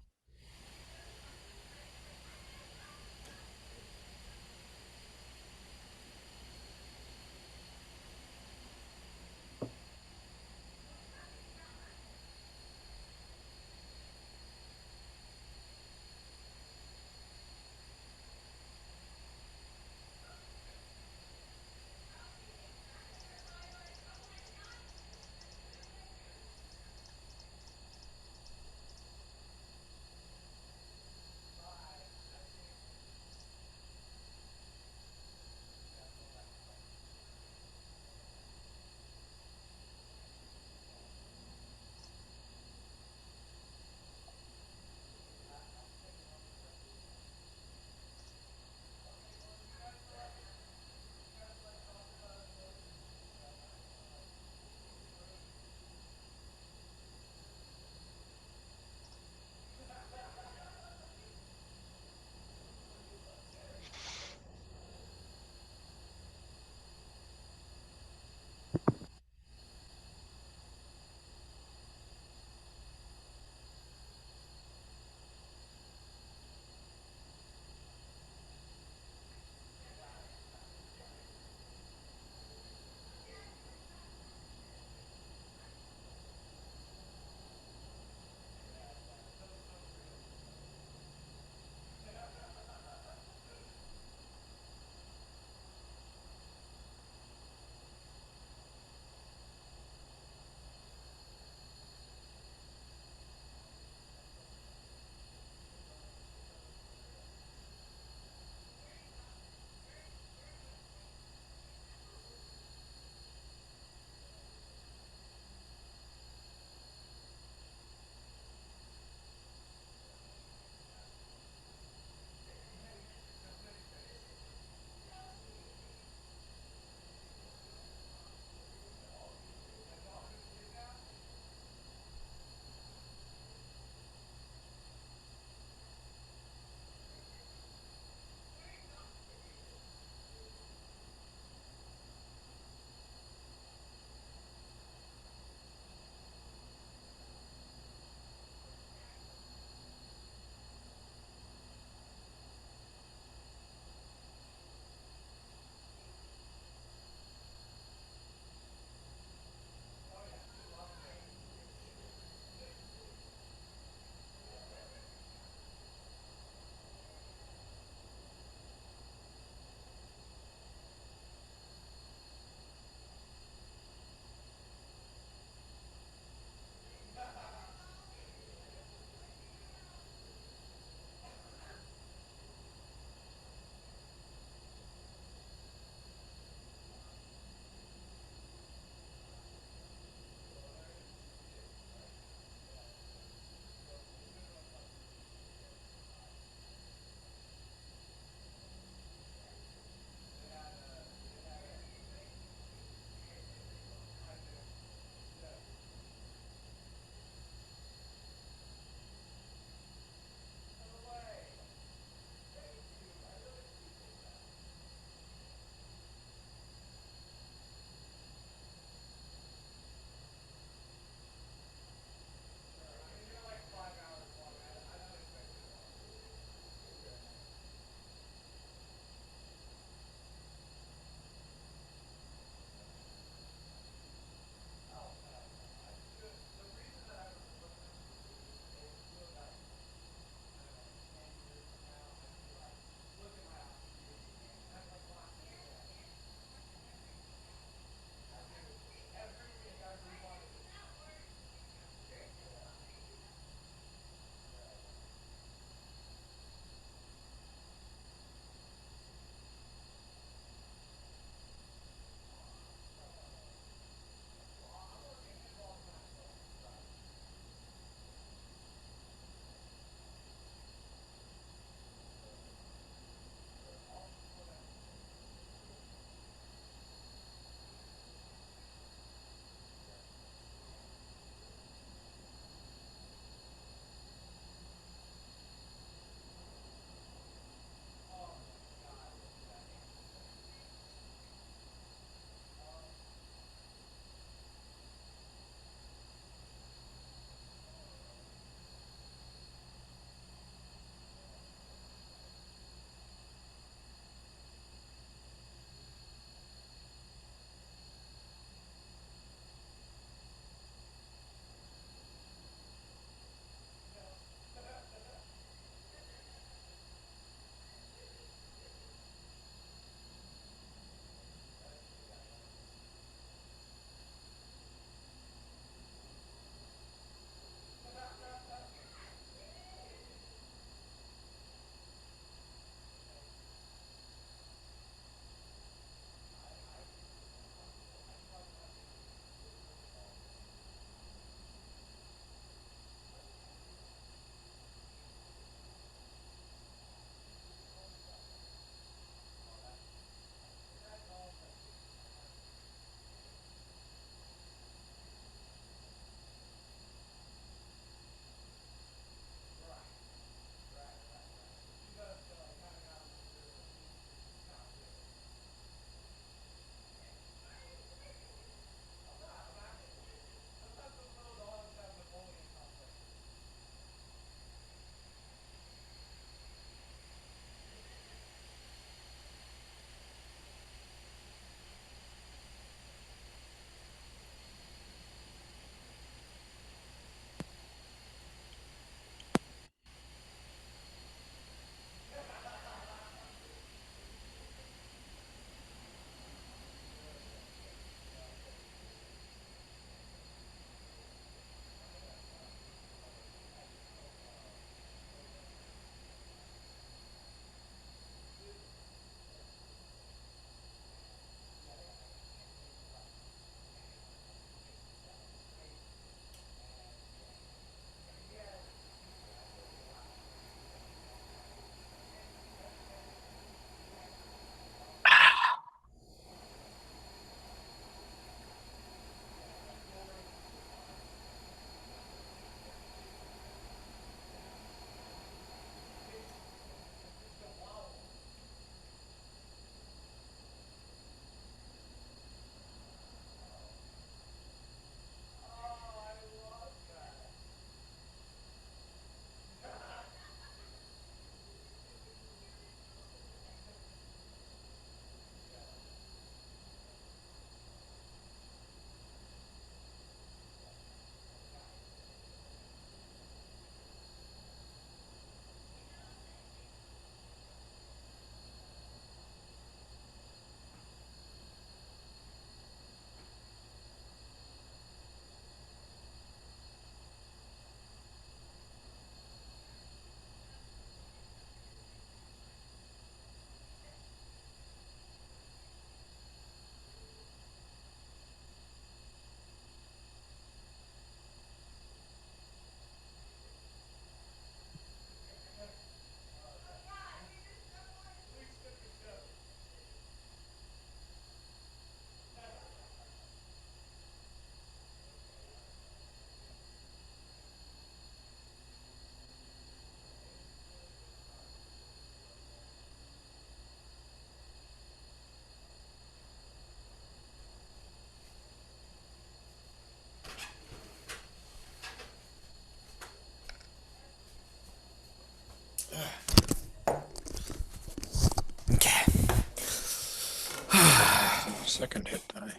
Second hit die.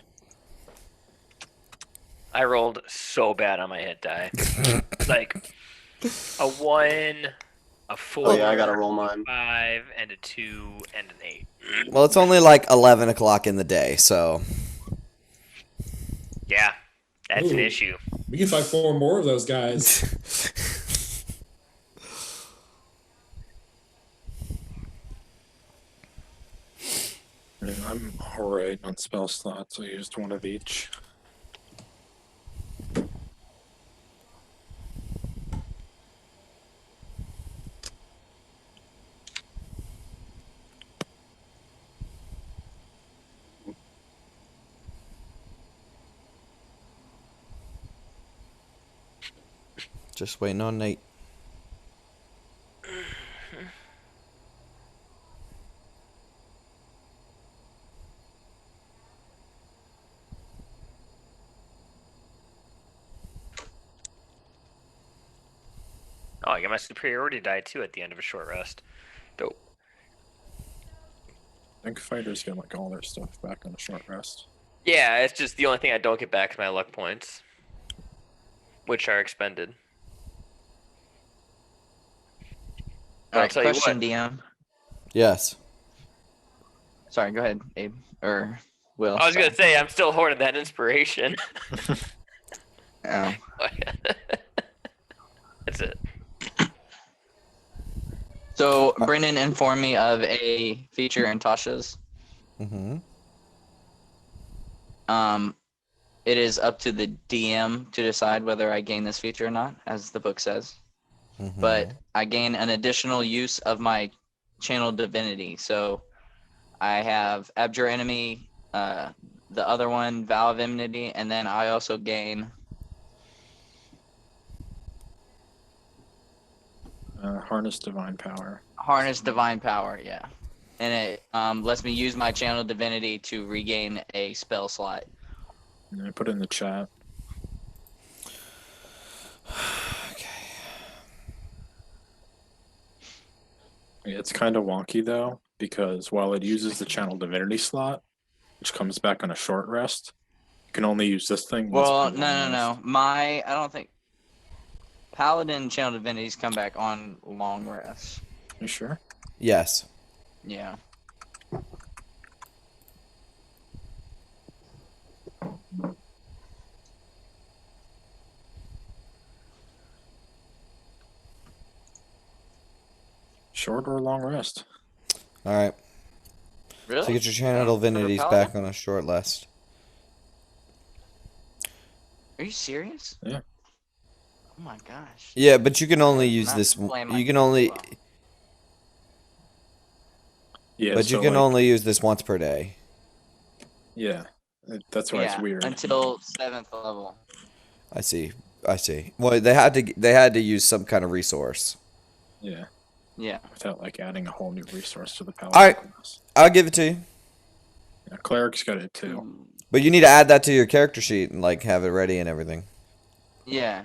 I rolled so bad on my hit die. Like a 1, a 4, Oh yeah, I gotta roll mine. 5, and a 2, and an 8. Well, it's only like 11 o'clock in the day, so. Yeah, that's an Ooh. issue. We can fight 4 more of those guys. I'm alright on spell slots. I used one of each. Just waiting on Nate. Oh, I get my superiority die too at the end of a short rest. Dope. I think fighters get like all their stuff back on a short rest. Yeah, it's just the only thing I don't get back is my luck points, which are expended. But I'll tell you Question, what. DM. Yes. Sorry, go ahead, Abe. Or Will. I was gonna say I'm still hoarding that inspiration. Oh. That's it. So Brennan informed me of a feature in Tasha's. Mm-hmm. It is up to the DM to decide whether I gain this feature or not, as the book says. Mm-hmm. But I gain an additional use of my channel divinity. So I have Abjure Enemy, the other one, Vow of Enmity, and then I also gain Harness Divine Power. Harness Divine Power, yeah. And it lets me use my channel divinity to regain a spell slot. And I put it in the chat. It's kind of wonky though, because while it uses the channel divinity slot, which comes back on a short rest, you can only use this thing once Well, per no. long rest. I don't think Paladin channel divinities come back on long rest. You sure? Yes. Yeah. Short or long rest? All right. Really? So get your channel divinities Paladin? back on a short list. Are you serious? Yeah. Oh my gosh. Yeah, but you can only I'm use not this. playing my You can game only. well. Yeah. But you can only use this once per day. Yeah. That's why it's weird. Until 7th level. I see. I see. Well, they had to use some kind of resource. Yeah. Yeah. Without like adding a whole new resource to the All paladin right. class. I'll give it to you. Yeah, cleric's got it too. But you need to add that to your character sheet and like have it ready and everything. Yeah.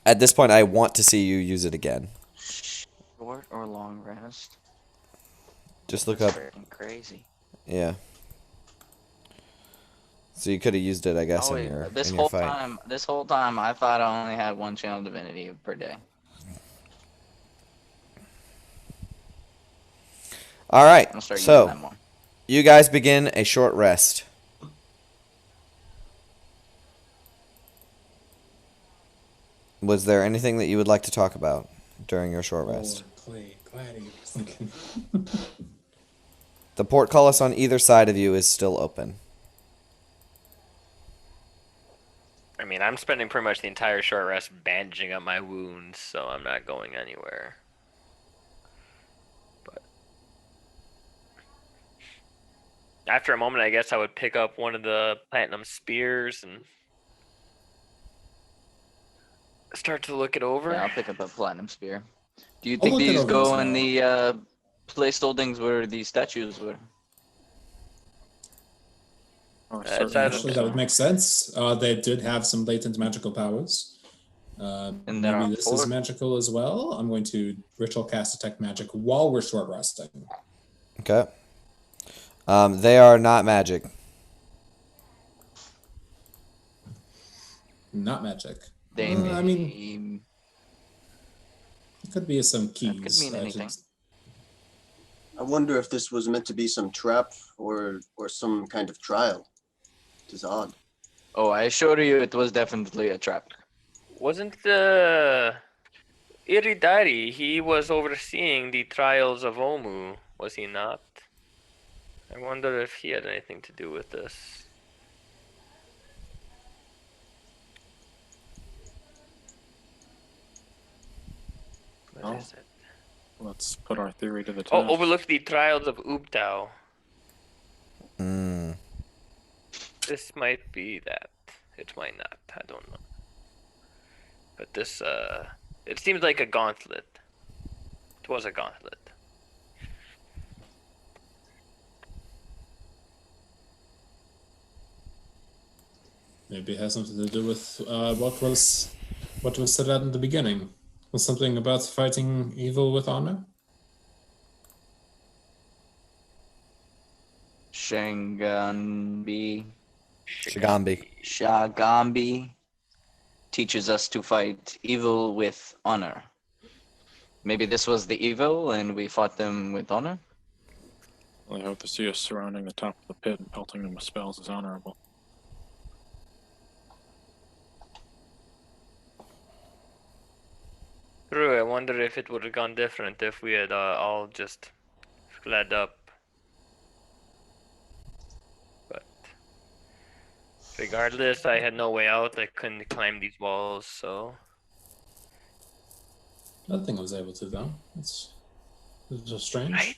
At this point, I want to see you use it again. Short or long rest? Just look That's up. freaking crazy. Yeah. So you could have used it, I guess, Oh, in wait, your this in whole your fight. time, I thought I only had one channel divinity per day. All right. I'm gonna start using that So more. you guys begin a short rest. Was there anything that you would like to talk about during your short rest? Clay Gladiator. The portcullis on either side of you is still open. I mean, I'm spending pretty much the entire short rest bandaging up my wounds, so I'm not going anywhere. But after a moment, I guess I would pick up one of the platinum spears and start to look it over. Yeah, I'll pick up a platinum spear. Do you I'll think look it these over go as in well. the place holdings where these statues were? Oh, It's certainly. either- Actually, that would make sense. They did have some latent magical powers. And there Maybe are this 4. is magical as well. I'm going to ritual cast detect magic while we're short resting. Okay. They are not magic. Not magic. They I mean, it could be some keys. could mean anything. I wonder if this was meant to be some trap or some kind of trial. It is odd. Oh, I assure you, it was definitely a trap. Wasn't the Iridari, he was overseeing the trials of Omu, was he not? I wonder if he had anything to do with this. What Oh. is it? Let's put our theory to the test. Oh, overlooked the trials of Ubtao. Mm. This might be that. It might not. I don't know. But this, it seems like a gauntlet. It was a gauntlet. Maybe it has something to do with what was said at in the beginning. Was something about fighting evil with honor? Shangambi Shagambi. teaches us to fight evil with honor. Maybe this was the evil and we fought them with honor? I hope to see us surrounding the top of the pit and pelting them with spells is honorable. True, I wonder if it would have gone different if we had all just fled up. But regardless, I had no way out. I couldn't climb these walls, so Nothing I was able to though. It's just strange. right?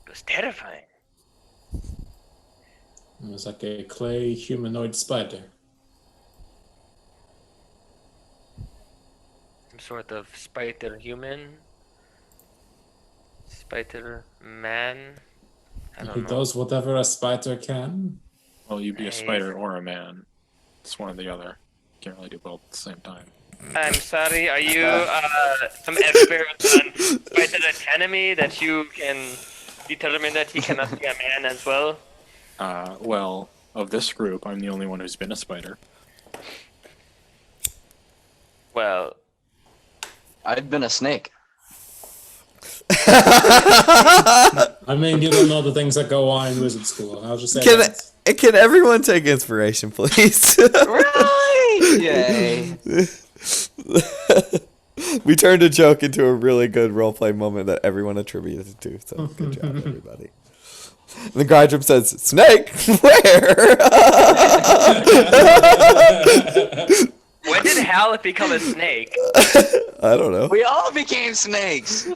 It was terrifying. It was like a clay humanoid spider. Some sort of spider human, spider man. I He don't know. does whatever a spider can. Well, you'd be a Nice. spider or a man. It's one or the other. Can't really do both at the same time. I'm sorry. Are you some expert on spider anatomy that you can determine that he cannot be a man as well? Well, of this group, I'm the only one who's been a spider. Well, I've been a snake. I mean, you don't know the things that go on in wizard school. I'll just say that. Can everyone take inspiration, please? Right! Yay. We turned a joke into a really good roleplay moment that everyone attributed to. So good job, everybody. And the Grydrum says, "Snake, where?" when did Hal become a snake? I don't know. We all became snakes.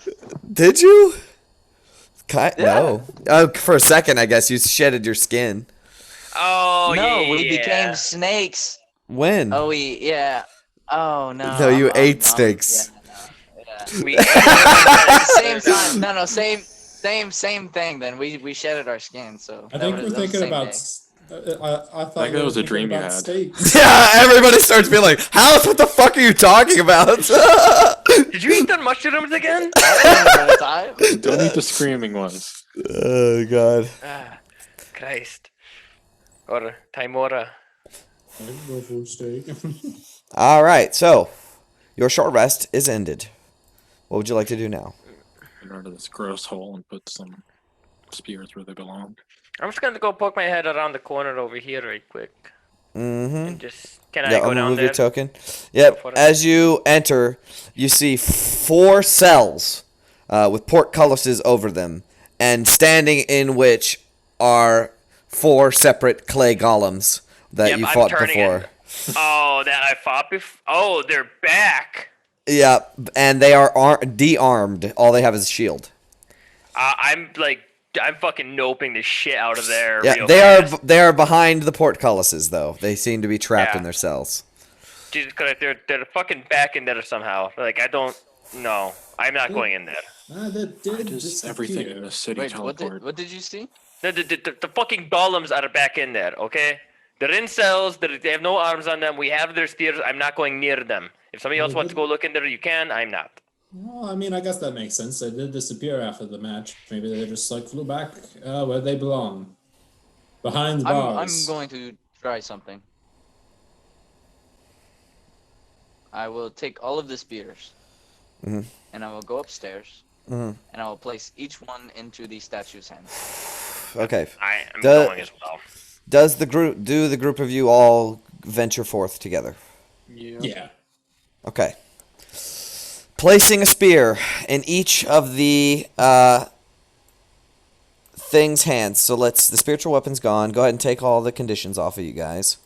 Did you? Yeah. No. Oh, for a second, I guess you shedded your skin. Oh, No, yeah. we became snakes. When? Oh, yeah. Oh, no. No, you ate I'm- snakes. Yeah, We same time. No, same thing. Then we shedded our skin. So I that think was- we're that was the thinking same about. day. I thought Like we that were was a thinking dream you about had. steaks. Yeah, everybody starts being like, "House, what the fuck are you talking about?" Did you eat the mushrooms again? Time. Don't eat the screaming ones. Oh god. Ah, Christ. Or Timora. I can go for a steak. All right, so your short rest is ended. What would you like to do now? Get out of this gross hole and put some spears where they belong. I'm just gonna go poke my head around the corner over here right quick. Mm-hmm. And just, can I Yeah, go I'm gonna down move there? your token. Yep. For it. As you enter, you see 4 cells with portcullises over them, and standing in which are 4 separate clay golems that Yep, you I'm fought turning before. it. Oh, that I fought before? Oh, they're back. Yeah, and they are de-armed. All they have is a shield. I'm fucking noping the shit out of there. Yeah, real they fast. are behind the portcullises though. They seem to be trapped Yeah. in their cells. Jesus Christ, they're fucking back in there somehow. Like, I don't know. I'm not going in there. That did Just everything in disappear. the city Wait, teleport. what did you see? The fucking golems are back in there, okay? They're in cells. They have no arms on them. We have their spears. I'm not going near them. If somebody else wants to go look in there, you can. I'm not. Well, I mean, I guess that makes sense. They did disappear after the match. Maybe they just like flew back where they belong, behind the I'm bars. going to try something. I will take all of the spears, Mhm. and I will go upstairs, Mhm. and I will place each one into the statue's hands. Okay. I am Duh. going as well. Does the group of you all venture forth together? Yeah. Okay. Placing a spear in each of the thing's hands. So the spiritual weapon's gone. Go ahead and take all the conditions off of you guys.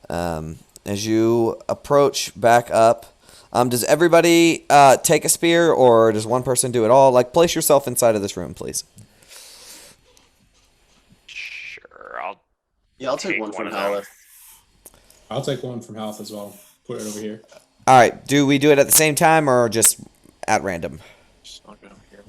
As you approach back up, does everybody take a spear, or does one person do it all? Like, place yourself inside of this room, please. Sure, I'll Yeah, I'll take Take one one from of them. Haleth. I'll take one from Health as well. Put it over here. All right. Do we do it at the same time or just at random? So I'll go here.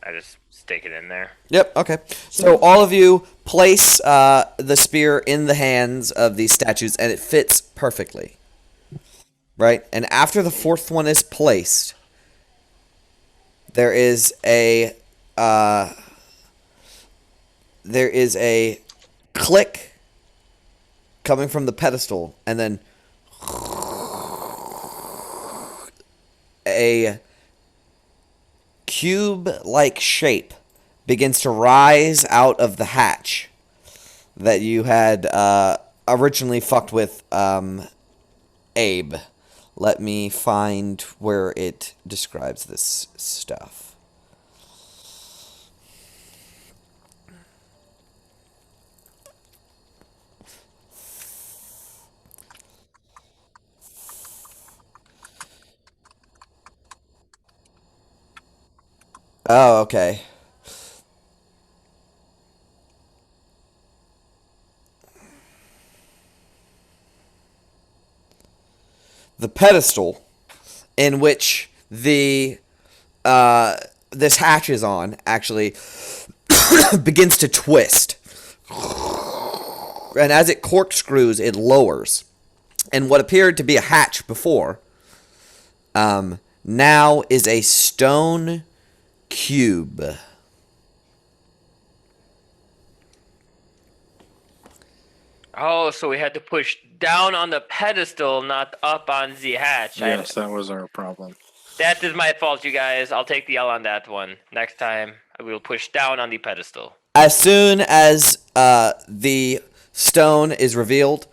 I just stick it in there. Yep. Okay. So all of you place the spear in the hands of these statues, and it fits perfectly. Right. And after the fourth one is placed, there is a click coming from the pedestal, and then a cube-like shape begins to rise out of the hatch that you had originally fucked with Abe. Let me find where it describes this stuff. Oh, okay. The pedestal in which the this hatch is on actually begins to twist, and as it corkscrews, it lowers, and what appeared to be a hatch before now is a stone cube. Oh, so we had to push down on the pedestal, not up on the hatch. Yes, that was our problem. That is my fault, you guys. I'll take the L on that one. Next time, I will push down on the pedestal. As soon as the stone is revealed,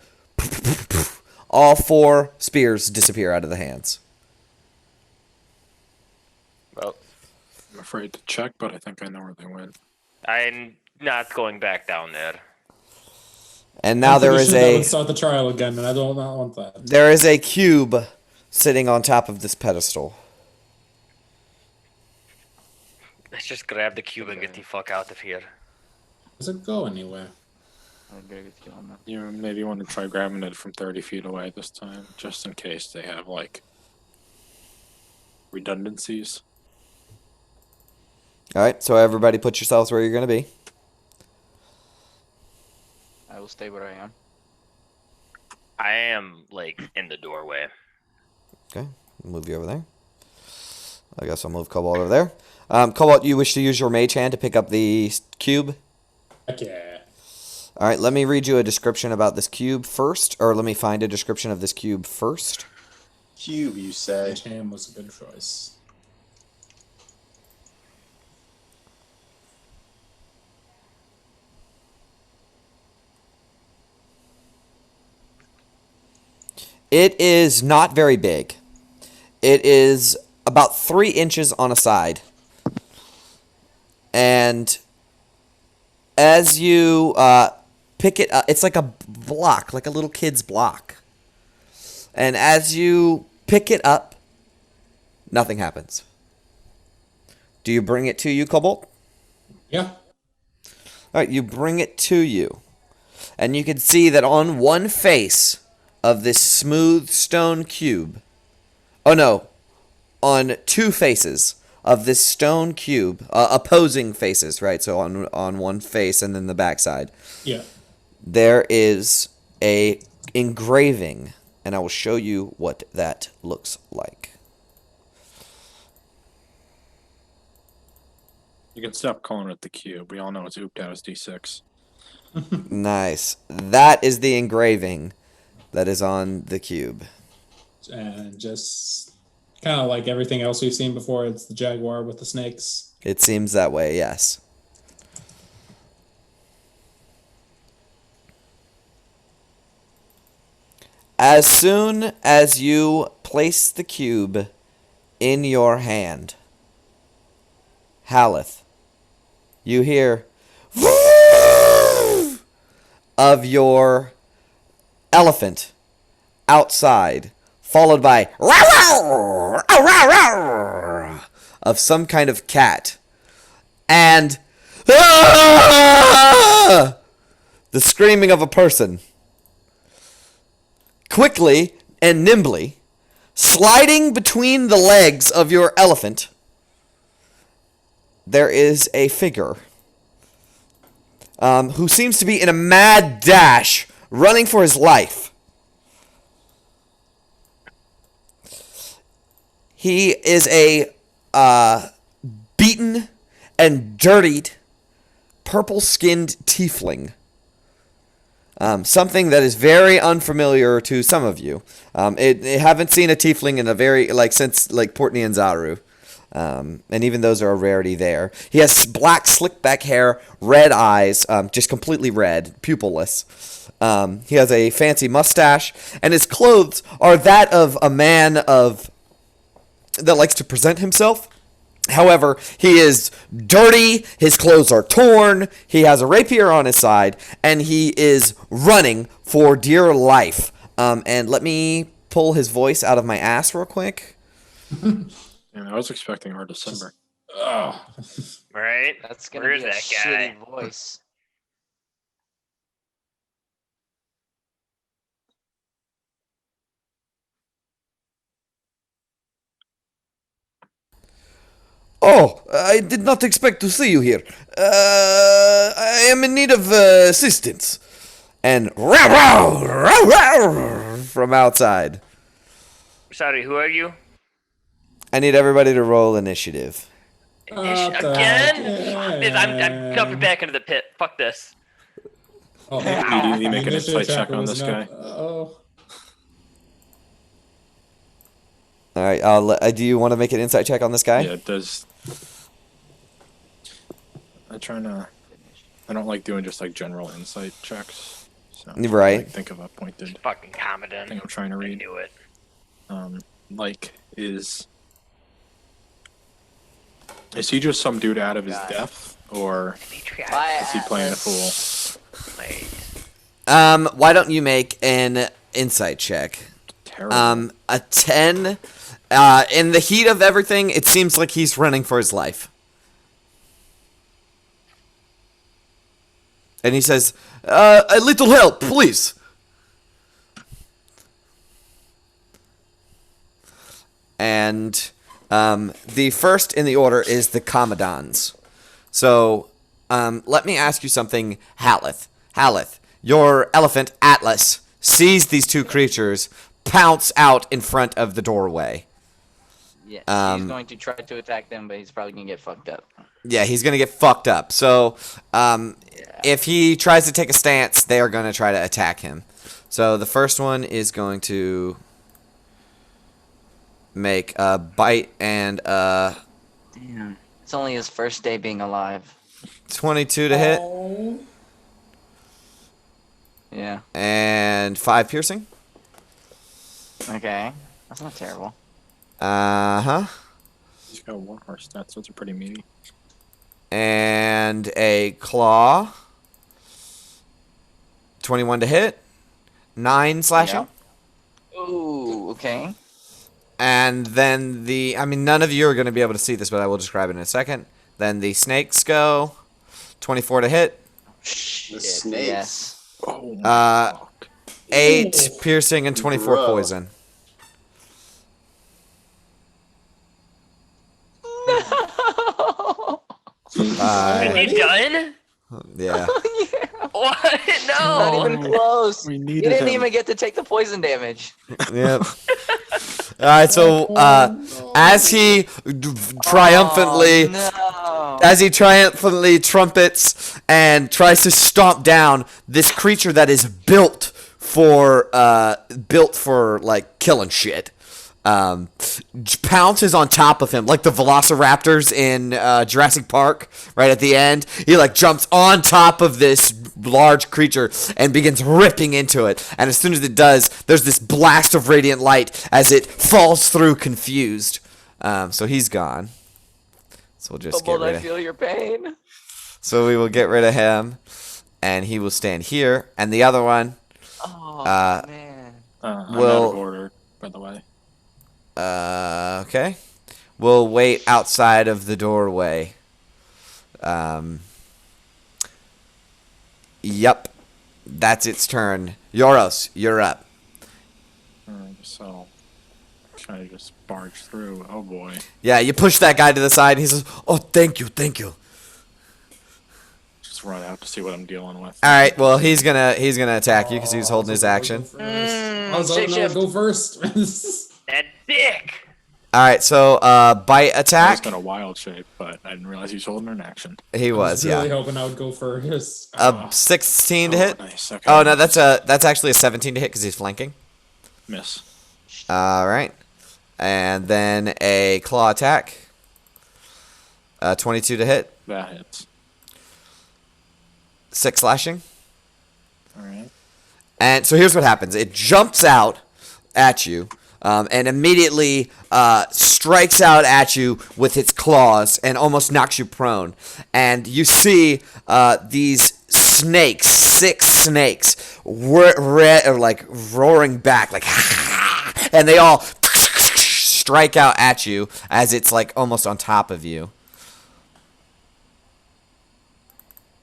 all four spears disappear out of the hands. Well, I'm afraid to check, but I think I know where they went. I'm not going back down there. And now there is That would a start the trial again, and I don't not want that. there is a cube sitting on top of this pedestal. Let's just grab the cube and get the fuck out of here. Does it go anywhere? I agree with you on that. You maybe want to try grabbing it from 30 feet away this time, just in case they have, like, redundancies. All right, so everybody put yourselves where you're going to be. I will stay where I am. I am, like, in the doorway. Okay, move you over there. I guess I'll move Cobalt over there. Cobalt, you wish to use your mage hand to pick up the cube? Heck yeah. All right, let me read you a description about this cube first, or let me find a description of this cube first. Cube, you say? Mage hand was a good choice. It is not very big. It is about 3 inches on a side. And as you pick it up, it's like a block, like a little kid's block. And as you pick it up, nothing happens. Do you bring it to you, Cobalt? Yeah. All right, you bring it to you. And you can see that on one face of this smooth stone cube, oh no, on 2 faces of this stone cube, opposing faces, right? So on one face and then the backside, Yeah. there is a engraving and I will show you what that looks like. You can stop calling it the cube. We all know it's ooped out as D6. Nice. That is the engraving that is on the cube. And just kind of like everything else we've seen before, it's the jaguar with the snakes. It seems that way, yes. As soon as you place the cube in your hand, Haleth, you hear of your elephant outside, followed by of some kind of cat, and the screaming of a person. Quickly and nimbly, sliding between the legs of your elephant, there is a figure who seems to be in a mad dash, running for his life. He is a beaten and dirtied, purple-skinned tiefling. Something that is very unfamiliar to some of you. I haven't seen a tiefling in a very, since, Portney and Zaru. And even those are a rarity there. He has black, slick-back hair, red eyes, just completely red, pupilless. He has a fancy mustache, and his clothes are that of a man that likes to present himself. However, he is dirty, his clothes are torn, he has a rapier on his side, and he is running for dear life. And let me pull his voice out of my ass real quick. And I was expecting our December. Right? That's gonna Where's be a that guy? shitty voice. Oh, I did not expect to see you here. I am in need of assistance. And from outside. Sorry, who are you? I need everybody to roll initiative. What the Again? heck? Fuck this. I'm jumping back into the pit. Fuck this. Oh, You make an initiative insight check chapter on was this enough. guy. Oh. All right. Do you want to make an insight check on this guy? Yeah, it does. I don't like doing just general insight checks. So Right. Think of a pointed Fucking competent. thing I'm trying to I read. knew it. Is he just some dude out of his God. depth, or Bye, is he playing a Atlas. fool? Wait. Why don't you make an insight check? Terrible. A 10. In the heat of everything, it seems like he's running for his life. And he says, a little help, please. And the first in the order is the Commandants. So let me ask you something, Haleth. Haleth, your elephant, Atlas, sees these two creatures pounce out in front of the doorway. Yeah, he's going to try to attack them, but he's probably gonna get fucked up. Yeah, he's going to get fucked up. So if he tries to take a stance, they are going to try to attack him. So the first one is going to make a bite and Damn. It's only his first day being alive. 22 to hit Oh. Yeah. and 5 piercing. Okay. That's not terrible. Uh-huh. He's got one horse stats, so it's pretty meaty. And a claw. 21 to hit. 9 slashing. Ooh, okay. And then none of you are going to be able to see this, but I will describe it in a second. Then the snakes go. 24 to hit. Shit, snakes. yes. Oh my fuck. 8 piercing and 24 Bro. poison. Is he done? Yeah. Yeah. What? Not No. even close. We You needed didn't him. even get to take the poison damage. Yep. All right. So as he triumphantly. Oh, no. As he triumphantly trumpets and tries to stomp down this creature that is built for like killing shit, pounces on top of him like the velociraptors in Jurassic Park. Right at the end, he like jumps on top of this large creature and begins ripping into it. And as soon as it does, there's this blast of radiant light as it falls through confused. So he's gone. So we'll just get Kobold, rid I of. feel your pain. So we will get rid of him, and he will stand here. And the other one, Oh, man. I'm Well- out of order, by the way. okay, will wait outside of the doorway. Yep, that's its turn. Yoros, you're up. So, try to just barge through. Oh boy. Yeah, you push that guy to the side, and he says, "Oh, thank you, thank you." Just run out to see what I'm dealing with. All right, well he's gonna attack you because he was holding his action. I was hoping I would Shapeshift. go first. That dick. All right, so bite I was attack. gonna wild shape, but I didn't realize he was holding an action. He I was, really yeah. hoping I would go first. 16 to hit. Nice. Okay. Oh no, that's actually a 17 to hit because he's flanking. Miss. All right, and then a claw attack. 22 to hit. That hits. 6 slashing. All right. And so here's what happens: it jumps out at you, and immediately strikes out at you with its claws and almost knocks you prone. And you see these snakes, 6 snakes, like roaring back, like, and they all strike out at you as it's like almost on top of you.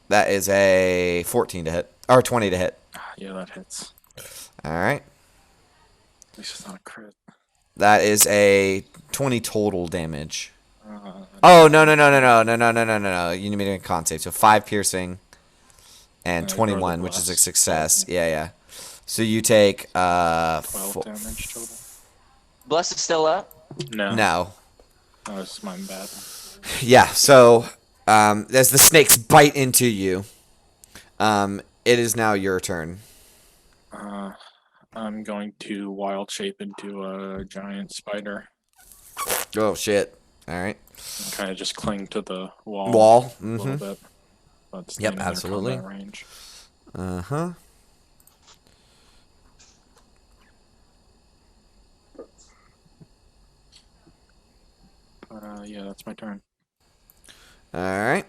That is a 14 to hit, or 20 to hit. Yeah, that hits. All right. At least it's not a crit. That is a 20 total damage. Uh, Oh, no. You need me to make a con save. So 5 piercing and Alright, 21, roll the which is a plus. success. Yeah. So you take 12 damage total. Bless is still up. No. no. That was my bad. Yeah, so as the snakes bite into you, it is now your turn. I'm going to wild shape into a giant spider. Oh, shit. All right. Kind of just cling to the wall. Wall. A little Mm-hmm. bit. But stay Yep, in their absolutely. combat range. Uh-huh. But yeah, that's my turn. All right.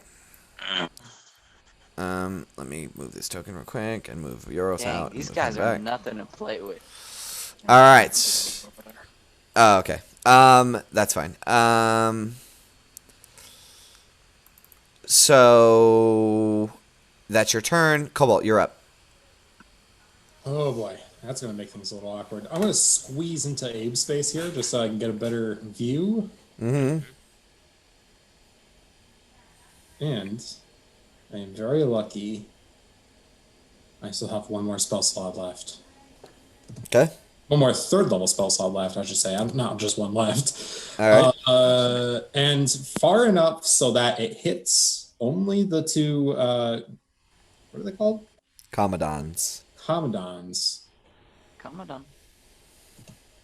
Let me move this token real quick and move Euros Dang, out. and these move guys him are back. nothing to play with. All right. Over there. Oh, okay. That's fine. So that's your turn. Cobalt, you're up. Oh boy, that's gonna make things a little awkward. I'm gonna squeeze into Abe's space here just so I can get a better view. Mm-hmm. And I am very lucky. I still have one more spell slot left. Okay. One more third level spell slot left, I should say. I'm not just one left. All right. And far enough so that it hits only the 2 what are they called? Commodons. Commodons. Come on.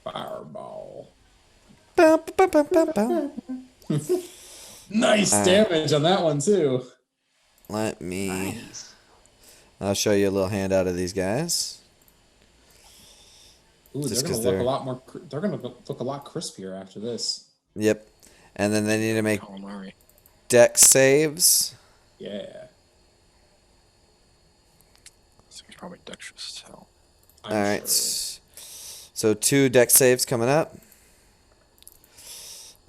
Fireball. Bum, bum, bum, bum, bum. Nice damage on that one too. Let me. Nice. I'll show you a little handout of these guys. Ooh, Just they're 'cause gonna look they're- a lot more. They're gonna look a lot crispier after this. Yep. And then they need to make Calamari. dex saves. Yeah. This thing's probably dexterous as hell. I'm All right. sure. So 2 dex saves coming up.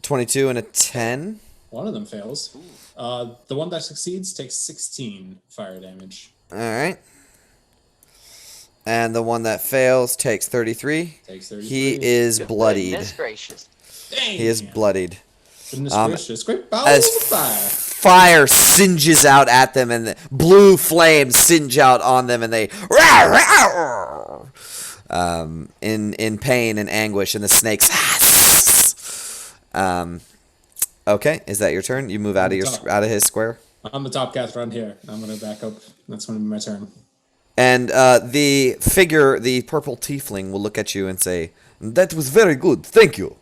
22 and a 10. One of them fails. The one that succeeds takes 16 fire damage. All right. And the one that fails takes 33. Takes 33. He is bloodied. Goodness gracious. Dang. He is bloodied. Goodness Um, gracious. Great bowel as of fire. fire singes out at them, and the blue flames singe out on them, and they in pain and anguish, and the snakes. Okay, is that your turn? You move out of his square. I'm the top caster on here. I'm gonna back up. That's gonna be my turn. And the figure, the purple tiefling, will look at you and say, "That was very good. Thank you."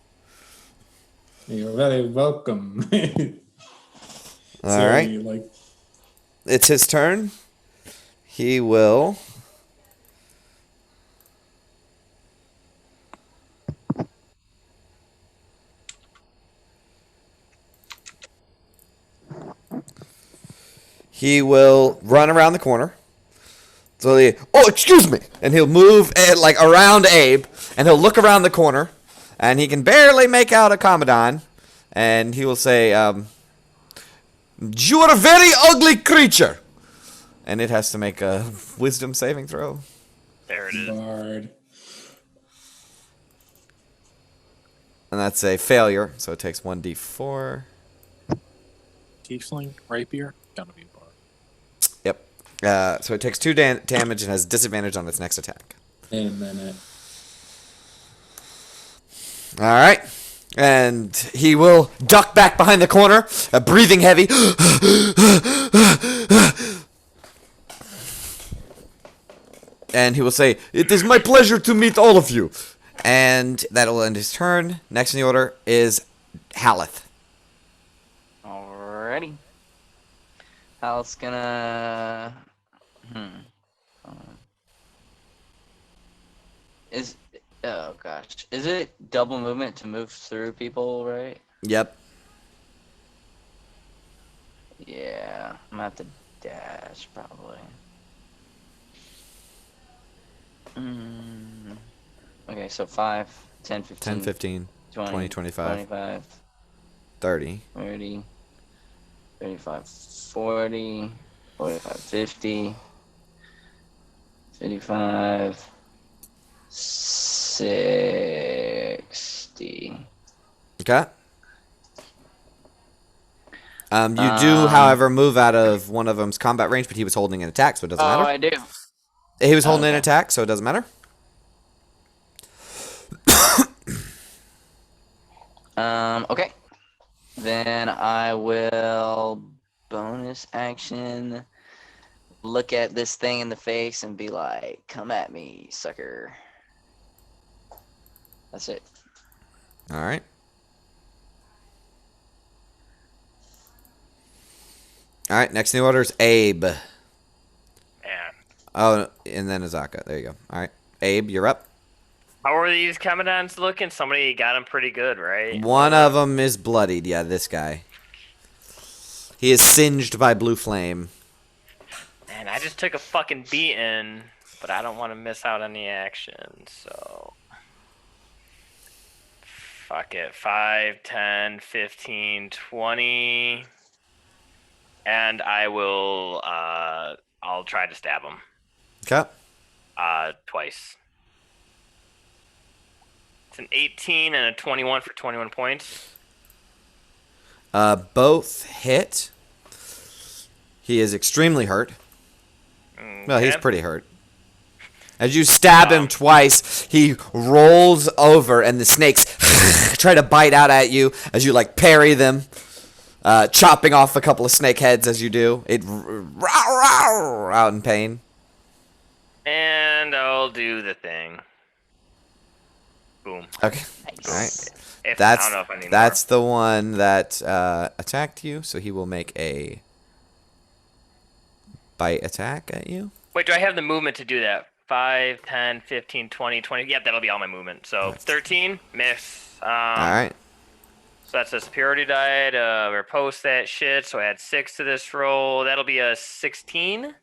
You're very welcome. All right. Like, It's his turn. He will. He will run around the corner. So excuse me, and he'll move like around Abe, and he'll look around the corner, and he can barely make out a Commodon, and he will say, "You are a very ugly creature," and it has to make a wisdom saving throw. There it is. Bard. And that's a failure, so it takes 1d4. Tiefling, rapier, gotta be a bard. Yep. So it takes 2 damage and has disadvantage on its next attack. In a minute. All right. And he will duck back behind the corner, breathing heavy. And he will say, "It is my pleasure to meet all of you." And that will end his turn. Next in the order is Haleth. Alrighty. Hal's gonna. Oh gosh. Is it double movement to move through people, right? Yep. Yeah. I'm gonna have to dash probably. Okay, so 5, 10, 15, 10, 15, 20, 25, 25, 30. 30, 35, 40, 45, 50, 55, 60. Okay. You do, however, move out of one of them's combat range, but he was holding an attack, so it doesn't Oh, matter. I do. He was holding an Okay. attack, so it doesn't matter. Okay. Then I will bonus action look at this thing in the face and be like, "Come at me, sucker." That's it. All right. All right, next in the order is Abe. Man. Oh, and then Azaka. There you go. All right. Abe, you're up. How are these Commandants looking? Somebody got them pretty good, right? One of them is bloodied. Yeah, this guy. He is singed by blue flame. Man, I just took a fucking beating, but I don't want to miss out on the action, so... Fuck it. 5, 10, 15, 20... And I will, I'll try to stab him. Okay. Twice. It's an 18 and a 21 for 21 points. Both hit. He is extremely hurt. Well, he's Okay. pretty hurt. As you stab him twice, he rolls over, and the snakes try to bite out at you as you like parry them, chopping off a couple of snake heads as you do. It out in pain. And I'll do the thing. Boom. Okay. Nice. All right. If, That's I don't know if I need that's the one that attacked you, so he will make a bite attack at you. more. Wait, do I have the movement to do that? 5, 10, 15, 20, 20. Yep, that'll be all my movement. So 13, miss. All right. So that's a superiority die to repose that shit. So I add 6 to this roll. That'll be a 16.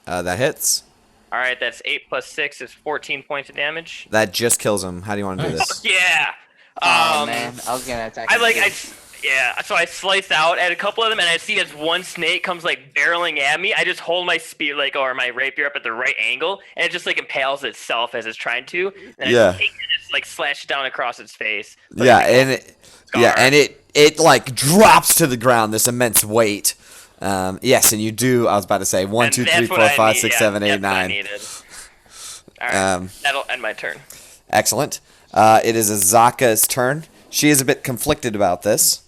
That hits. All right, that's 8 plus 6 is 14 points of damage. That just kills him. How do you want to do this? Yeah. Oh man, I was gonna attack. him too. Yeah. So I slice out at a couple of them, and I see as one snake comes like barreling at me. I just hold my spear or my rapier up at the right angle, and it just like impales itself as it's trying to. And I Yeah. just take it and just like slash it down across its face. Yeah, and it it like drops to the ground. This immense weight. Yes, and you do. I was about to say 1, And 2, that's 3, what 4, I 5, need- 6, yeah, 7, 8, that's what I 9. needed. All right, Um, that'll end my turn. Excellent. It is Azaka's turn. She is a bit conflicted about this.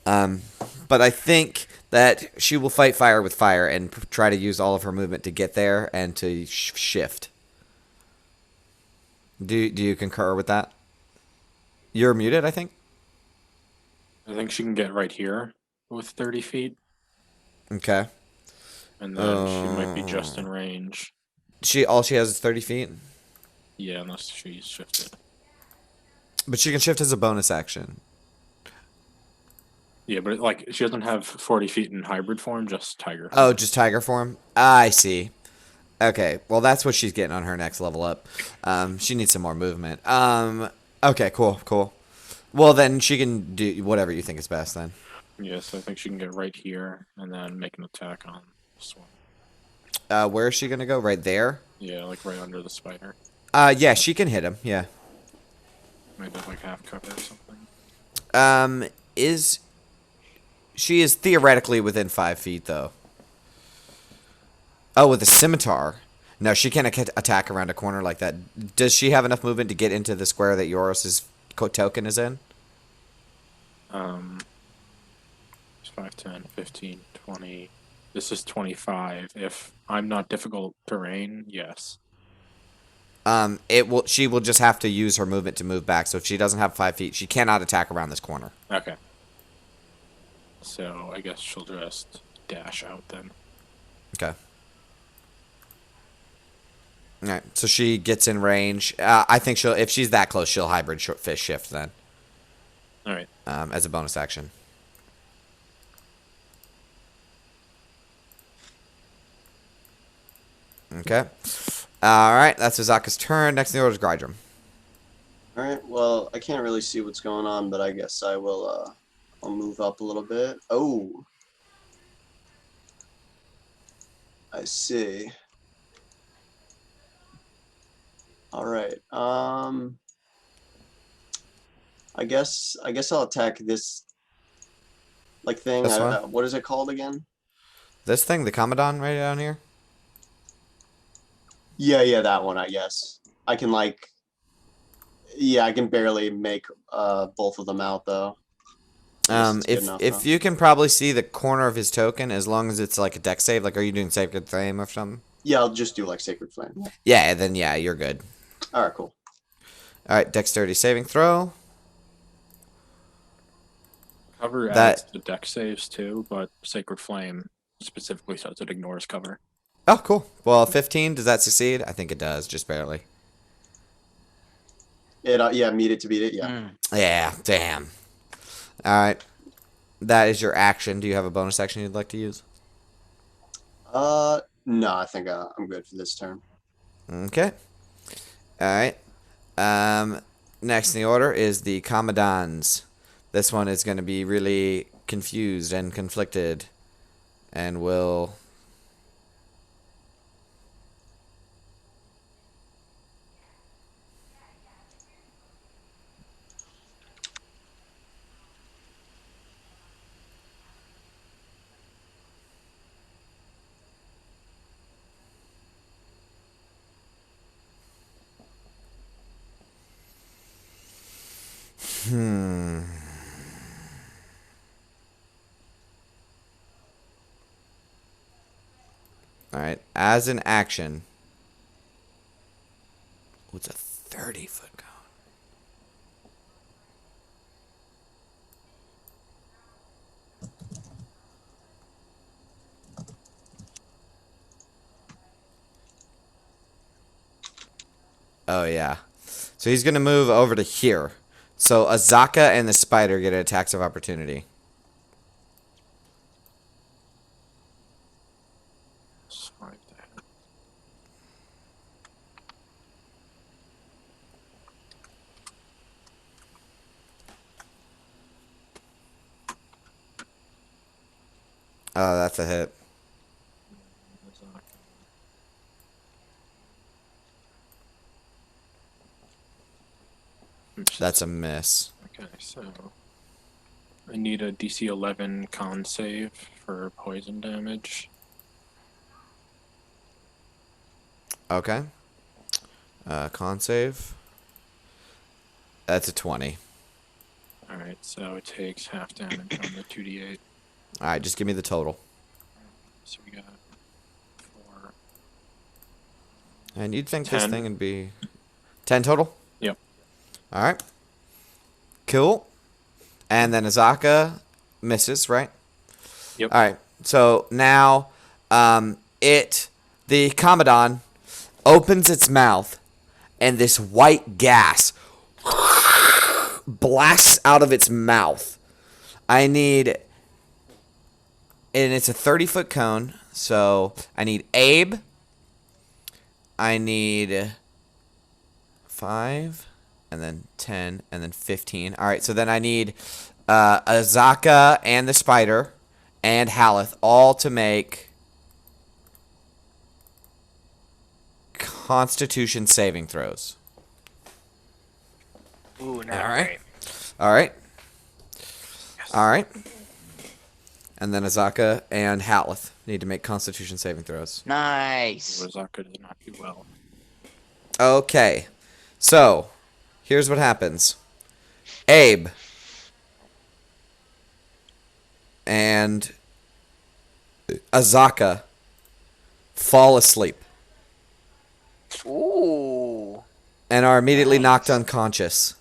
But I think that she will fight fire with fire and try to use all of her movement to get there and to shift. Do you concur with that? You're muted, I think. I think she can get right here with 30 feet, Okay. and then she might be just in range. All she has is 30 feet, Yeah, unless she's shifted. but she can shift as a bonus action. Yeah, but like she doesn't have 40 feet in hybrid form, just tiger. Oh, just tiger form. I see. Okay, well that's what she's getting on her next level up. She needs some more movement. Okay, cool. Well then she can do whatever you think is best then. Yeah, so I think she can get right here and then make an attack on this one. Where is she gonna go? Right there. Yeah, like right under the spider. Yeah, she can hit him. Yeah. Maybe like half cover or something. She is theoretically within 5 feet though. Oh, with a scimitar. No, she can't attack around a corner like that. Does she have enough movement to get into the square that Yoros's token is in? 5, 10, 15, 20. This is 25. If I'm not difficult terrain, yes. She will just have to use her movement to move back. So if she doesn't have 5 feet, she cannot attack around this corner. Okay. So I guess she'll just dash out then. Okay. All right. So she gets in range. I think if she's that close, she'll hybrid fish shift then. All right. As a bonus action. Okay. All right. That's Azaka's turn. Next in the order is Grydrum. All right. Well, I can't really see what's going on, but I guess I will. I'll move up a little bit. Oh, I see. All right. I guess I'll attack this thing. This one? What is it called again? This thing, the Commandant right down here? Yeah, that one. I guess I can Yeah, I can barely make both of them out though. If you can probably see the corner of his token, as long as it's like a dex save, like are you doing Sacred Flame or something? Yeah, I'll just do like Sacred Flame. Yeah, then yeah, you're good. All right, cool. All right, Dexterity saving throw. Cover adds the deck saves too, but Sacred Flame specifically says it ignores cover. Oh, cool. Well, 15, does that succeed? I think it does, just barely. Yeah, meet it to beat it. Yeah. Yeah, damn. All right, that is your action. Do you have a bonus action you'd like to use? No, I think I'm good for this turn. Okay. All right. Next in the order is the Commandants. This one is going to be really confused and conflicted, and will. Alright, as an action. What's a 30-foot cone? Oh, yeah. So he's going to move over to here. So Azaka and the spider get attacks of opportunity. Swipe that. Oh, that's a hit. That's a miss. Okay, so I need a DC 11 con save for poison damage. Okay. Con save. That's a 20. Alright, so it takes half damage on the 2d8. All right, just give me the total. So we got 4. And you'd think this 10. thing would be 10 total? Yep. All right. Cool. And then Azaka misses, right? Yep. All right. So now the Commodon opens its mouth and this white gas blasts out of its mouth. And it's a 30-foot cone, so I need Abe. I need 5, and then 10, and then 15. All right, so then I need Azaka and the spider and Haleth all to make Constitution saving throws. Ooh, not All right. great. All right. All right. And then Azaka and Haleth need to make Constitution saving throws. Nice. Rosaka does not do well. Okay. So, here's what happens. Abe and Azaka fall asleep Ooh. and are immediately Nice. knocked unconscious.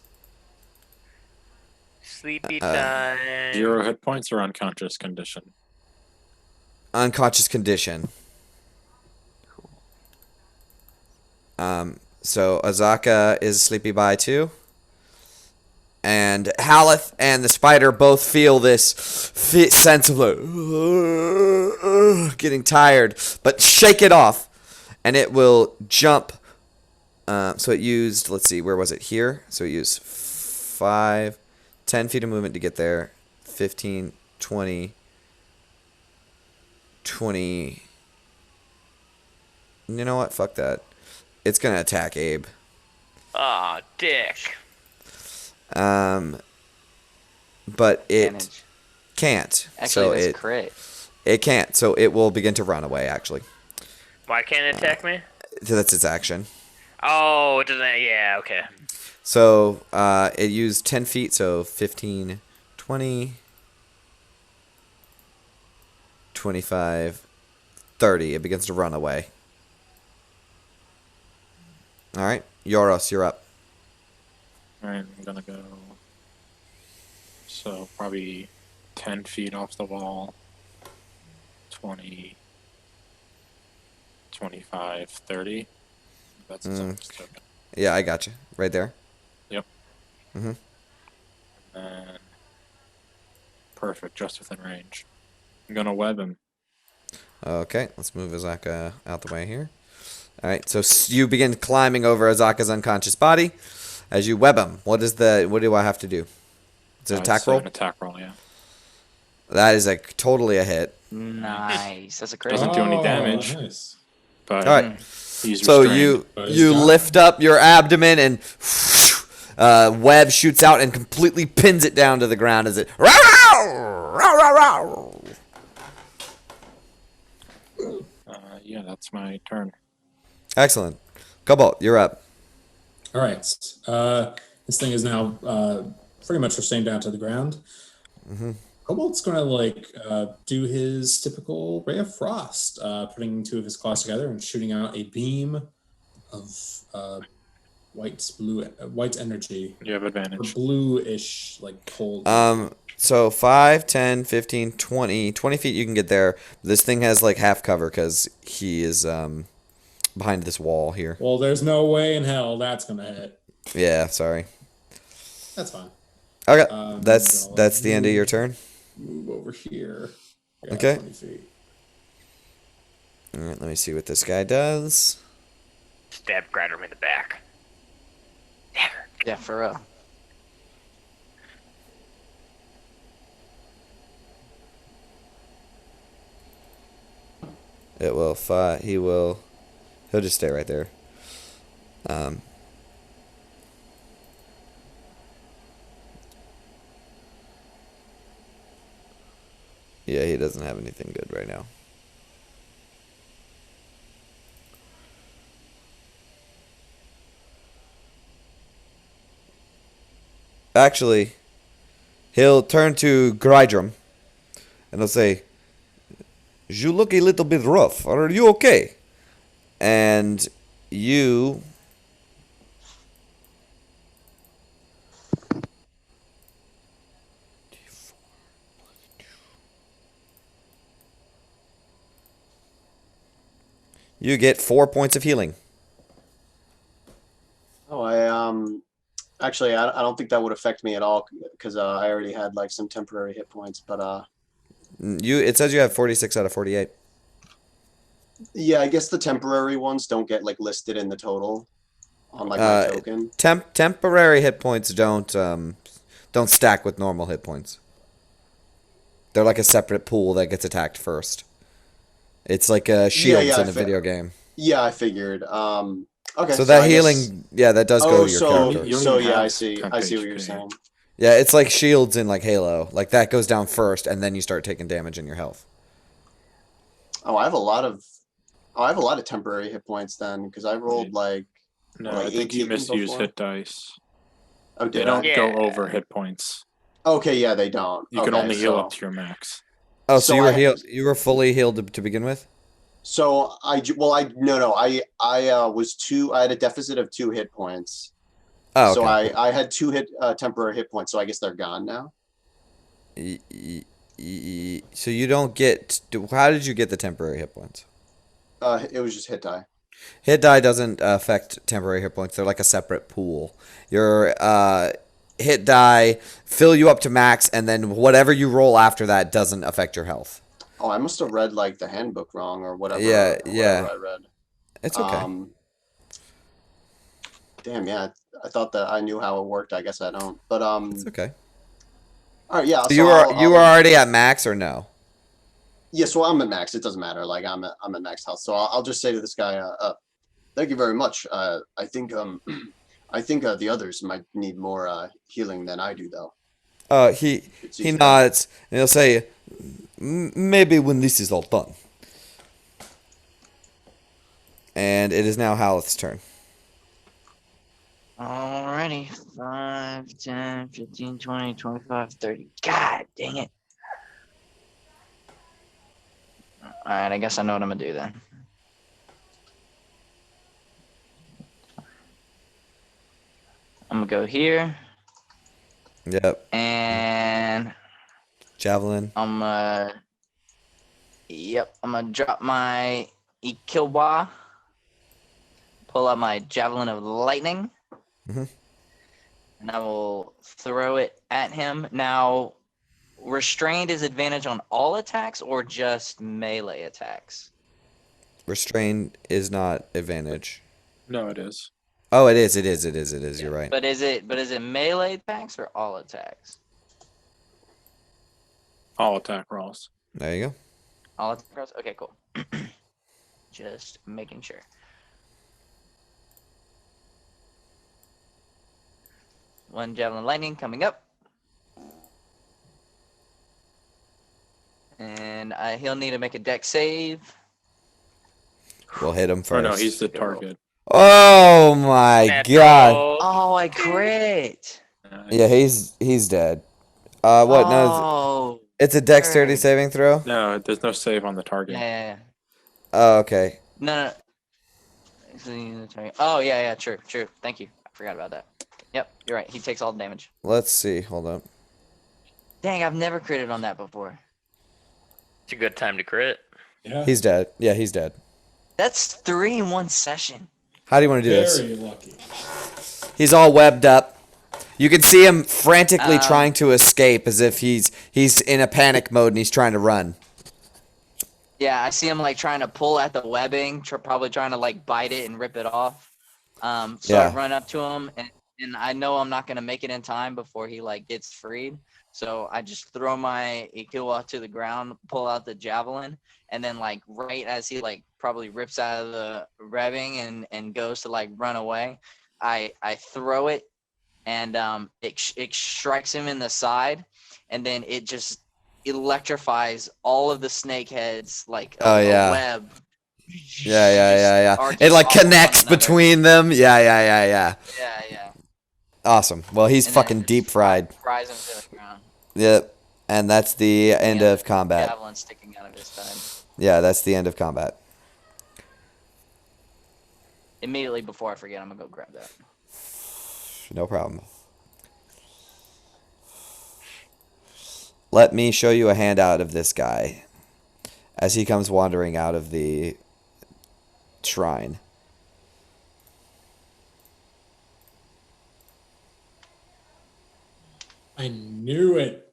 Sleepy time. 0 hit points or unconscious condition. Unconscious condition. So Azaka is sleepy by 2. And Haleth and the spider both feel this sense of like, getting tired, but shake it off, and it will jump. So it used, let's see, where was it? Here. So it used 5, 10 feet of movement to get there. 15, 20, 20. You know what? Fuck that. It's gonna attack Abe. Aw, dick. But it Advantage. can't. Actually, So that's crit. it can't. So it will begin to run away. Actually, Why can't it attack me? so that's its action. Oh, it doesn't. Yeah, okay. So it used 10 feet. So 15, 20, 25, 30. It begins to run away. All right, Yoros, you're up. Alright, I'm gonna go. So probably 10 feet off the wall. 20, 25, 30. That's a bonus token. Yeah, I got you right there. Yep. Mhm. And perfect, just within range. I'm gonna web him. Okay, let's move Azaka out the way here. All right, so you begin climbing over Azaka's unconscious body as you web him. What do I have to do? Is it an attack It's roll? An attack roll, yeah. That is totally a hit. Nice. That's a crit. Doesn't do any damage. Nice. But All right, he's so restrained. But he's you got- lift up your abdomen and web shoots out and completely pins it down to the ground as it. Yeah, that's my turn. Excellent. Cobalt, you're up. All right. This thing is now pretty much sustained down to the ground. Cobalt's going to do his typical Ray of Frost, putting 2 of his claws together and shooting out a beam of white energy, You have or advantage. bluish, cold. So 5, 10, 15, 20. 20 feet you can get there. This thing has half cover because he is behind this wall here. Well, there's no way in hell that's going to hit. Yeah, sorry. That's fine. Okay, Um, that's the end of your turn. Move over here. Yeah, Okay. 20 feet. All right, let me see what this guy does. Stab Grider in the back. Never. Yeah, for real. It will fight. He'll just stay right there. Yeah, he doesn't have anything good right now. Actually, he'll turn to Grydrum and he'll say, "You look a little bit rough. Are you okay?" And you get 4 points of healing. Oh, I don't think that would affect me at all because I already had like some temporary hit points. But It says you have 46 out of 48. yeah, I guess the temporary ones don't get like listed in the total on like my token. Temporary hit points don't stack with normal hit points. They're like a separate pool that gets attacked first. It's like shields in a video game. Yeah, I figured. Okay. So that I healing, guess, that does go to your character. You don't so even yeah, have I see temp what you're HP. saying. Yeah, it's like shields in like Halo. Like that goes down first, and then you start taking damage in your health. Oh, I have a lot of temporary hit points then because I rolled like No, like I think you 18 misuse before. hit dice. Oh, They did don't I? go Yeah. over hit points. Okay, yeah, they don't. You can Okay, only heal up so- to your max. Oh, so So you were I- healed. You were fully healed to begin with. So I had a deficit of 2 hit points. Oh, So okay. I had 2 temporary hit points. So I guess they're gone now. So you don't get. How did you get the temporary hit points? It was just hit die. Hit die doesn't affect temporary hit points. They're like a separate pool. Your hit die fill you up to max, and then whatever you roll after that doesn't affect your health. Oh, I must have read like the handbook wrong or whatever. Yeah, whatever I read. It's okay. Damn, yeah. I thought that I knew how it worked. I guess I don't. But It's okay. all right, yeah. So you were already at max or no? Yeah, so I'm at max. It doesn't matter. Like I'm at max health. So I'll just say to this guy, thank you very much. I think I think the others might need more healing than I do though. He easier. nods and he'll say, "Maybe when this is all done." And it is now Haleth's turn. Alrighty. 5, 10, 15, 20, 25, 30. God dang it. Alright, I guess I know what I'm gonna do then. I'm gonna go here Yep. and Javelin. I'm gonna drop my Ikilwa, pull out my Javelin of Lightning, Mhm. and I will throw it at him. Now, restrained is advantage on all attacks or just melee attacks? Restrained is not advantage. No, it is. Oh, it is. You're right. But is it melee attacks or all attacks? All attack rolls. There you go. All attacks? Okay, cool. Just making sure. One Javelin Lightning coming up. And he'll need to make a dex save. We'll hit him first. Oh no, he's the target. Oh my Natural. god. Oh, I crit. Yeah, he's dead. What? No, Oh. it's a dexterity Word. saving throw. No, there's no save on the target. Yeah. Oh, okay. No. Oh, yeah, true. Thank you. I forgot about that. Yep, you're right. He takes all the damage. Let's see. Hold up. Dang, I've never critted on that before. It's a good time to crit. Yeah. He's dead. Yeah, he's dead. That's 3 in one session. How do you want to do this? Very lucky. He's all webbed up. You can see him frantically trying to escape as if he's in a panic mode and he's trying to run. Yeah, I see him like trying to pull at the webbing, probably trying to like bite it and rip it off. So Yeah. I run up to him and I know I'm not gonna make it in time before he like gets freed. So I just throw my Ikiwa to the ground, pull out the javelin, and then like right as he like probably rips out of the webbing and goes to like run away, I throw it and it strikes him in the side, and then it just electrifies all of the snake heads like Oh, a yeah. web. Yeah. Arcs It like off of one connects another. between them. Yeah. Yeah. Awesome. Well, he's And then fucking it deep just fried. fries him to the ground. Yep. And that's the end And of combat. Javelin sticking out of his side. Yeah, that's the end of combat. Immediately before I forget, I'm gonna go grab that. No problem. Let me show you a handout of this guy as he comes wandering out of the shrine. I knew it.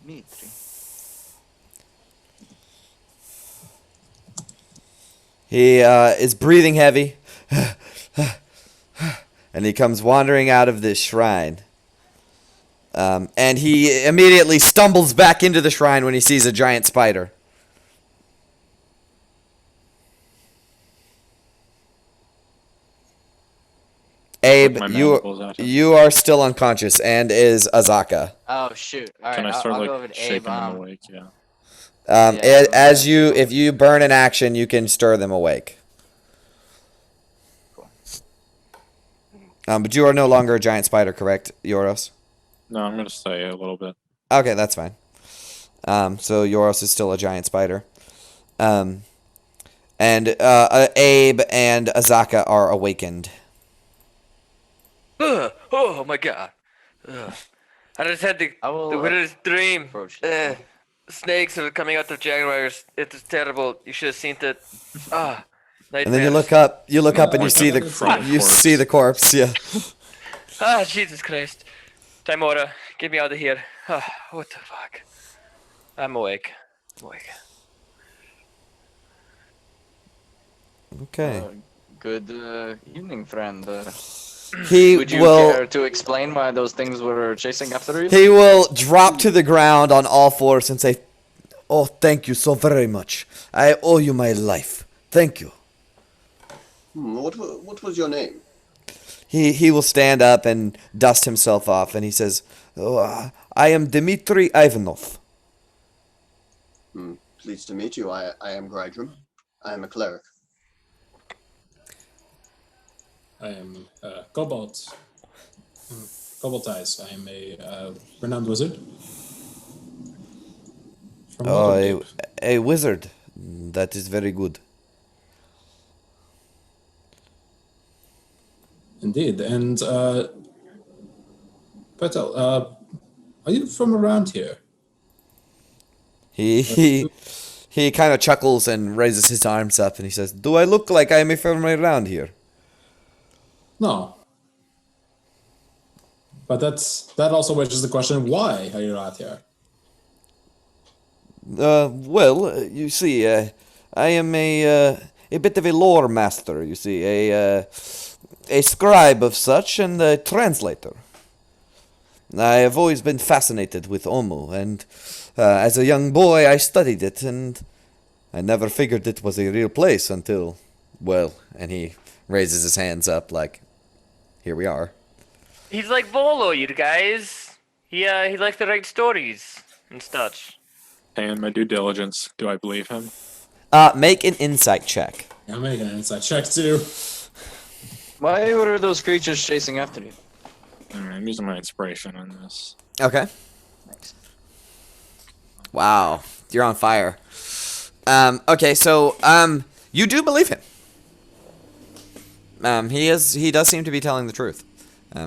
Dimitri. He is breathing heavy. And he comes wandering out of this shrine. And he immediately stumbles back into the shrine when he sees a giant spider. Abe, My mandibles at him. you are still unconscious, and is Azaka. Oh shoot! All right, Can I I'll start go like over to shaking Abe. him awake? Yeah. Yeah, As you, okay. if you burn an action, you can stir them awake. Cool. But you are no longer a giant spider, correct, Yoros? No, I'm gonna stay a little bit. Okay, that's fine. So Yoros is still a giant spider. And Abe and Azaka are awakened. Oh my god. Ugh. I just had the I will weirdest dream. approach it. Snakes are coming out of jaguars. It is terrible. You should have seen it. And then you look up, and you see the corpse. Yeah. Jesus Christ. Timora, get me out of here. What the fuck? I'm awake. Okay. Good evening, friend. He Would you will. care to explain why those things were chasing after you? He will drop to the ground on all fours and say, "Oh, thank you so very much. I owe you my life. Thank you." What was your name? He will stand up and dust himself off, and he says, "Oh, I am Dmitry Ivanov." Pleased to meet you. I am Grydrum. I am a cleric. I am Cobalt. Cobalt Eyes. I am a renowned wizard. From Oh, Waterdeep. a wizard. That is very good. Indeed. And Petal, are you from around here? He kind of chuckles and raises his arms up, and he says, "Do I look like I am from around here?" No. But that also raises the question: why are you not here? Well, you see, I am a bit of a lore master. You see, a scribe of such, and a translator. I have always been fascinated with Omu, and as a young boy, I studied it, and I never figured it was a real place until, well, and he raises his hands up like, here we are. He's like Volo, you guys. He likes to write stories and such. And my due diligence. Do I believe him? Make an insight check. I'm making an inside check too. Why were those creatures chasing after you? Alright, I'm using my inspiration on this. Okay. Thanks. Wow, you're on fire. Okay, so you do believe him. He does seem to be telling the truth.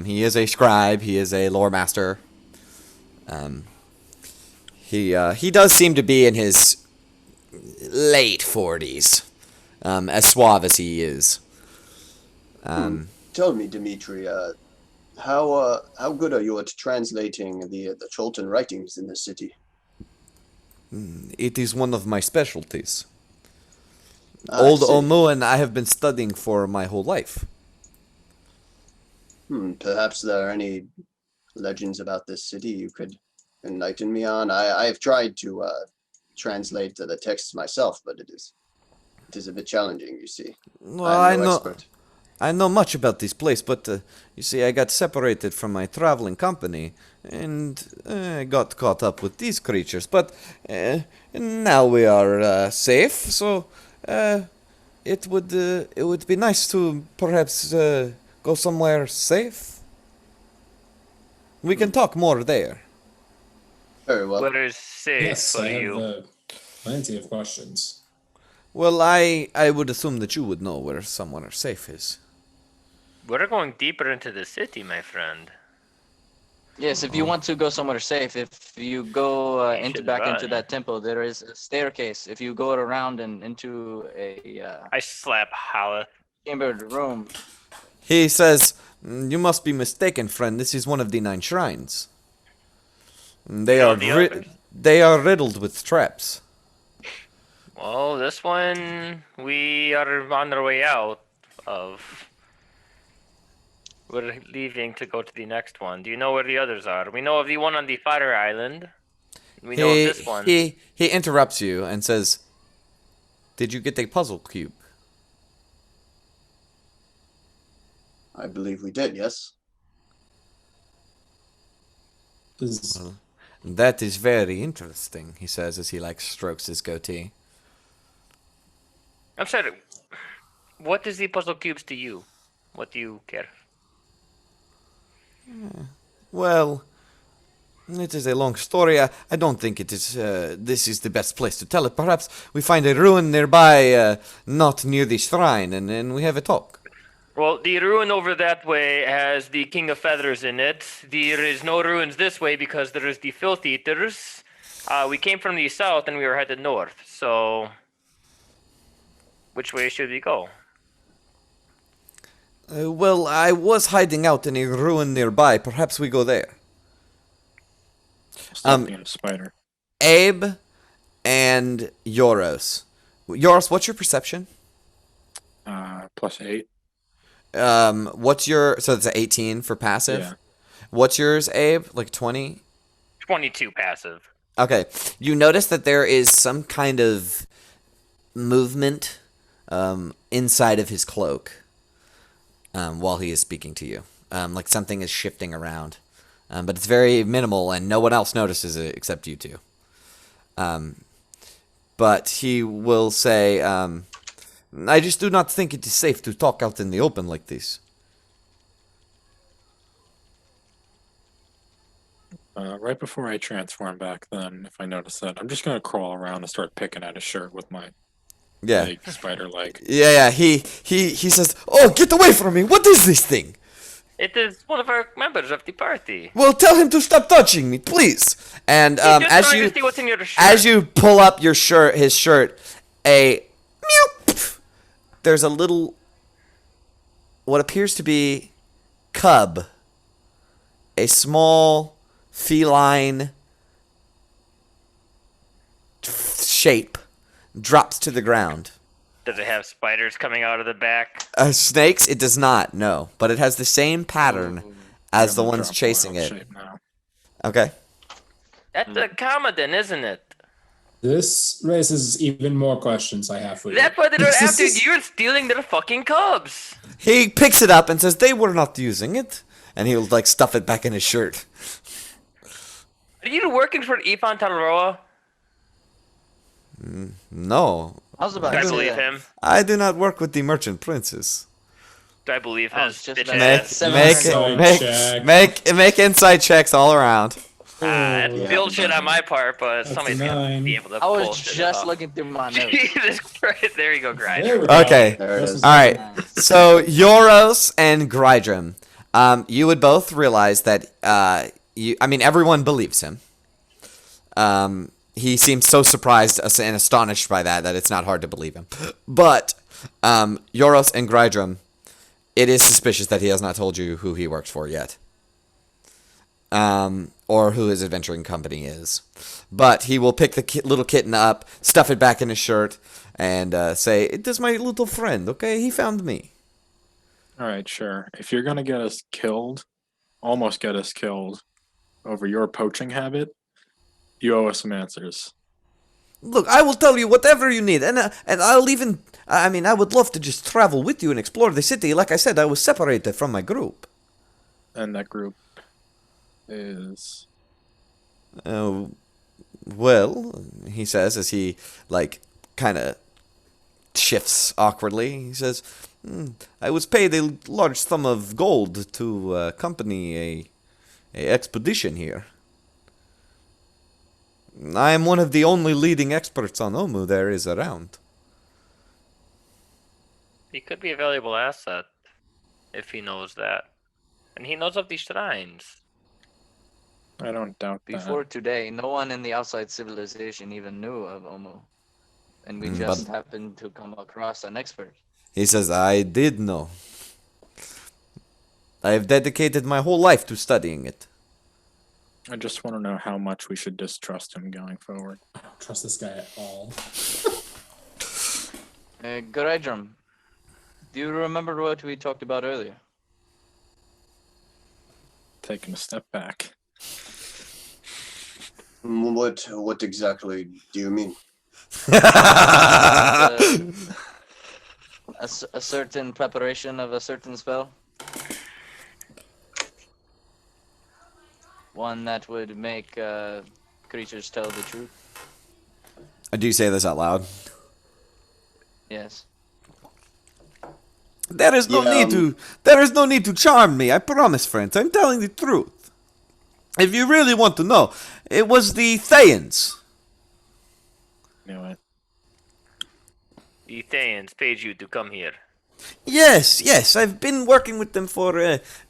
He is a scribe. He is a lore master. He does seem to be in his late 40s, as suave as he is. Tell me, Dimitri, how good are you at translating the Cholton writings in the city? It is one of my specialties. I Old see. Omuan I have been studying for my whole life. Perhaps there are any legends about this city you could enlighten me on. I have tried to translate the texts myself, but it is a bit challenging. You see, Well, I'm I no know. expert. I know much about this place, but you see, I got separated from my traveling company, and I got caught up with these creatures. But now we are safe, so it would be nice to perhaps go somewhere safe. We can talk more there. Very well. What is safe Yes, for I have you? plenty of questions. Well, I would assume that you would know where somewhere safe is. We're going deeper into the city, my friend. Yes, if you want to go somewhere safe, if you go You should back into run. that temple, there is a staircase. If you go around and into a I slap Holla. chambered room, He says, "You must be mistaken, friend. This is one of the 9 shrines. They You know are the others? they are riddled with traps." Well, this one we are on our way out of. We're leaving to go to the next one. Do you know where the others are? We know of the one on the Fire Island. We know of this one. He interrupts you and says, "Did you get a puzzle cube?" I believe we did, yes. Is That is very interesting, he says as he strokes his goatee. I'm sorry. What is the puzzle cubes to you? What do you care? Well, it is a long story. I don't think it is. This is the best place to tell it. Perhaps we find a ruin nearby, not near the shrine, and then we have a talk. Well, the ruin over that way has the King of Feathers in it. There is no ruins this way because there is the Filth Eaters. We came from the south and we were headed north. So, which way should we go? Well, I was hiding out in a ruin nearby. Perhaps we go there. Stop being a spider. Abe and Yoros. Yoros, what's your perception? +8. What's your... So it's 18 for passive? Yeah. What's yours, Abe? 20? 22 passive. Okay. You notice that there is some kind of movement inside of his cloak while he is speaking to you. Like something is shifting around. But it's very minimal, and no one else notices it except you two. But he will say, I just do not think it is safe to talk out in the open like this. Right before I transform back, then, if I notice that, I'm just gonna crawl around and start picking at his shirt with my big spider leg. Yeah. He says, "Oh, get away from me! What is this thing?" It is one of our members of the party. Well, tell him to stop touching me, please. And He's just trying to see what's in your shirt. as you pull up his shirt, a meow, there's a little, what appears to be cub, a small feline shape, drops to the ground. Does it have spiders coming out of the back? Snakes, it does not, no, but it has the same pattern as the I'm gonna ones drop chasing wild it. shape now. Okay. That's a Commodon, isn't it? this raises even more questions I have for you. That's why they're after you. You're stealing their fucking cubs. He picks it up and says, "They were not using it," and he'll stuff it back in his shirt. Are you working for Ifan Tararoa? No, I was about Do I to say believe that. him? I do not work with the merchant princes. Do I believe I his was just bitch about to Make ass? say, make Inside check. make inside checks all around. That's Oh, bullshit on my part, but That's somebody's a gonna 9. be able to I was bullshit it just off. looking through my notes. Jesus Christ! There you go, There Grinder. we go. Okay. There it is. All right. So Yoros and Grydrum, you would both realize that everyone believes him. He seems so surprised and astonished by that it's not hard to believe him. But Yoros and Grydrum, it is suspicious that he has not told you who he works for yet. Or who his adventuring company is. But he will pick the little kitten up, stuff it back in his shirt, and say, "It is my little friend, okay? He found me." All right, sure. If you're gonna get us killed, almost get us killed, over your poaching habit, you owe us some answers. Look, I will tell you whatever you need, and I'll even. I mean, I would love to just travel with you and explore the city. Like I said, I was separated from my group. And that group is Uh, well, he says as he like kind of shifts awkwardly. He says, "I was paid a large sum of gold to accompany a expedition here. I am one of the only leading experts on Omu there is around." He could be a valuable asset if he knows that. And he knows of these shrines. I don't doubt Before that. today, no one in the outside civilization even knew of Omu. And we Mm, just but- happened to come across an expert. He says, "I did know. I have dedicated my whole life to studying it." I just want to know how much we should distrust him going forward. I don't trust this guy at all. Garadrum, do you remember what we talked about earlier? Taking a step back. What exactly do you mean? A certain preparation of a certain spell? One that would make creatures tell the truth? Do you say this out loud? Yes. There is no Yeah, need to. There is no need to charm me. I promise, friends. I'm telling the truth. If you really want to know, it was the Thayans. Knew it. The Thayans paid you to come here. Yes. I've been working with them for,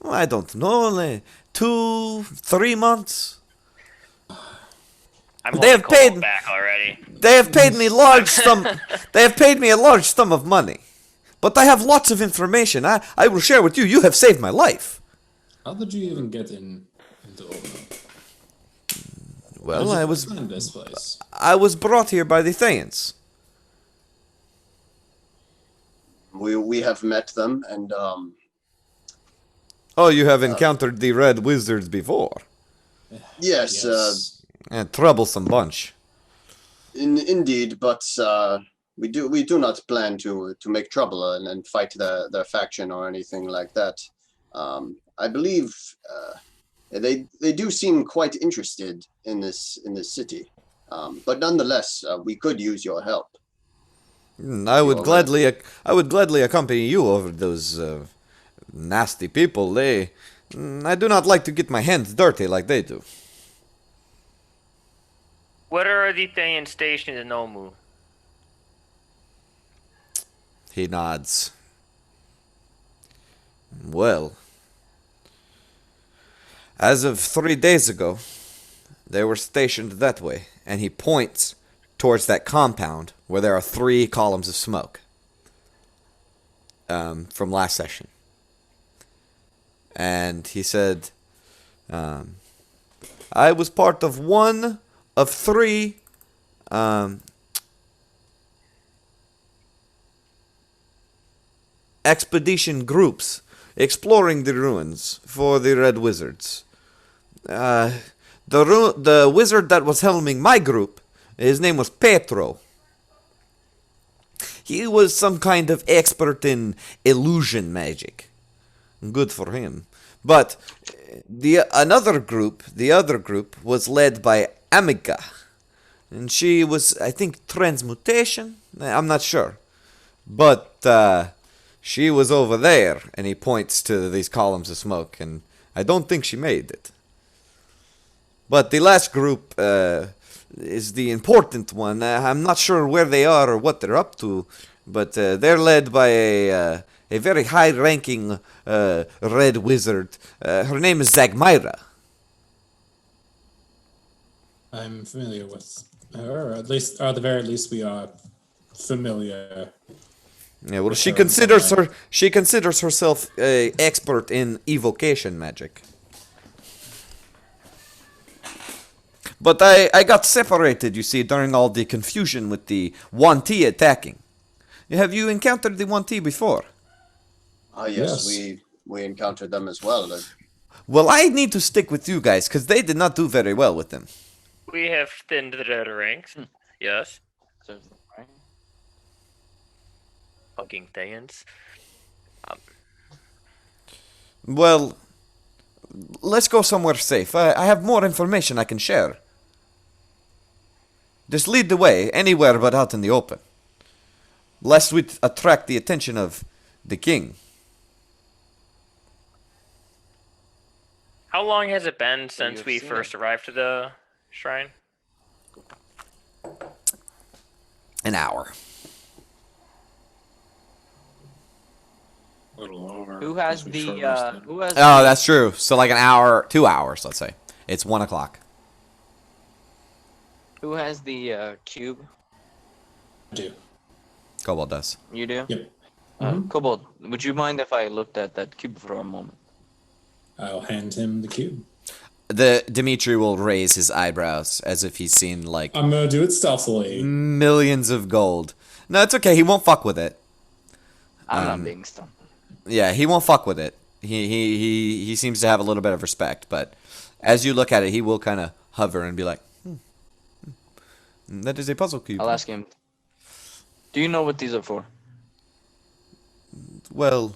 I don't know, 2-3 months. I'm They holding have Cobalt paid- back already. They have paid me large sum. They have paid me a large sum of money, but I have lots of information. I will share with you. You have saved my life. How did you even get into Omu? Well, How did you find this place. I was brought here by the Thayans. We have met them, and Oh, you have encountered the Red Wizards before. yes, A troublesome bunch. indeed, but we do not plan to make trouble and fight their faction or anything like that. I believe they do seem quite interested in this city, but nonetheless, we could use your help. I would You're gladly accompany you over those nasty people. I do not like to get my hands dirty like they do. Where are the Thayans stationed in Omu? He nods. Well, as of 3 days ago, they were stationed that way, and he points towards that compound where there are 3 columns of smoke from last session. And he said, I was part of one of 3 expedition groups exploring the ruins for the Red Wizards. The wizard that was helming my group, his name was Petro. He was some kind of expert in illusion magic. Good for him. But the other group was led by Amiga. And she was, I think, transmutation? I'm not sure. But she was over there, and he points to these columns of smoke, and I don't think she made it. But the last group is the important one. I'm not sure where they are or what they're up to, but they're led by a very high-ranking red wizard. Her name is Zagmyra. I'm familiar with her, or at least, or at the very least, we are familiar. Yeah, well, she considers herself a expert in evocation magic. But I got separated, you see, during all the confusion with the 1T attacking. Have you encountered the 1T before? Yes, Yes. we encountered them as well. Well, I need to stick with you guys, because they did not do very well with them. We have thinned their ranks. Yes. Serves them right. Fucking Thayans. Well, let's go somewhere safe. I have more information I can share. Just lead the way, anywhere but out in the open. Lest we attract the attention of the king. How long has it been So since you've we seen first him. arrived to the shrine? An hour. A little over. Who has 'cause we the shortlisted. who has Oh, the, that's true. So like an hour, 2 hours, let's say. It's 1 o'clock. who has the cube? I do. Kobold does. You do? Yep. Kobold, would you mind if I looked at that cube for a moment? I'll hand him the cube. The Dimitri will raise his eyebrows as if he's seen like I'm gonna do it stealthily. millions of gold. No, it's okay. He won't fuck with it. I'm not being stumped. Yeah, he won't fuck with it. He seems to have a little bit of respect, but as you look at it, he will kind of hover and be like, "That is a puzzle cube." I'll ask him. Do you know what these are for? Well,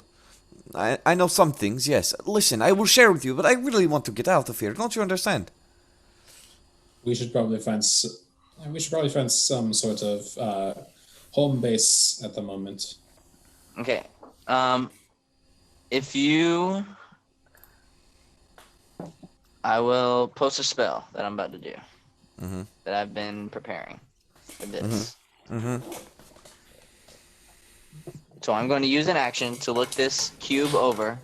I know some things. Yes. Listen, I will share with you, but I really want to get out of here. Don't you understand? We should probably find some sort of home base at the moment. Okay. If you, I will post a spell that I'm about to do. That I've been preparing for this. So I'm going to use an action to look this cube over.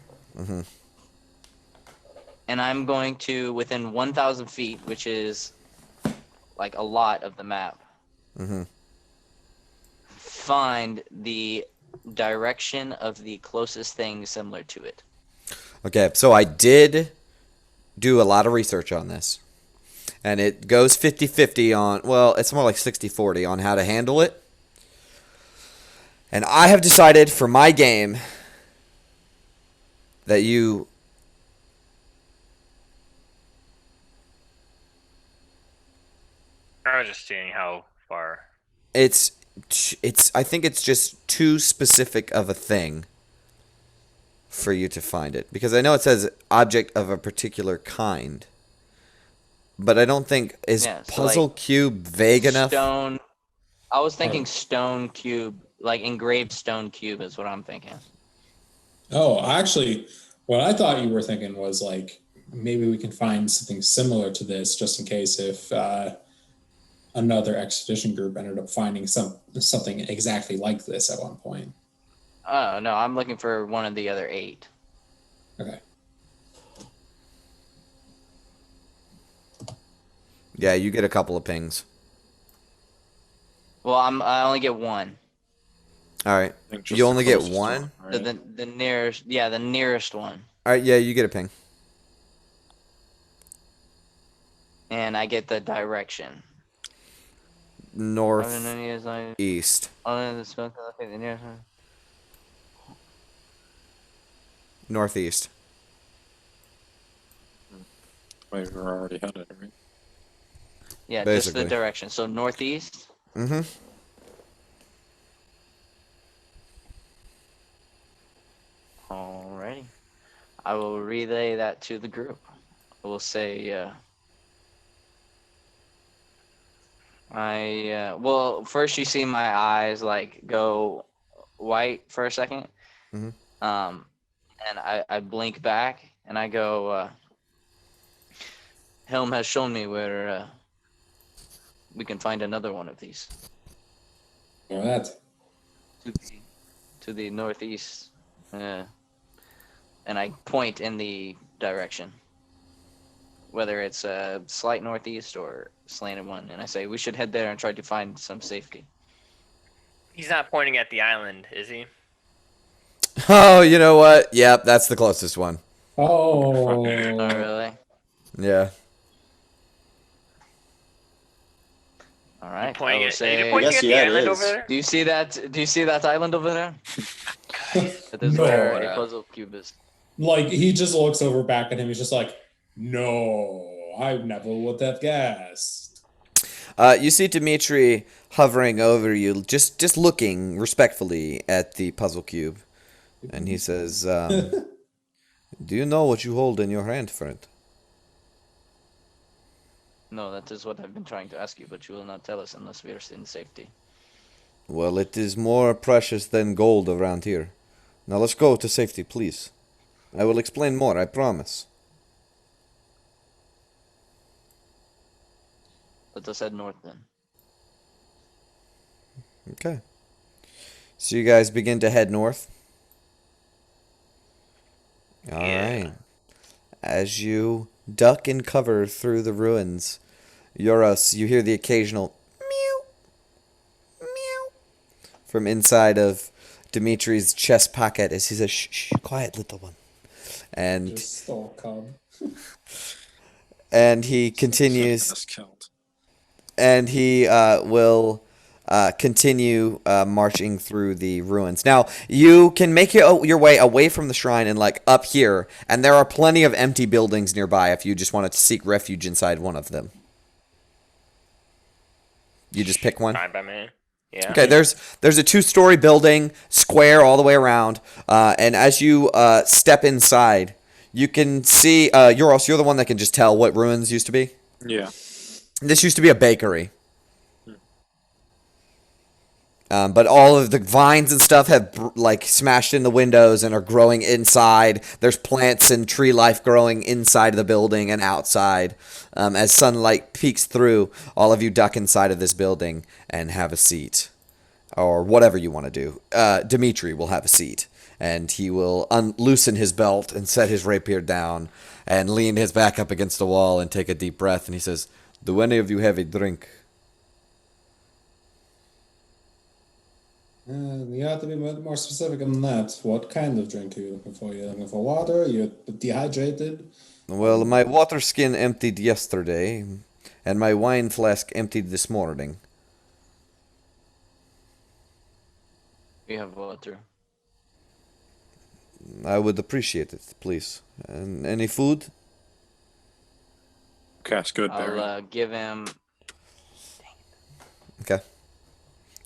And I'm going to, within 1,000 feet, which is like a lot of the map, find the direction of the closest thing similar to it. Okay, so I did do a lot of research on this. And it goes 50-50 on, well, it's more like 60-40 on how to handle it. And I have decided for my game that you... I was just seeing how far. It's I think it's just too specific of a thing for you to find it. Because I know it says object of a particular kind. But I don't think, is Yeah, so puzzle like cube vague enough? Stone. I was thinking stone cube, like engraved stone cube is what I'm thinking. Oh, actually, what I thought you were thinking was like maybe we can find something similar to this just in case if another expedition group ended up finding something exactly like this at one point. Oh, no, I'm looking for one of the other 8. Okay. Yeah, you get a couple of pings. Well, I only get one. All right. I think just You the only get closest one? right? The nearest, the nearest one. All right, yeah, you get a ping. And I get the direction. Northeast. Northeast. Wait, we're already headed, right? Yeah, Basically. just the direction. So northeast. Mm-hmm. Alrighty. I will relay that to the group. I will say, well, first you see my eyes like go white for a second. Mhm. And I blink back and I go, Helm has shown me where we can find another one of these All right. to the northeast. And I point in the direction, whether it's a slight northeast or slanted one, and I say we should head there and try to find some safety. He's not pointing at the island, is he? Oh, you know what? Yep, that's the closest one. Oh. Oh, really? Yeah. All right. I Pointing will at, say, pointing Yes, at the yeah, it island is. over there? do you see that? Do you see that island over there? That is No. where a puzzle cube is. Like he just looks over back at him. He's just like, "No, I never would have guessed." You see Dimitri hovering over you, just looking respectfully at the puzzle cube, and he says, "Do you know what you hold in your hand, friend?" No, that is what I've been trying to ask you, but you will not tell us unless we are in safety. Well, it is more precious than gold around here. Now let's go to safety, please. I will explain more, I promise. Let us head north then. Okay. So you guys begin to head north. All Yeah. right. As you duck and cover through the ruins, Euros, you hear the occasional meow, meow from inside of Dimitri's chest pocket as he says, "Shh, shh, quiet, little one." And Just stole cub. he continues, That's killed. and he will continue marching through the ruins. Now, you can make your way away from the shrine and like up here, and there are plenty of empty buildings nearby if you just wanted to seek refuge inside one of them. You just pick one? Fine by me. Yeah. Okay, there's a 2-story building, square all the way around, and as you step inside, you can see, you're the one that can just tell what ruins used to be. Yeah. This used to be a bakery. But all of the vines and stuff have like smashed in the windows and are growing inside. There's plants and tree life growing inside of the building and outside. As sunlight peeks through, all of you duck inside of this building and have a seat. Or whatever you want to do. Dimitri will have a seat. And he will loosen his belt and set his rapier down and lean his back up against the wall and take a deep breath. And he says, "Do any of you have a drink?" You have to be more specific than that. What kind of drink are you looking for? You're looking for water? You're dehydrated? Well, my water skin emptied yesterday, and my wine flask emptied this morning. We have water. I would appreciate it, please. And any food? Cast good berry. I'll give him. Okay.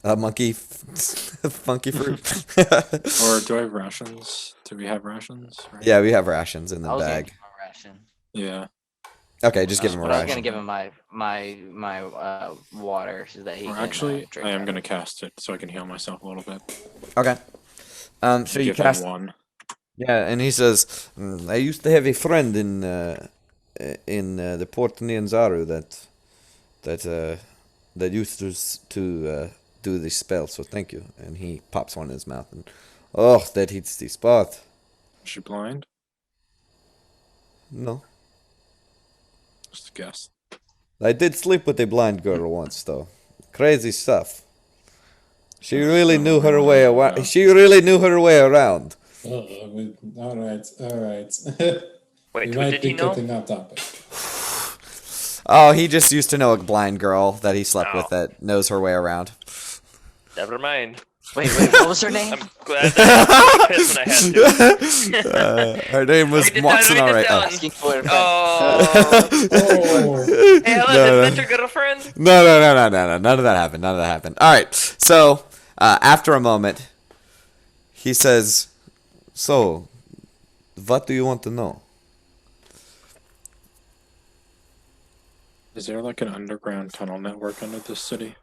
Monkey, funky fruit. Or do I have rations? Do we have rations? Right? Yeah, we have rations in the I was gonna bag. give him a ration. Yeah. Okay, just give him a But I was gonna ration. give him my water so that he Or can actually, drink I am out going to of it. cast it so I can heal myself a little bit. Okay. So you Give him cast. one. Yeah, and he says, "I used to have a friend in the Port Nianzaru that used to do this spell. So thank you." And he pops one in his mouth, and oh, that hits the spot. Is she blind? No, Just a guess. I did sleep with a blind girl once, though. Crazy stuff. She really knew her way around. She really knew her way around. All right. Wait, We who might did be he know? getting off topic. Oh, he just used to know a blind girl that he slept with Oh. that knows her way around. Never mind. Wait, what was her name? I'm glad that I pissed when I had to. Her name was Write this down, Watson, write this alright. down. Asking for a friend. Oh. Oh, Hey, Helen, No, isn't that your girlfriend? No. None of that happened. Alright, so, after a moment, he says, "So, what do you want to know?" Is there like an underground tunnel network under this city?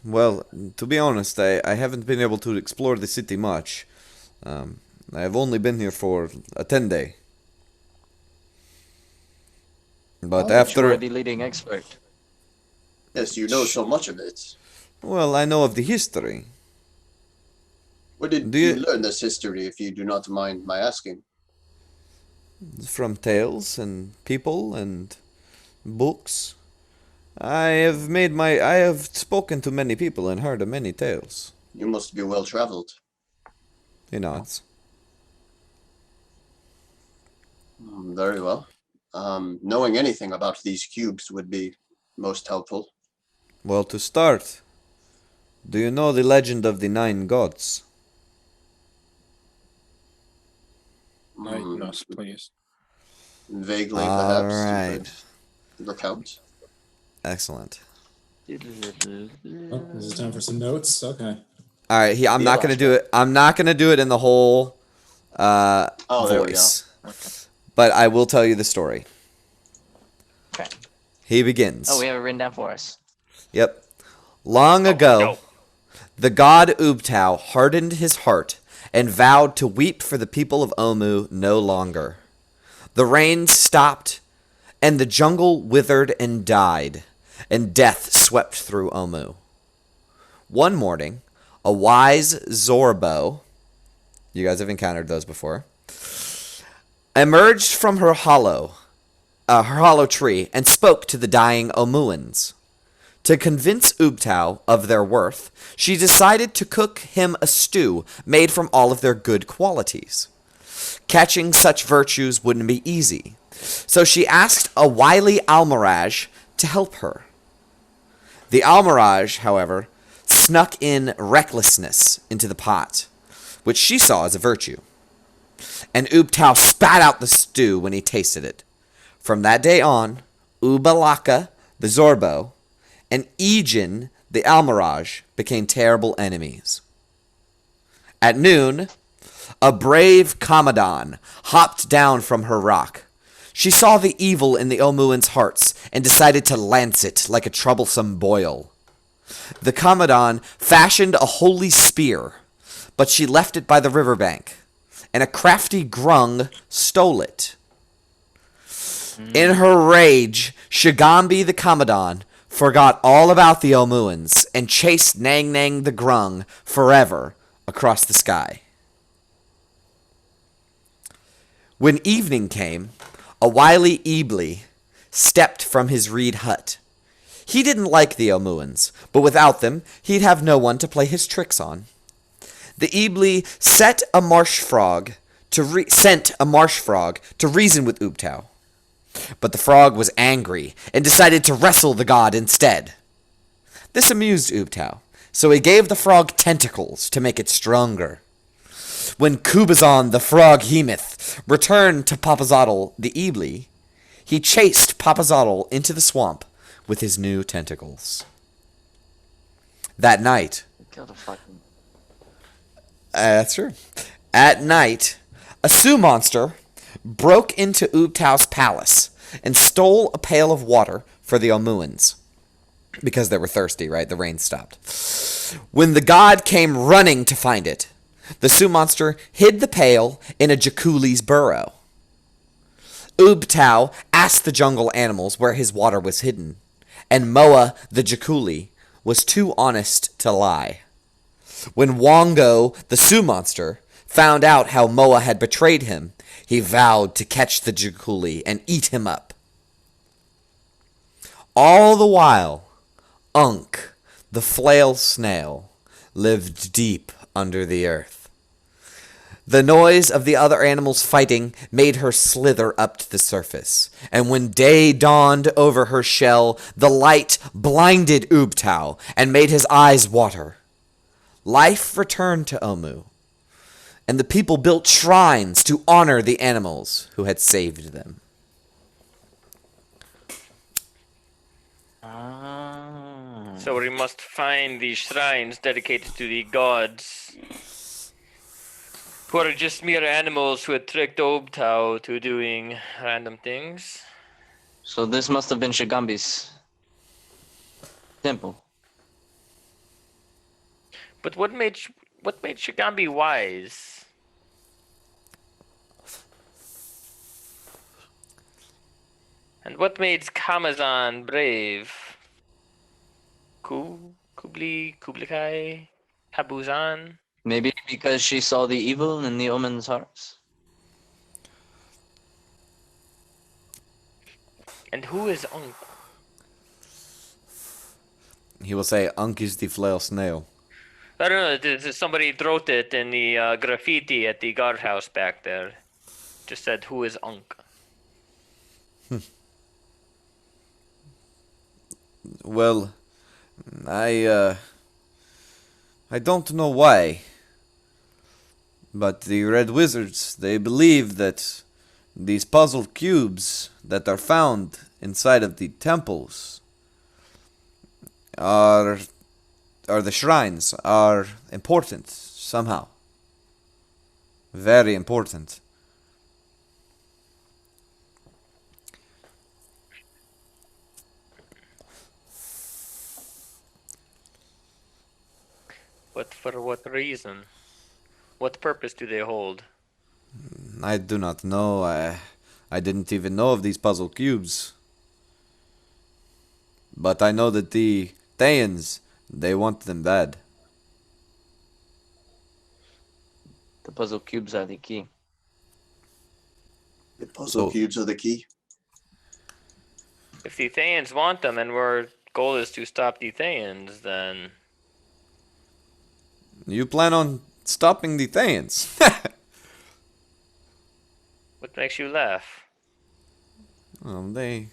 Well, to be honest, I haven't been able to explore the city much. I have only been here for a 10-day. But You after... are the leading expert. Yes, you know so much of it. Well, I know of the history. Where did Do you you- learn this history, if you do not mind my asking? From tales and people and books. I have spoken to many people and heard of many tales. You must be well traveled. He nods. Very well. Knowing anything about these cubes would be most helpful. Well, to start, do you know the legend of the 9 gods? Hmm, Lighten us, please. Vaguely, perhaps. Alright. You could recount. Excellent. Oh, this is time for some notes. Okay. All right, I'm The not gonna do illustrator. it. I'm not gonna do it in the whole Oh, there we go. voice, Okay. but I will tell you the story. Okay. He begins. Oh, we have it written down for us. Yep. Long Oh, ago, no. the god Ubtao hardened his heart and vowed to weep for the people of Omu no longer. The rain stopped, and the jungle withered and died, and death swept through Omu. One morning, a wise Zorbo, you guys have encountered those before, emerged from her hollow tree and spoke to the dying Omuans. To convince Ubtao of their worth, she decided to cook him a stew made from all of their good qualities. Catching such virtues wouldn't be easy, so she asked a wily Almiraj to help her. The Almiraj, however, snuck in recklessness into the pot, which she saw as a virtue. And Ubtao spat out the stew when he tasted it. From that day on, Ubalaka, the Zorbo, and Ejin, the Almiraj, became terrible enemies. At noon, a brave Commodon hopped down from her rock. She saw the evil in the Omuans' hearts and decided to lance it like a troublesome boil. The Commodon fashioned a holy spear, but she left it by the riverbank, and a crafty Grung stole it. In her rage, Shigambi the Commodon forgot all about the Omuans and chased Nang Nang the Grung forever across the sky. When evening came, a wily Ebli stepped from his reed hut. He didn't like the Omuans, but without them, he'd have no one to play his tricks on. The Ebli sent a marsh frog to reason with Ubtao. But the frog was angry and decided to wrestle the god instead. This amused Ubtao, so he gave the frog tentacles to make it stronger. When Kubazan the frog Hemoth returned to Papazotl the Ebli, he chased Papazotl into the swamp with his new tentacles. That night, Kill the fucking. that's true. At night, a Sioux monster broke into Ubtao's palace and stole a pail of water for the Omuans. Because they were thirsty, right? The rain stopped. When the god came running to find it, the Sioux monster hid the pail in a Jakuli's burrow. Ubtao asked the jungle animals where his water was hidden, and Moa the Jakuli was too honest to lie. When Wongo the Sioux monster found out how Moa had betrayed him, he vowed to catch the Jakuli and eat him up. All the while, Unk, the flail snail, lived deep under the earth. The noise of the other animals fighting made her slither up to the surface, and when day dawned over her shell, the light blinded Ubtao and made his eyes water. Life returned to Omu, and the people built shrines to honor the animals who had saved them. So we must find these shrines dedicated to the gods, who are just mere animals who had tricked Obtao to doing random things. So this must have been Shigambi's temple. But what made Shigambi wise? And what made Kamazan brave? Kublai, Habuzan? Maybe because she saw the evil in the omen's hearts. And who is Unk? He will say, Unk is the flail snail. I don't know. Somebody wrote it in the graffiti at the guardhouse back there. Just said, "Who is Unk?" Well, I don't know why, but the Red Wizards, they believe that these puzzle cubes that are found inside of the temples are the shrines are important somehow. Very important. But for what reason? What purpose do they hold? I do not know. I didn't even know of these puzzle cubes. But I know that the Thayans, they want them bad. The puzzle cubes are the key. The puzzle So- cubes are the key. If the Thayans want them and our goal is to stop the Thayans, then You plan on stopping the Thayans? what makes you laugh? Well, they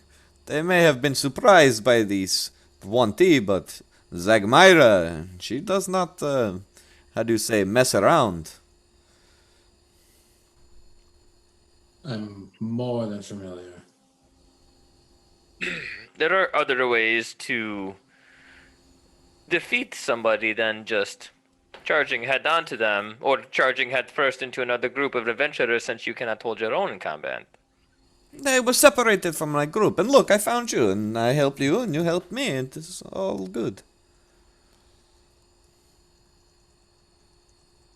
may have been surprised by these 1T, but Zagmyra, she does not, how do you say, mess around. I'm more than familiar. There are other ways to defeat somebody than just charging head on to them, or charging head first into another group of adventurers since you cannot hold your own in combat. They were separated from my group, and look, I found you, and I helped you, and you helped me, and it's all good.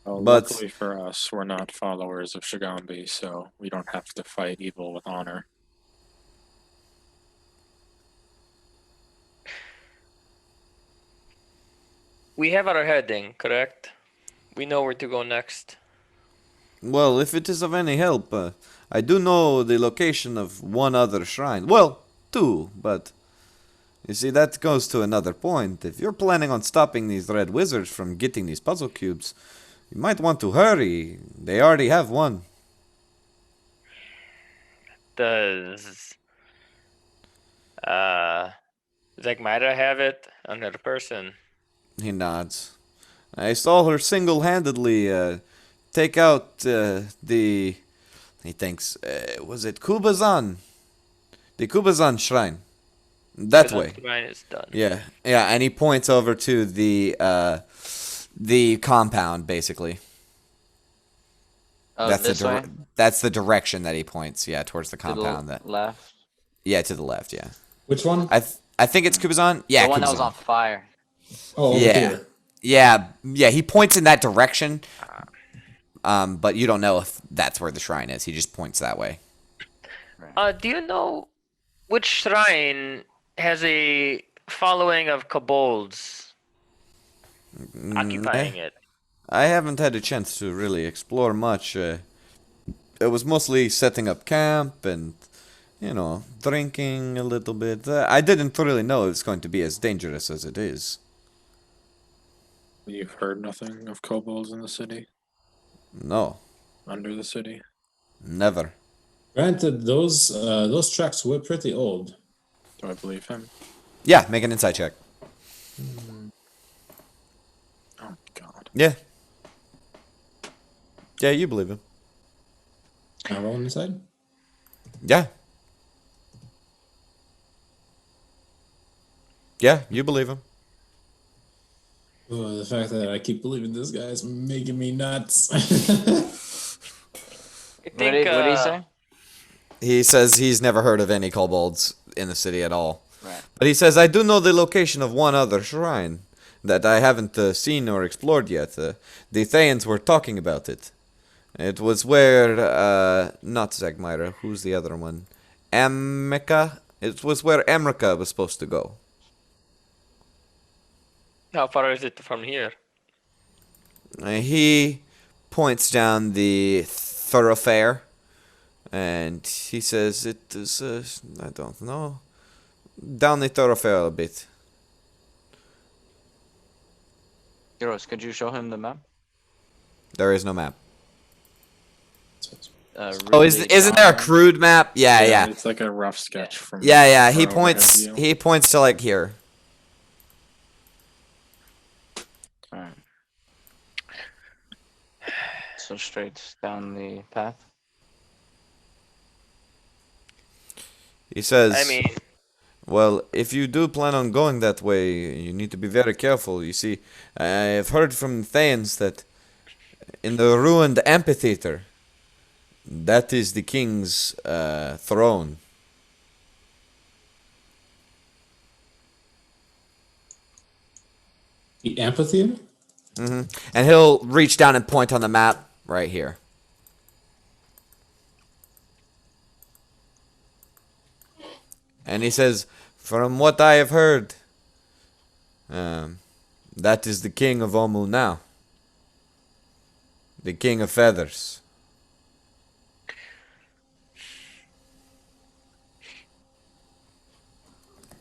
Well, But- luckily for us, we're not followers of Shigambi, so we don't have to fight evil with honor. We have our heading, correct? We know where to go next. Well, if it is of any help, I do know the location of one other shrine. Well, two, but you see, that goes to another point. If you're planning on stopping these red wizards from getting these puzzle cubes, you might want to hurry. They already have one. Does Zagmyra have it? Another person. He nods. I saw her single-handedly take out the... He thinks, was it Kubazan? The Kubazan shrine. That way. Mine is done. Yeah, yeah, and he points over to the compound, basically. Oh, that's this way? that's the direction that he points. Yeah, towards the To the compound. That left? yeah, to the left. Yeah, Which one? I think it's Kubazan. Yeah, The one that was Kubazan. on fire. Oh, over Yeah. here. Yeah. He points in that direction. But you don't know if that's where the shrine is. He just points that way. Do you know which shrine has a following of kobolds occupying it? I haven't had a chance to really explore much. It was mostly setting up camp and, drinking a little bit. I didn't really know it's going to be as dangerous as it is. You've heard nothing of kobolds in the city? No, Under the city? never. Granted, those tracks were pretty old. Do I believe him? Yeah, make an insight check. Oh, God. Yeah. Yeah, you believe him. Can I roll on the side? Yeah. Yeah, you believe him. Oh, the fact that I keep believing this guy is making me nuts. I What think, did he say? He says he's never heard of any kobolds in the city at all. Right. But he says, I do know the location of one other shrine that I haven't seen or explored yet. The Thayans were talking about it. It was where, not Zagmyra, who's the other one? Amrika? It was where Amrika was supposed to go. How far is it from here? He points down the thoroughfare, and he says it is, I don't know, down the thoroughfare a bit. Heroes, could you show him the map? There is no map. Rudely Isn't there a drawn. crude map? Yeah. It's like a rough sketch from. Yeah, he from points, overhead view. he points to, like, here. Alright. So straight down the path. He says, I mean, Well, if you do plan on going that way, you need to be very careful. You see, I've heard from Thanes that in the ruined amphitheater, that is the king's throne. The amphitheater? And he'll reach down and point on the map right here. And he says, from what I have heard, that is the king of Omu now. The king of feathers.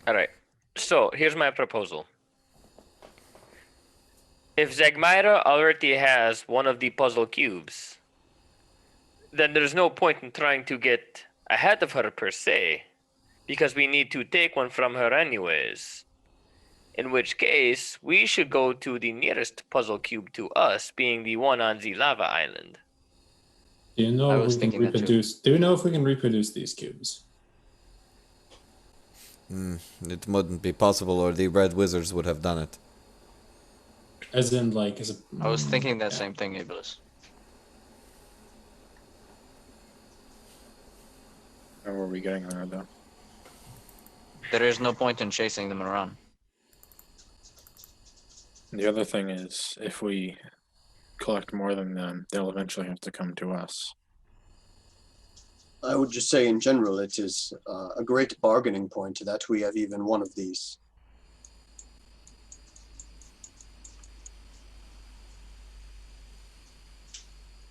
Alright. So, here's my proposal. If Zagmyra already has one of the puzzle cubes, then there's no point in trying to get ahead of her per se, because we need to take one from her anyways. In which case, we should go to the nearest puzzle cube to us, being the one on the lava island. Do you know I if was we can thinking that too. reproduce? Do you know if we can reproduce these cubes? It wouldn't be possible, or the red wizards would have done it. As in, like, is it? I was thinking that same thing, Iblis. How are we getting there, though? There is no point in chasing them around. The other thing is, if we collect more than them, they'll eventually have to come to us. I would just say in general, it is a great bargaining point that we have even one of these.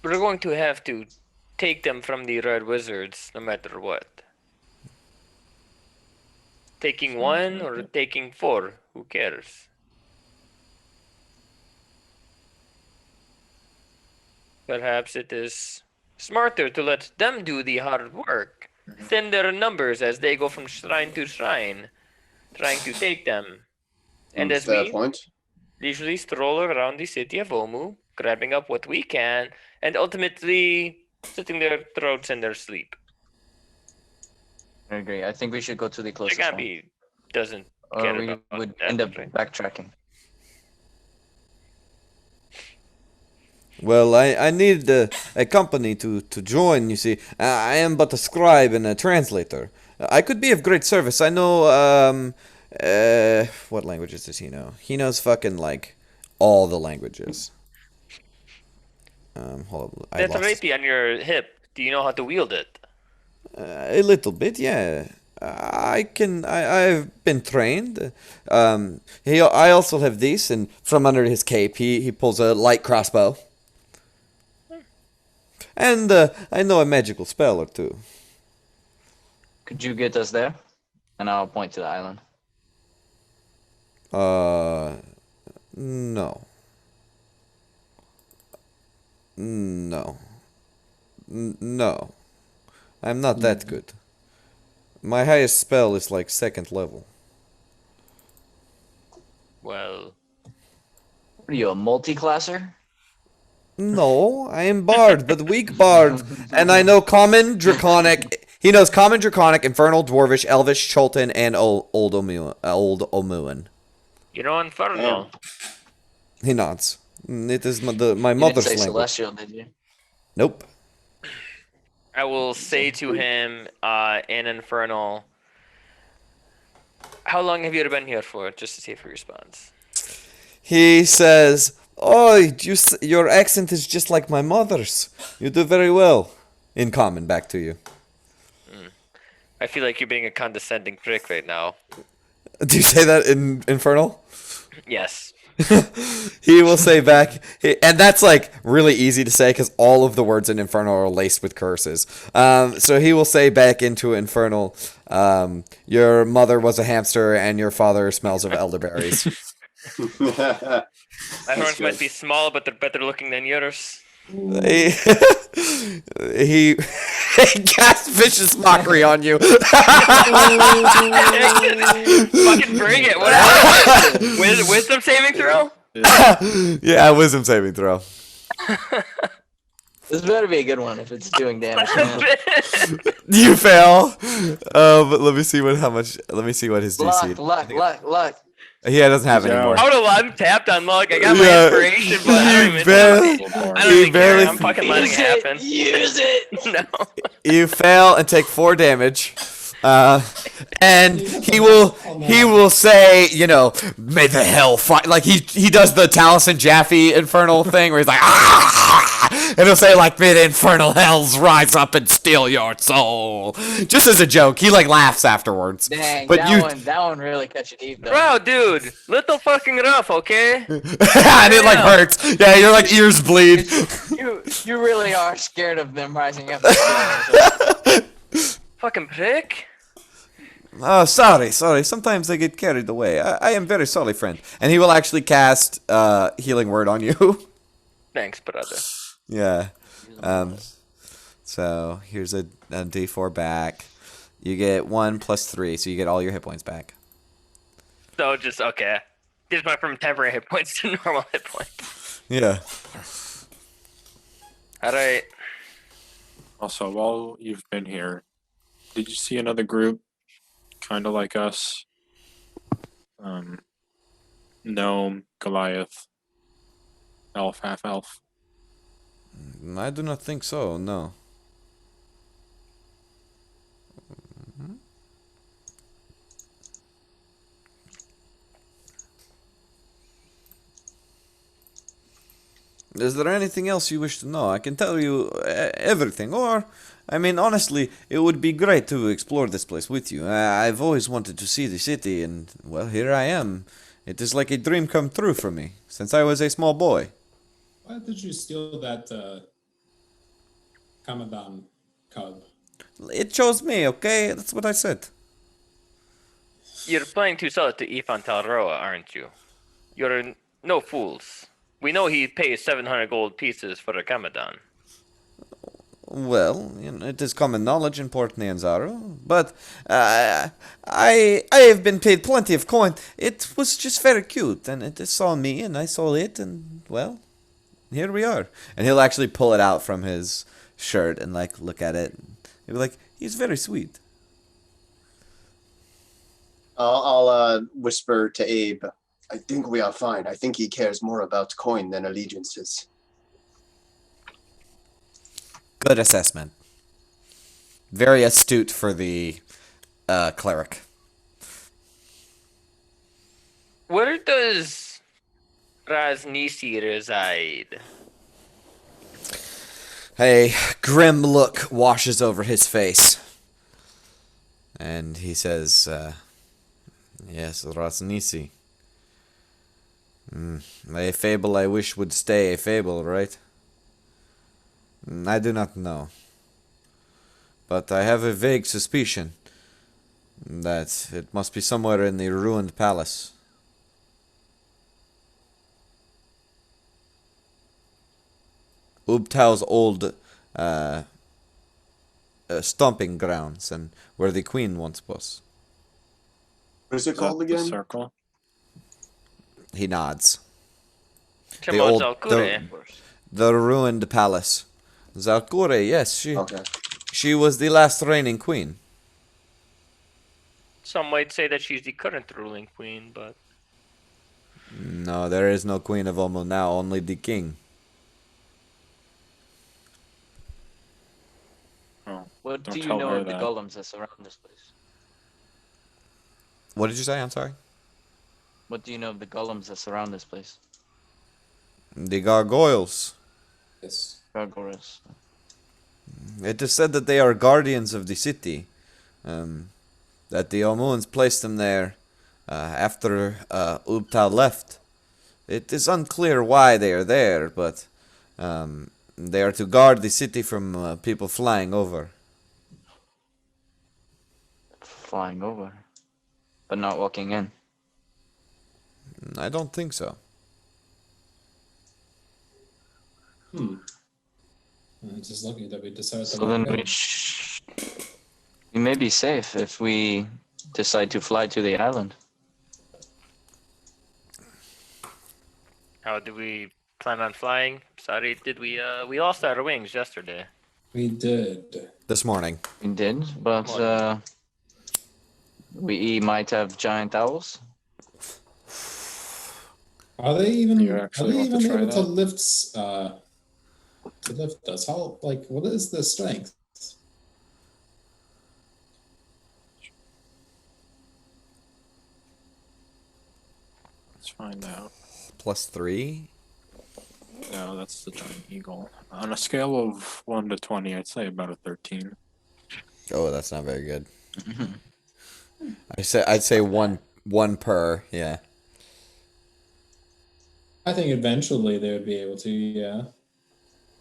We're going to have to take them from the red wizards no matter what. Taking one or taking four, who cares? Perhaps it is smarter to let them do the hard work, thin their numbers as they go from shrine to shrine, trying to take them. And as Fair we point. leisurely stroll around the city of Omu, grabbing up what we can, and ultimately sitting their throats in their sleep. I agree. I think we should go to the closest one. Shigabi doesn't Or care we about would that, end up right? backtracking. Well, I need a company to join, you see. I am but a scribe and a translator. I could be of great service. I know, what languages does he know? He knows fucking, like, all the languages. Hold on. I That lost- rapey on your hip, do you know how to wield it? A little bit, yeah. I've been trained. I also have this, and from under his cape, he pulls a light crossbow. And I know a magical spell or two. Could you get us there? And I'll point to the island. No. No. No. I'm not that good. My highest spell is like 2nd level. Well, What are you, a multi-classer? No, I am bard, but weak bard. And I know common, draconic. He knows common, draconic, infernal, dwarvish, elvish, cholton, and old Omuan. you know Inferno. He nods. It is my You didn't mother's say language. celestial, did you? Nope. I will say to him in Infernal, how long have you been here for? Just to see if he responds. He says, "Oh, your accent is just like my mother's. You do very well." In common, back to you. I feel like you're being a condescending prick right now. Do you say that in Infernal? Yes. He will say back, and that's like really easy to say because all of the words in Infernal are laced with curses. So he will say back into Infernal, your mother was a hamster and your father smells of elderberries. My horns might be small, but they're better looking than yours. he casts vicious mockery on you. Fucking bring it. What happened? Wisdom saving throw? Yeah, wisdom saving throw. This better be a good one if it's doing damage. Man. You fail. But let me see what his DC. Luck. He doesn't have He's any out. more. How do I'm tapped on luck? I got my Yeah. inspiration, but I don't You even. barely- I don't you even care. barely- I'm fucking letting it happen. Use it. No. You fail and take 4 damage. And he will say, you know, may the hell fight. Like he does the Taliesin Jaffe infernal thing where he's like, ah! And he'll say like, may the infernal hells rise up and steal your soul. Just as a joke. He like laughs afterwards. Dang, But that one really cut you deep though. Wow, dude, little fucking rough, okay? and it like hurts. Yeah, your like ears bleed. You really are scared of them rising up. Fucking prick. Oh, sorry. Sometimes I get carried away. I am very sorry, friend. And he will actually cast Healing Word on you. Thanks, brother. Yeah. So here's a D4 back. You get 1 plus 3, so you get all your hit points back. So just okay. Just went from temporary hit points to normal hit points. Yeah. All right. Also, while you've been here, did you see another group, kind of like us? Gnome, Goliath, elf, half elf. I do not think so, no. Is there anything else you wish to know? I can tell you everything, or, I mean, honestly, it would be great to explore this place with you. I've always wanted to see the city, and, well, here I am. It is like a dream come true for me, since I was a small boy. Why did you steal that Kamadan cub? It chose me, okay? That's what I said. You're planning to sell it to Ifan Talroa, aren't you? You're no fools. We know he pays 700 gold pieces for a Kamadan. Well, you know, it is common knowledge in Port Nyanzaru, but I have been paid plenty of coin. It was just very cute, and it saw me, and I saw it, and, well, here we are. And he'll actually pull it out from his shirt and, like, look at it. He'll be like, he's very sweet. I'll whisper to Abe. I think we are fine. I think he cares more about coin than allegiances. Good assessment. Very astute for the cleric. Where does Raznisi reside? A grim look washes over his face. And he says, yes, Raznisi. A fable I wish would stay a fable, right? I do not know. But I have a vague suspicion that it must be somewhere in the ruined palace. Ubtau's old stomping grounds and where the queen once was. What is it Is that called the again? circle? He nods. Chamo old- Zalkure. The ruined palace. Zalkure, yes, Okay. she was the last reigning queen. Some might say that she's the current ruling queen, but No, there is no queen of Omu now, only the king. Oh, What Don't do you tell know her of the that. golems that surround this place? What did you say? I'm sorry. What do you know of the golems that surround this place? The gargoyles. Yes. Gargoyles. It is said that they are guardians of the city. That the Omuans placed them there after Ubta left. It is unclear why they are there, but they are to guard the city from people flying over. Flying over. But not walking in. I don't think so. It's just lucky that we decided to So then walk in. we may be safe if we decide to fly to the island. how do we Plan on flying? Sorry, did we lost our wings yesterday? We did. This morning. We did, but we might have giant owls. Are they even? You Are actually they want to even try able to that? lift? To lift us? How? Like, what is the strength? Let's find out. +3. No, that's the giant eagle. On a scale of 1 to 20, I'd say about a 13. Oh, that's not very good. I'd say one per. Yeah. I think eventually they would be able to. Yeah.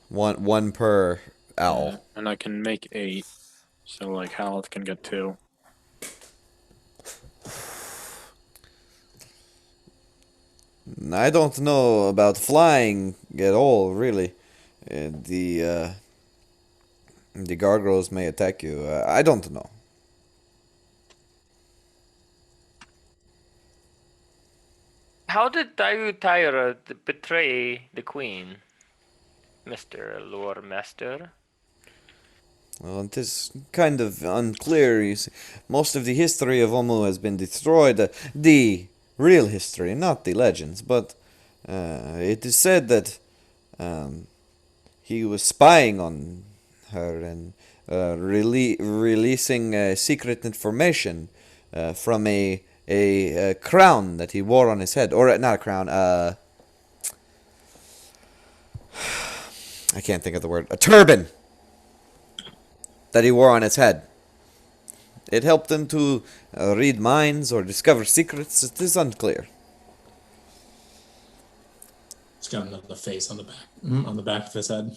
One per owl. Yeah, and I can make 8, so like Howlett can get 2. I don't know about flying at all, really. The gargoyles may attack you. I don't know. How did Tyra betray the queen, Mr. Lore Master? Well, it is kind of unclear. You see, most of the history of Omu has been destroyed. The real history, not the legends, but it is said that he was spying on her and releasing secret information from a crown that he wore on his head, or not a crown. I can't think of the word. A turban that he wore on his head. It helped him to read minds or discover secrets. It is unclear. He's got another face on the back, on the back of his head.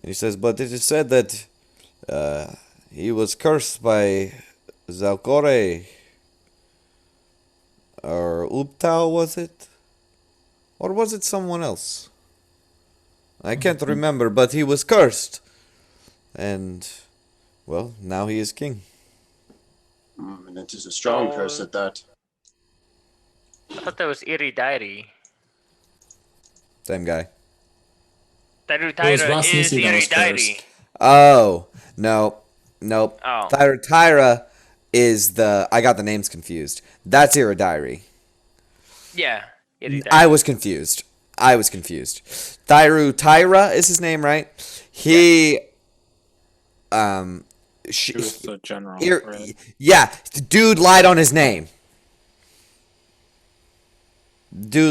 He says, but it is said that he was cursed by Zalcore or Uptao, was it? Or was it someone else? I can't remember, but he was cursed. And, well, now he is king. And it is a strong curse at that. I thought that was Iridairi. Same guy. It was Tyra is Rasmussen that was Iridairi. cursed. Oh, no. Nope. Oh. Tyra is the... I got the names confused. That's Iridairi. Yeah. Iridairi. I was confused. Tyra is his name, right? He... She was the general, right? Yeah, dude lied on his name. The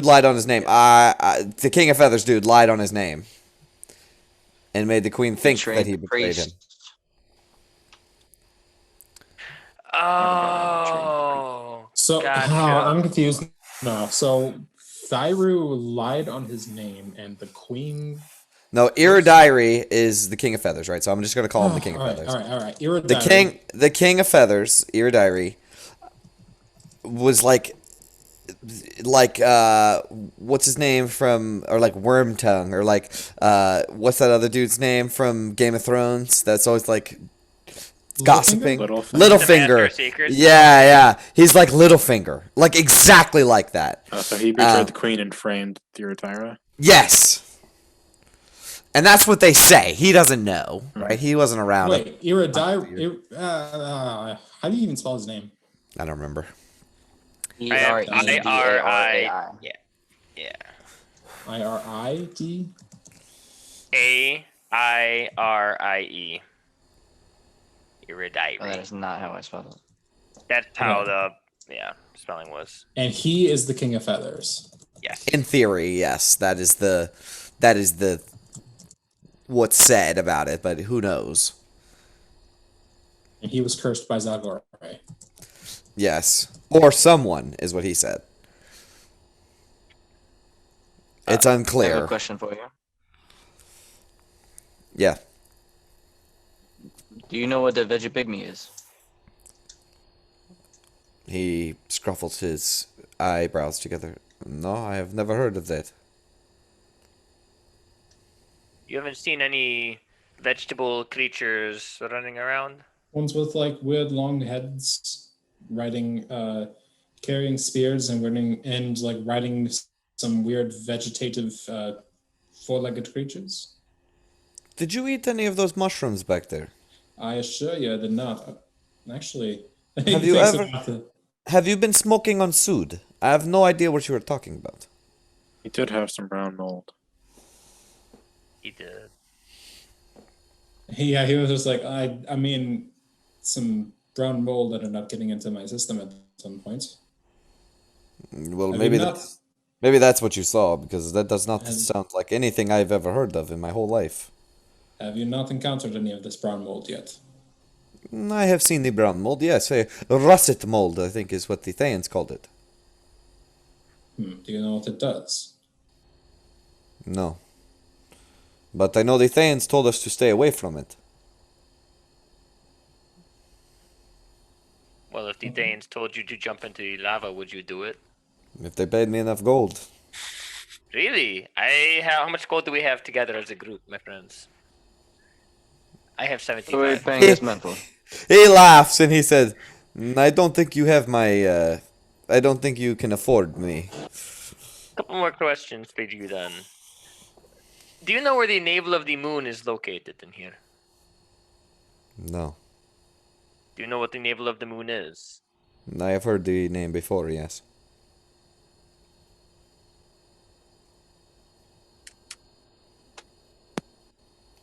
King of Feathers dude lied on his name. And made the queen think that he betrayed him. Oh. So Gotcha. I'm confused now. So Thyru lied on his name, and the queen. No, Iridairi is the King of Feathers, right? So I'm just gonna call him the King of Feathers. All right. Iridairi. The King of Feathers, Iridairi, was like what's his name from, or like Wormtongue, or like what's that other dude's name from Game of Thrones? That's always like gossiping. Littlefinger. Yeah. He's like Littlefinger, like exactly like that. So he betrayed the queen and framed Tyra. Yes. And that's what they say. He doesn't know, right? He wasn't around. Wait, Iridairi. How do you even spell his name? I don't remember. E-R-E-D-A-R-A-I. Yeah. I-R-I-D? A-I-R-I-E. Iridairi. Oh, that is not how I spelled it. That's how the spelling was. And he is the King of Feathers. Yes. In theory, yes. That is the what's said about it, but who knows? And he was cursed by Zagor. Yes. Or someone is what he said. It's I have unclear. a question for you. Yeah. Do you know what the veggie pygmy is? He scruffles his eyebrows together. No, I have never heard of that. You haven't seen any vegetable creatures running around? Ones with like weird long heads, carrying spears and riding some weird vegetative four-legged creatures? Did you eat any of those mushrooms back there? I assure you I did not. Actually, Have he you thinks ever- about the- Have you been smoking on Sood? I have no idea what you were talking about. He did have some brown mold. He did. Yeah, he was just like, I mean, some brown mold that ended up getting into my system at some point. Well, Have maybe you not- that's what you saw, because that does not Have- sound like anything I've ever heard of in my whole life. Have you not encountered any of this brown mold yet? I have seen the brown mold, yes. A russet mold, I think, is what the Thayans called it. Do you know what it does? No. But I know the Thayans told us to stay away from it. Well, if the Danes told you to jump into the lava, would you do it? If they paid me enough gold. Really? How much gold do we have together as a group, my friends? I have So we're 75. paying this mental. He laughs and he says, I don't think you have my, I don't think you can afford me. Couple more questions for you then. Do you know where the navel of the moon is located in here? No. Do you know what the navel of the moon is? I have heard the name before, yes.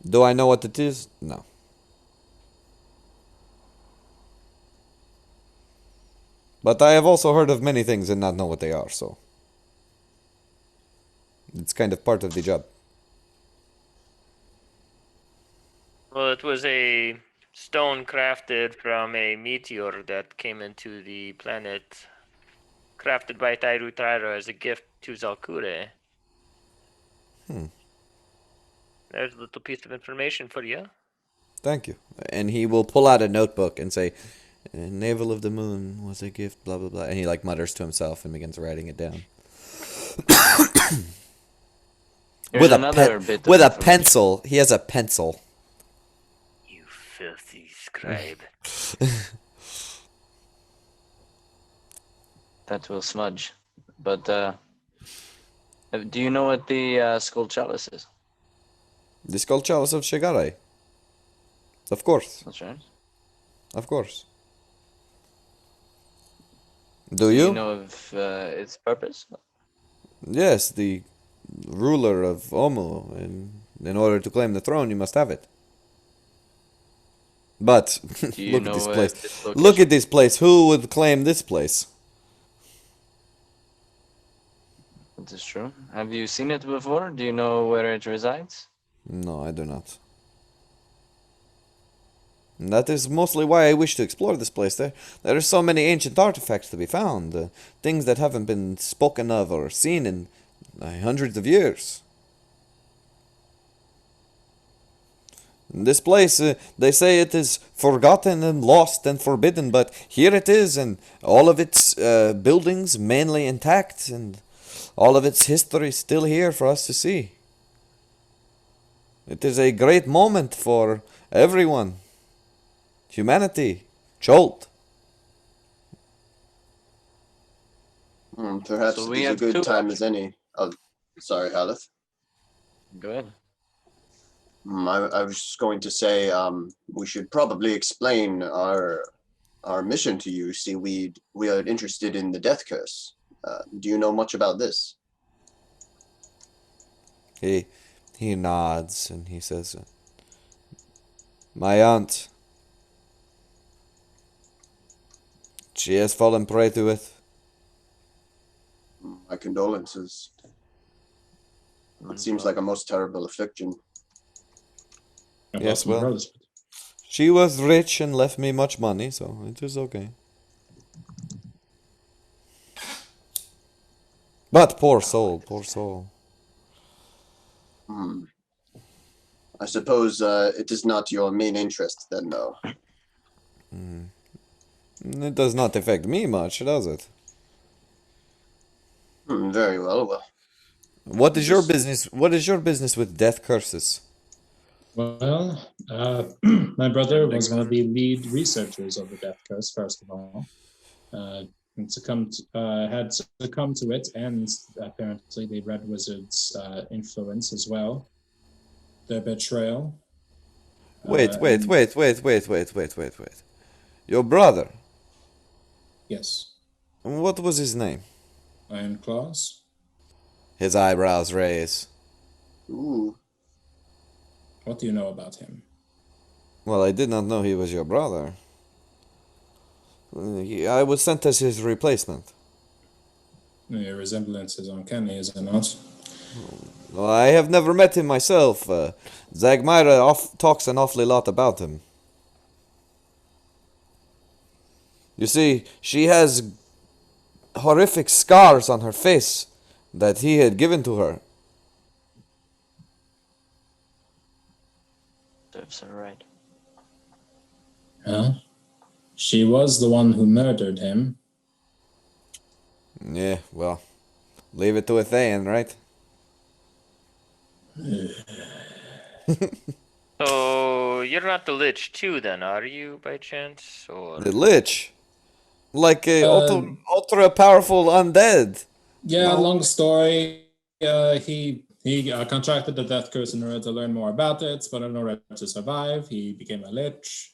Do I know what it is? No. But I have also heard of many things and not know what they are, so. It's kind of part of the job. Well, it was a stone crafted from a meteor that came into the planet, crafted by Tairu Taira as a gift to Zalkure. There's a little piece of information for you. Thank you. And he will pull out a notebook and say, Navel of the Moon was a gift, blah, blah, blah. And he like mutters to himself and begins writing it down. Here's with another bit of with a information. pencil. He has a pencil. You filthy scribe. That will smudge. But do you know what the skull chalice is? The skull chalice of Shigarai. Of course. That's right. Of course. Do Do you? you know of its purpose? Yes, the ruler of Omu. And in order to claim the throne, you must have it. But Do you look know at this its place. location? Look at this place. Who would claim this place? That is true. Have you seen it before? Do you know where it resides? No, I do not. And that is mostly why I wish to explore this place. There are so many ancient artifacts to be found. Things that haven't been spoken of or seen in hundreds of years. This place, they say it is forgotten and lost and forbidden, but here it is, and all of its buildings mainly intact, and all of its history still here for us to see. It is a great moment for everyone. Humanity. Jolt. Perhaps So it we is a have good two time as any. Oh, sorry, Haleth. Go ahead. I was just going to say we should probably explain our mission to you. See, we are interested in the death curse. Do you know much about this? He nods and he says, my aunt, she has fallen prey to it. My condolences. It seems like a most terrible affliction. I've Yes, lost my well. brothers. She was rich and left me much money, so it is okay. But poor soul, poor soul. I suppose it is not your main interest then, though. It does not affect me much, does it? Very well. Well, What is your business? What is your business with death curses? Well, my brother was one of the lead researchers of the Death Curse, first of all. and had succumbed to it, and apparently the Red Wizard's influence as well. Their betrayal. Wait. And- Your brother. Yes. What was his name? Iron Claws. His eyebrows raise. Ooh. What do you know about him? Well, I did not know he was your brother. I was sent as his replacement. Your resemblance is uncanny, is it not? Well, I have never met him myself. Zagmyra talks an awfully lot about him. You see, she has horrific scars on her face that he had given to her. Serves her right. Huh? She was the one who murdered him. Yeah, well, leave it to a Thayan, right? So you're not the Lich too, then, are you, by chance? Or The Lich. Like a Um, ultra powerful undead. Yeah, No. long story. He contracted the death curse in order to learn more about it, but in order to survive, he became a lich.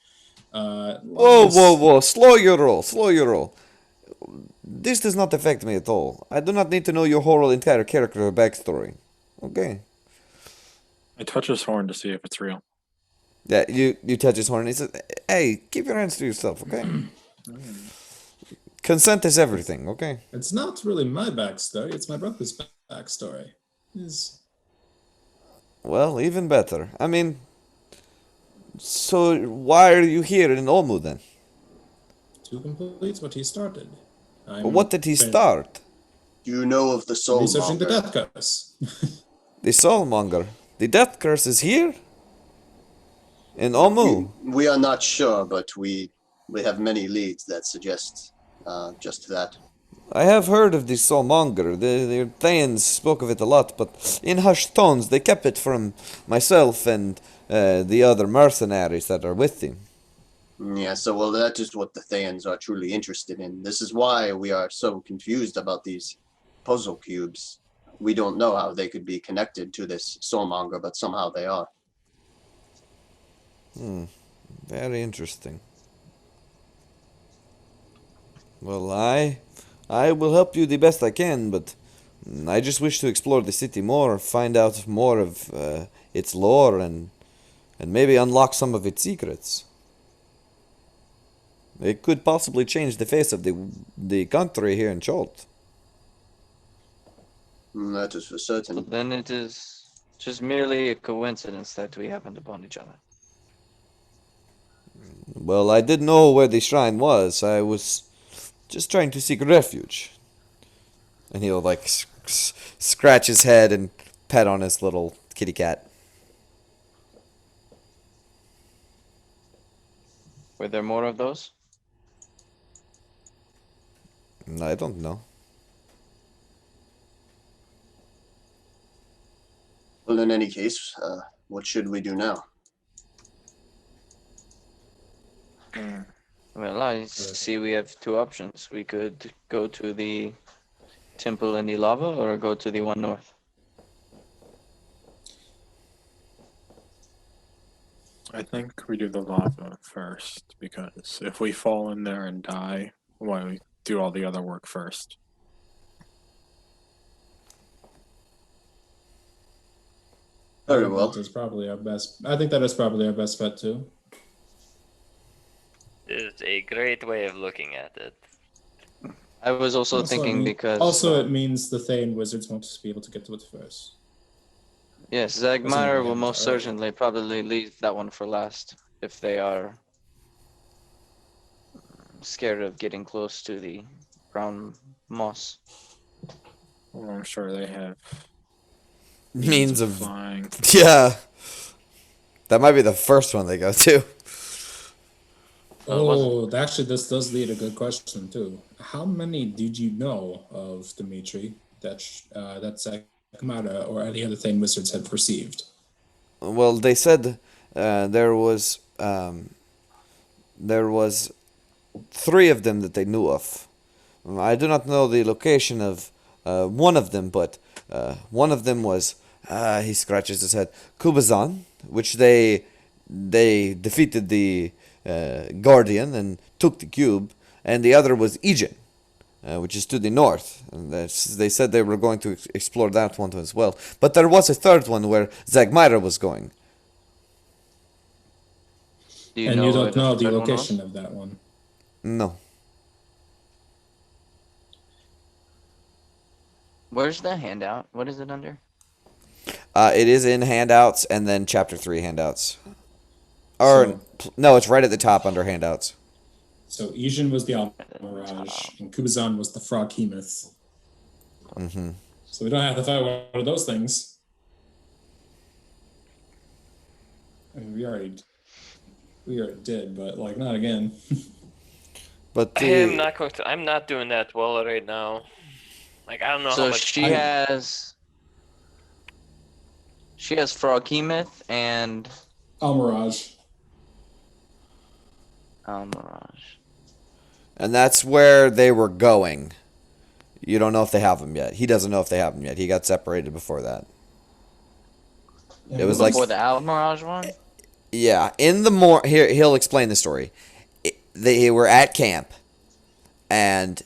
Whoa. Slow your roll. This does not affect me at all. I do not need to know your whole entire character or backstory. Okay. I touch his horn to see if it's real. Yeah, you touch his horn and he says, hey, keep your hands to yourself, okay? Consent is everything, okay? It's not really my backstory; it's my brother's backstory. Well, even better. I mean, so why are you here in Olmu then? To complete what he started. But what did he start? Do you know of the Researching the Soulmonger? death curse. The Soulmonger. The death curse is here? In Olmu? We are not sure, but we have many leads that suggest just that. I have heard of the Soulmonger. The Thayans spoke of it a lot, but in hushed tones they kept it from myself and the other mercenaries that are with him. Yeah, so well, that is what the Thayans are truly interested in. This is why we are so confused about these puzzle cubes. We don't know how they could be connected to this Soulmonger, but somehow they are. Very interesting. Well, I will help you the best I can, but I just wish to explore the city more, find out more of its lore, and maybe unlock some of its secrets. It could possibly change the face of the country here in Cholt. That is for certain. Then it is just merely a coincidence that we happened upon each other. Well, I did know where the shrine was. I was just trying to seek refuge. And he'll like scratch his head and pet on his little kitty cat. Were there more of those? I don't know. Well, in any case, what should we do now? Well, I see we have two options. We could go to the temple in the lava or go to the one north. I think we do the lava first, because if we fall in there and die, why we do all the other work first? Very well. That is probably our best. I think that is probably our best bet too. is a great way of looking at it. I was also thinking because Also, it means the Thane wizards won't be able to get to it first. yes, Doesn't Zagmar really will most matter. certainly probably leave that one for last if they are scared of getting close to the brown moss. Well, I'm sure they have Means of flying. yeah. That might be the first one they go to. Oh, actually, this does lead a good question too. How many did you know of Dimitri that Sakamata or any other Thane wizards had received? Well, they said there was three of them that they knew of. I do not know the location of one of them, but one of them was, he scratches his head, Kubazan, which they defeated the Guardian and took the cube, and the other was Ijin, which is to the north. And they said they were going to explore that one as well. But there was a third one where Zagmyra was going. Do you And know you where don't know the third one was? location of that one. No. Where's the handout? What is it under? It is in handouts and then chapter 3 handouts. Or, no, it's right at the top under handouts. So Ijin was the Almirage, and Kubazan was the Frog Hemoth. Mm-hmm. So we don't have to fight one of those things. I mean, we already did, but like not again. But I am not going to. I'm not doing that well right now. Like I don't know how So much. she has Froghemoth and Almirage. Almirage. And that's where they were going. You don't know if they have them yet. He doesn't know if they have them yet. He got separated before that. It was like Before the Almirage one? yeah, in the here he'll explain the story. They were at camp, and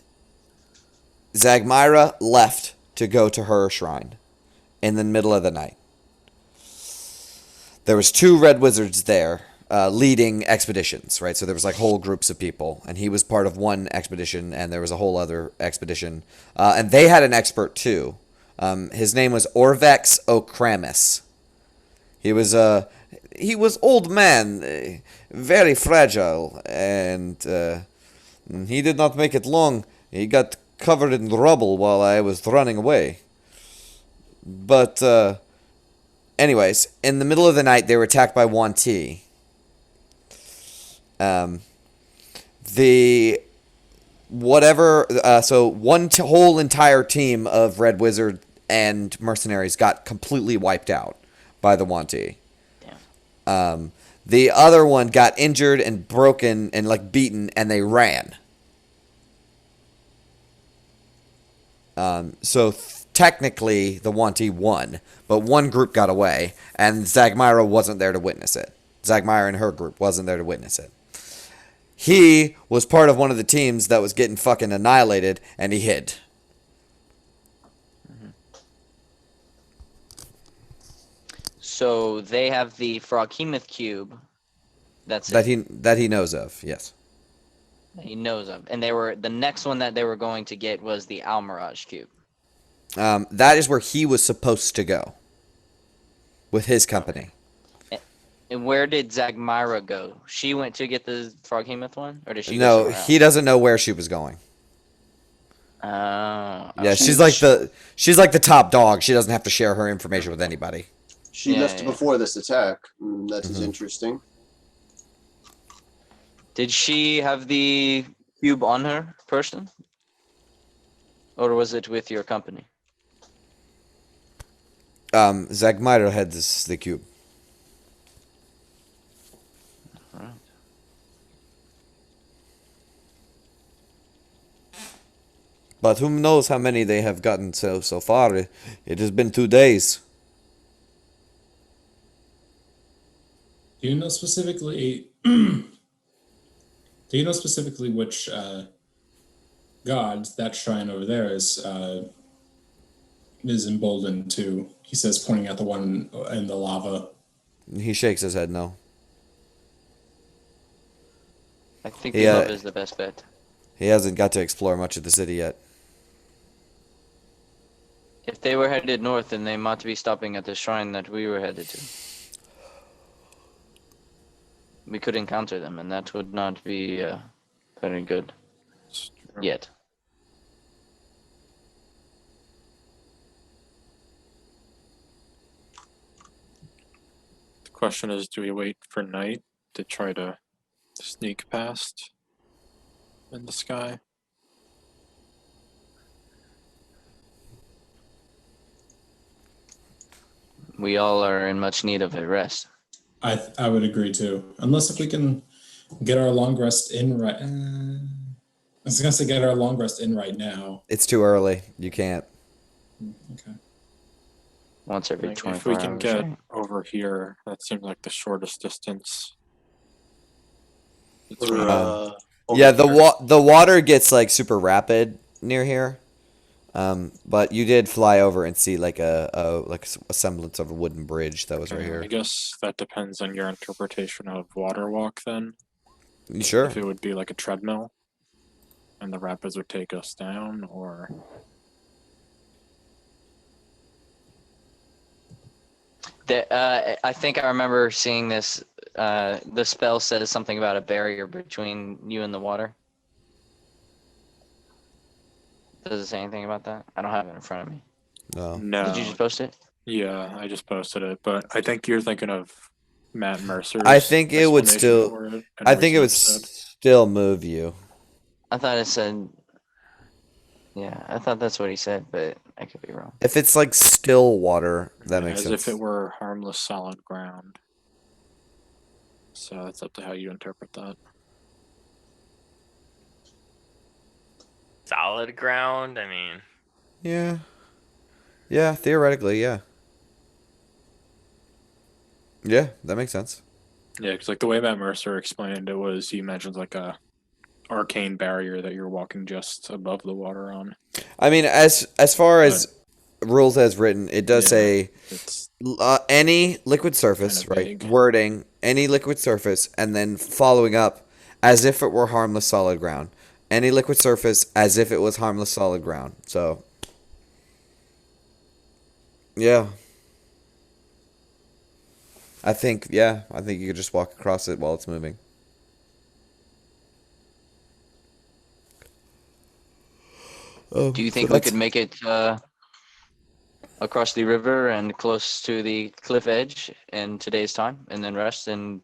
Zagmyra left to go to her shrine in the middle of the night. There was 2 red wizards there leading expeditions, right? So there was like whole groups of people, and he was part of one expedition, and there was a whole other expedition, and they had an expert too. His name was Orvex Okramis. He was old man, very fragile, and he did not make it long. He got covered in rubble while I was running away. But, anyways, in the middle of the night, they were attacked by Wanti. So one whole entire team of Red Wizard and mercenaries got completely wiped out by the Wanti. The other one got injured and broken and like beaten, and they ran. Technically, the Wanti won, but one group got away, and Zagmyra wasn't there to witness it. Zagmyra and her group wasn't there to witness it. He was part of one of the teams that was getting fucking annihilated, and he hid. So they have the Froghemoth cube. That's That it. he knows of, yes. That he knows of. And the next one that they were going to get was the Almirage cube. That is where he was supposed to go with his company. And where did Zagmyra go? She went to get the Froghemoth one? Or did she go No, somewhere else? he doesn't know where she was going. Oh. Yeah, she's like the top dog. She doesn't have to share her information with anybody. She Yeah, left yeah. before this attack. That is Mhm. interesting. Did she have the cube on her person? Or was it with your company? Zagmyra had the cube. Alright. But who knows how many they have gotten so far? It has been 2 days. Do you know specifically? Do you know specifically which god that shrine over there is emboldened to? He says, pointing at the one in the lava. He shakes his head no. I think Yeah. the love is the best bet. He hasn't got to explore much of the city yet. If they were headed north, then they might be stopping at the shrine that we were headed to. We could encounter them, and that would not be very good yet. The question is, do we wait for night to try to sneak past in the sky? We all are in much need of a rest. I would agree too. Unless if we can get our long rest in right. was gonna say get our long rest in right now. It's too early. You can't. Okay. Once every Like, 24 if we can hours. get Right? over here, that seems like the shortest distance. It's We're, around- over Yeah, here. the water gets like super rapid near here. But you did fly over and see like a semblance of a wooden bridge that was right Okay, here. I guess that depends on your interpretation of water walk then. You sure? If it would be like a treadmill and the rapids would take us down, or I think I remember seeing this. The spell says something about a barrier between you and the water. Does it say anything about that? I don't have it in front of me. No. no. Did you just post it? Yeah, I just posted it, but I think you're thinking of Matt Mercer's. I think it would explanation still. for it in I a think it would recent episode. still move you. I thought it said. Yeah, I thought that's what he said, but I could be wrong. If it's like still water, that makes As sense. if it were harmless solid ground. So it's up to how you interpret that. Solid ground. I mean, Yeah. Yeah, theoretically, yeah. Yeah, that makes sense. Yeah, because like the way Matt Mercer explained it was he mentions like a arcane barrier that you're walking just above the water on. I mean, as far as rules as written, it does Yeah. say It's any liquid surface, Kinda right? vague. Wording, any liquid surface, and then following up as if it were harmless solid ground. Any liquid surface as if it was harmless solid ground. So, yeah. I think you could just walk across it while it's moving. Do you think we could make it across the river and close to the cliff edge in today's time, and then rest and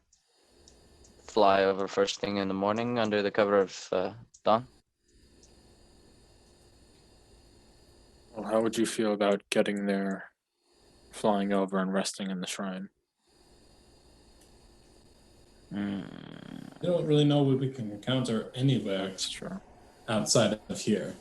fly over first thing in the morning under the cover of dawn? well, how would you feel about getting there, flying over and resting in the shrine? Mm, I don't really know what we can encounter anywhere That's true. outside of here.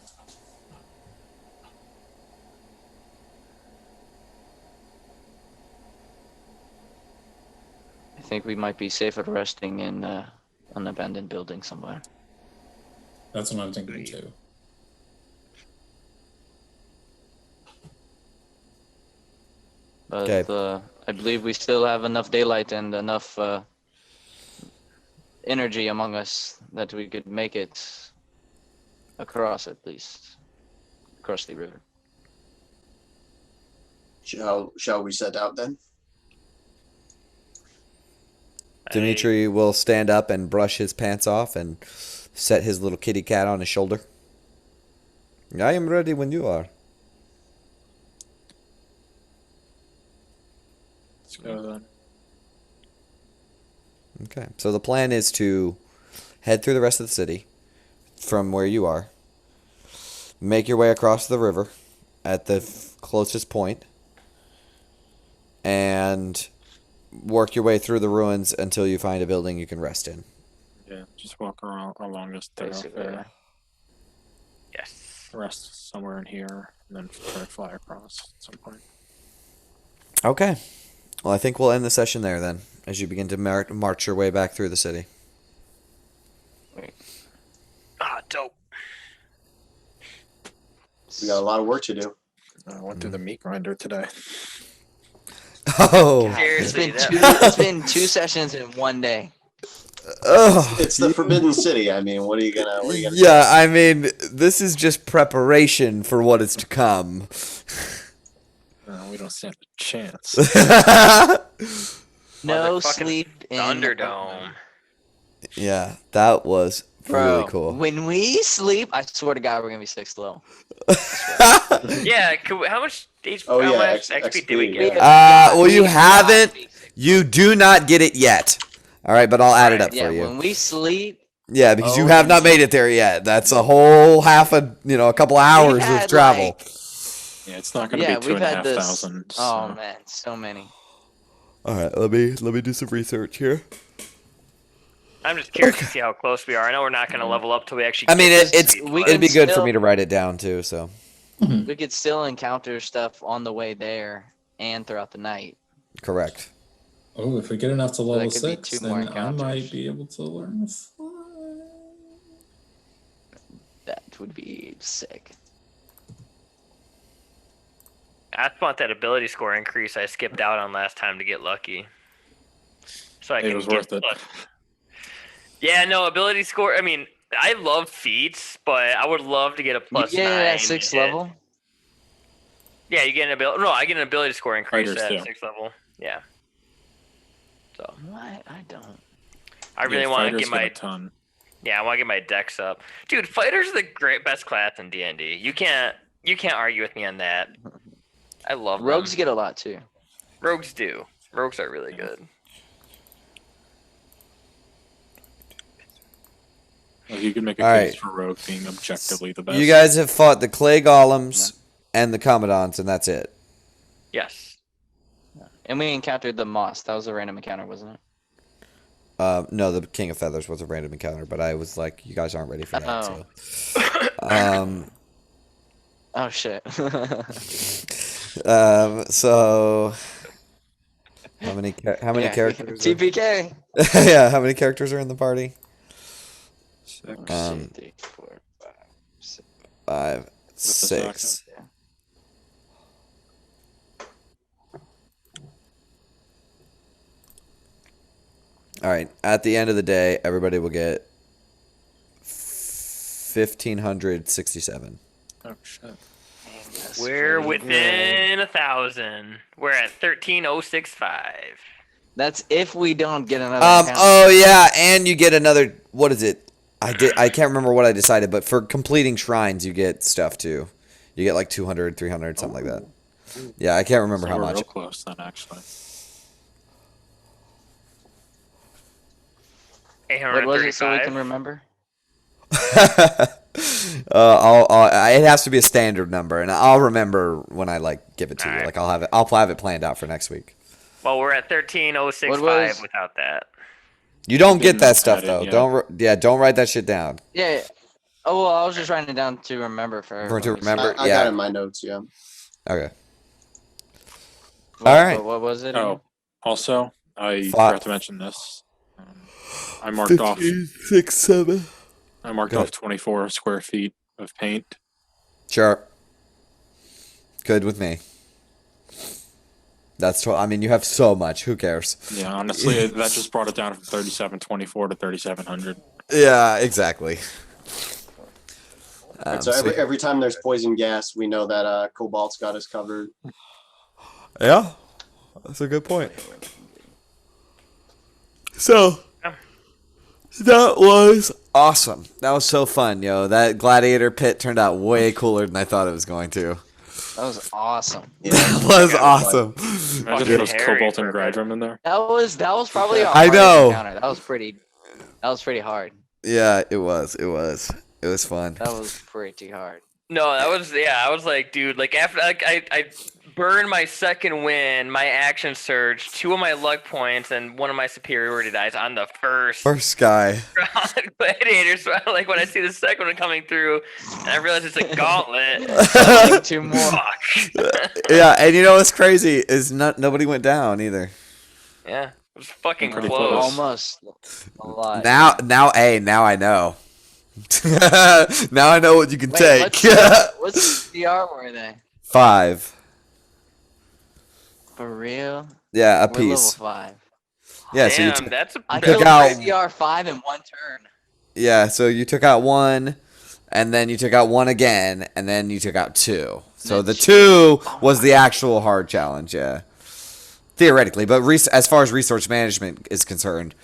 I think we might be safe at resting in an abandoned building somewhere. That's what I'm thinking too. But Okay. I believe we still have enough daylight and enough energy among us that we could make it across, at least across the river. Shall we set out then? Dimitri will stand up and brush his pants off and set his little kitty cat on his shoulder. I am ready when you are. Let's go then. Okay. So the plan is to head through the rest of the city from where you are. Make your way across the river at the closest point. And work your way through the ruins until you find a building you can rest in. Yeah, just walk around along this Basically, thoroughfare, yes. rest somewhere in here, and then try to fly across at some point. Okay. Well, I think we'll end the session there then, as you begin to march your way back through the city. Ah, dope. We got a lot of work to do. I went through the meat grinder today. Oh. Seriously, it's been 2 sessions in 1 day. Ugh. It's the Forbidden City. I mean, what are you gonna do? Yeah, I mean, this is just preparation for what is to come. We don't stand a chance. No Motherfucking sleep in Thunderdome. Yeah, that was Bro, really cool. when we sleep, I swear to God, we're gonna be 6th level. Yeah, how much Oh, how yeah, much X- XP did we XP, get? yeah. Well, you haven't. You do not get it yet. All right, but I'll add it up Yeah, for you. when we sleep, Yeah, because you Oh, have not made it there yet. That's a whole a couple hours of had, travel. Yeah, it's not gonna yeah, be two we've and a had half this. thousand. Oh so- man, so many. All right, let me do some research here. I'm just curious to see how close we are. I know we're not going to level up till we actually. I mean, get this it's sweet, we but- it'd be good for still- me to write it down too. So We could still encounter stuff on the way there and throughout the night. correct. Oh, if we get enough to level that could be 6, 2 more then I might encounters. be able to learn to fly. That would be sick. I just want that ability score increase I skipped out on last time to get lucky. So I It can was get worth it. Yeah, no, ability score. I mean, I love feats, but I would love to get a You plus get 9. it at 6th hit. level? Yeah, you get an ability. No, I get an ability score increase Fighters at too. 6th level. Yeah. So What? I don't. I really want to get my a ton. I want to get my decks up, dude. Fighters are the best class in D&D. You can't argue with me on that. I love Rogues them. get a lot too. Rogues do. Rogues are really good. Like you could make a All case right. for Rogue being objectively the best. You guys have fought the clay golems and the commandants, and that's it. Yes. And we encountered the moss. That was a random encounter, wasn't it? No, the King of Feathers was a random encounter, but I was like, you guys aren't ready for that. Oh. So, Oh shit. so how many Yeah, characters? TPK. Yeah, how many characters are in the party? 6. 3, 4, 5, 6. 5, the 6. Yeah. All right. At the end of the day, everybody will get 1,567. Oh shit. That's We're pretty good. within 1,000. We're at 13,065. That's if we don't get another encounter. Oh yeah, and you get another. What is it? I can't remember what I decided, but for completing shrines, you get stuff too. You get like 200, 300, something like that. Yeah, I can't remember So how we're much. real close then, actually. What was it so we 835. can remember? It has to be a standard number, and I'll remember when I like give it to you. Alright. Like I'll have it planned out for next week. Well, we're at 13,065 What was- without that. You don't get Didn't that stuff add it though. yet. Don't write that shit down. Yeah. Oh well, I was just writing it down to remember for For to everyone. remember. I Yeah. got it in my notes. Yeah. Okay. What- All right. but What was it? Oh, also, I Five. forgot to mention this. I marked off. 6, 7. I marked Go off ahead. 24 square feet of paint. Sure. Good with me. I mean, you have so much. Who cares? Yeah, honestly, that just brought it down from 3724 to 3700. Yeah, exactly. So every time there's poison gas, we know that Cobalt's got us covered. Yeah, that's a good point. So that was awesome. That was so fun, yo. That gladiator pit turned out way cooler than I thought it was going to. That was awesome. Yeah. That was awesome. Imagine Fucking if it was hairy Cobalt and for a bit. Grydrum in there. That was probably our I hardest know. encounter. That was pretty hard. Yeah, it was fun. That was pretty hard. No, that was I was like, dude, like after I burned my second win, my action surge, 2 of my luck points, and 1 of my superiority dice on the first First guy. round gladiator. So I, like when I see the second one coming through, and I realize it's a gauntlet. Like 2 more. Fuck. Yeah, and you know what's crazy is nobody went down either. Yeah, it was fucking Pretty close. close. Almost a lot. Now I know. Now I know what you can Wait, take. what's CR were they? 5. For real? Yeah, a We're level piece. 5. Yeah, so you Damn, took, that's a I took killed out- CR 5 in 1 turn. yeah, so you took out 1, and then you took out 1 again, and then you took out 2. So the 2 was the actual hard challenge, yeah. Theoretically, but as far as resource management is concerned,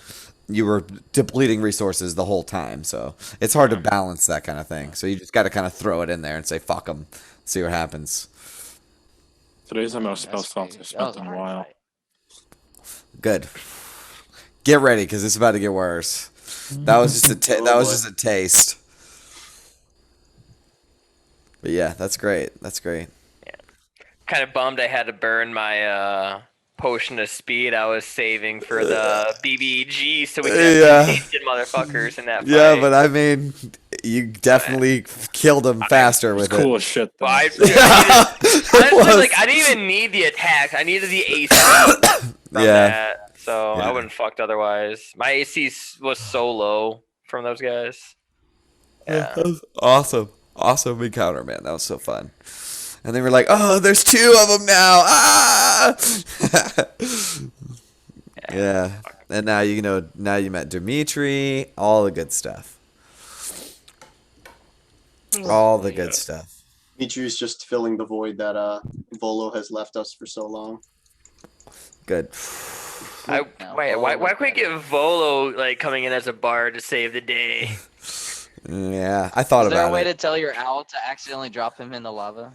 you were depleting resources the whole time, so it's hard to balance that kind of thing. So you just got to kind of throw it in there and say fuck them, see what happens. Today's the most spell That's slots crazy. I've That was spent a in a hard while. fight. Good. Get ready, because it's about to get worse. That was just a taste. But yeah, that's great. That's great. kind of bummed I had to burn my potion of speed I was saving for the BBG, so we could Yeah. have tasted motherfuckers in that fight. Yeah, but I mean, you definitely killed him faster It was with cool it. as shit. Though. Well, It honestly, was. like I didn't even need the attacks. I needed the AC from Yeah. that, so Yeah. I wouldn't fucked otherwise. My AC was so low from those guys. Yeah. That was awesome. Awesome encounter, man. That was so fun. And they were like, oh, there's 2 of them now. Ah! Yeah. And now now you met Dimitri, all the good stuff. All the good stuff. Dimitri's just filling the void that Volo has left us for so long. Good. Wait, why can't we get Volo like coming in as a bard to save the day? Yeah, I thought Is there a about way it. to tell your owl to accidentally drop him in the lava?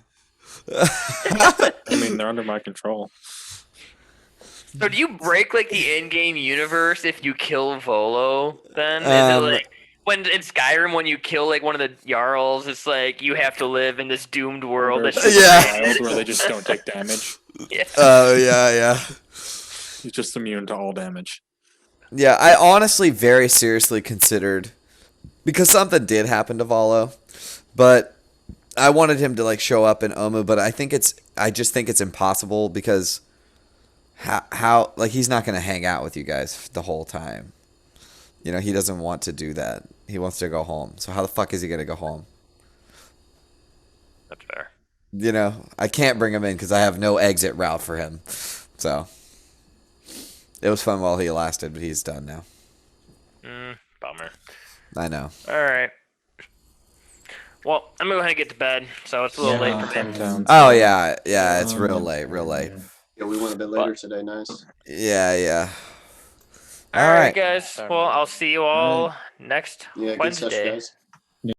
I mean, they're under my control. So do you break like the in-game universe if you kill Volo? Then is it like when in Skyrim when you kill like one of the Jarls, it's like you have to live in this doomed world. That's just Yeah. Wild, where they just don't take damage. Yeah. Oh, yeah. He's just immune to all damage. Yeah, I honestly very seriously considered, because something did happen to Volo, but I wanted him to like show up in Omu, but I just think it's impossible because how like he's not going to hang out with you guys the whole time. You know, he doesn't want to do that. He wants to go home. So how the fuck is he going to go home? That's fair. You know, I can't bring him in because I have no exit route for him. So it was fun while he lasted, but he's done now. Bummer. I know. All right. Well, I'm gonna go ahead and get to bed, so it's a little late for me. Oh yeah, it's real late. Yeah, we went a bit later today. Nice. Yeah. All right, guys. Well, I'll see you all next Yeah, good Wednesday. stuff, guys.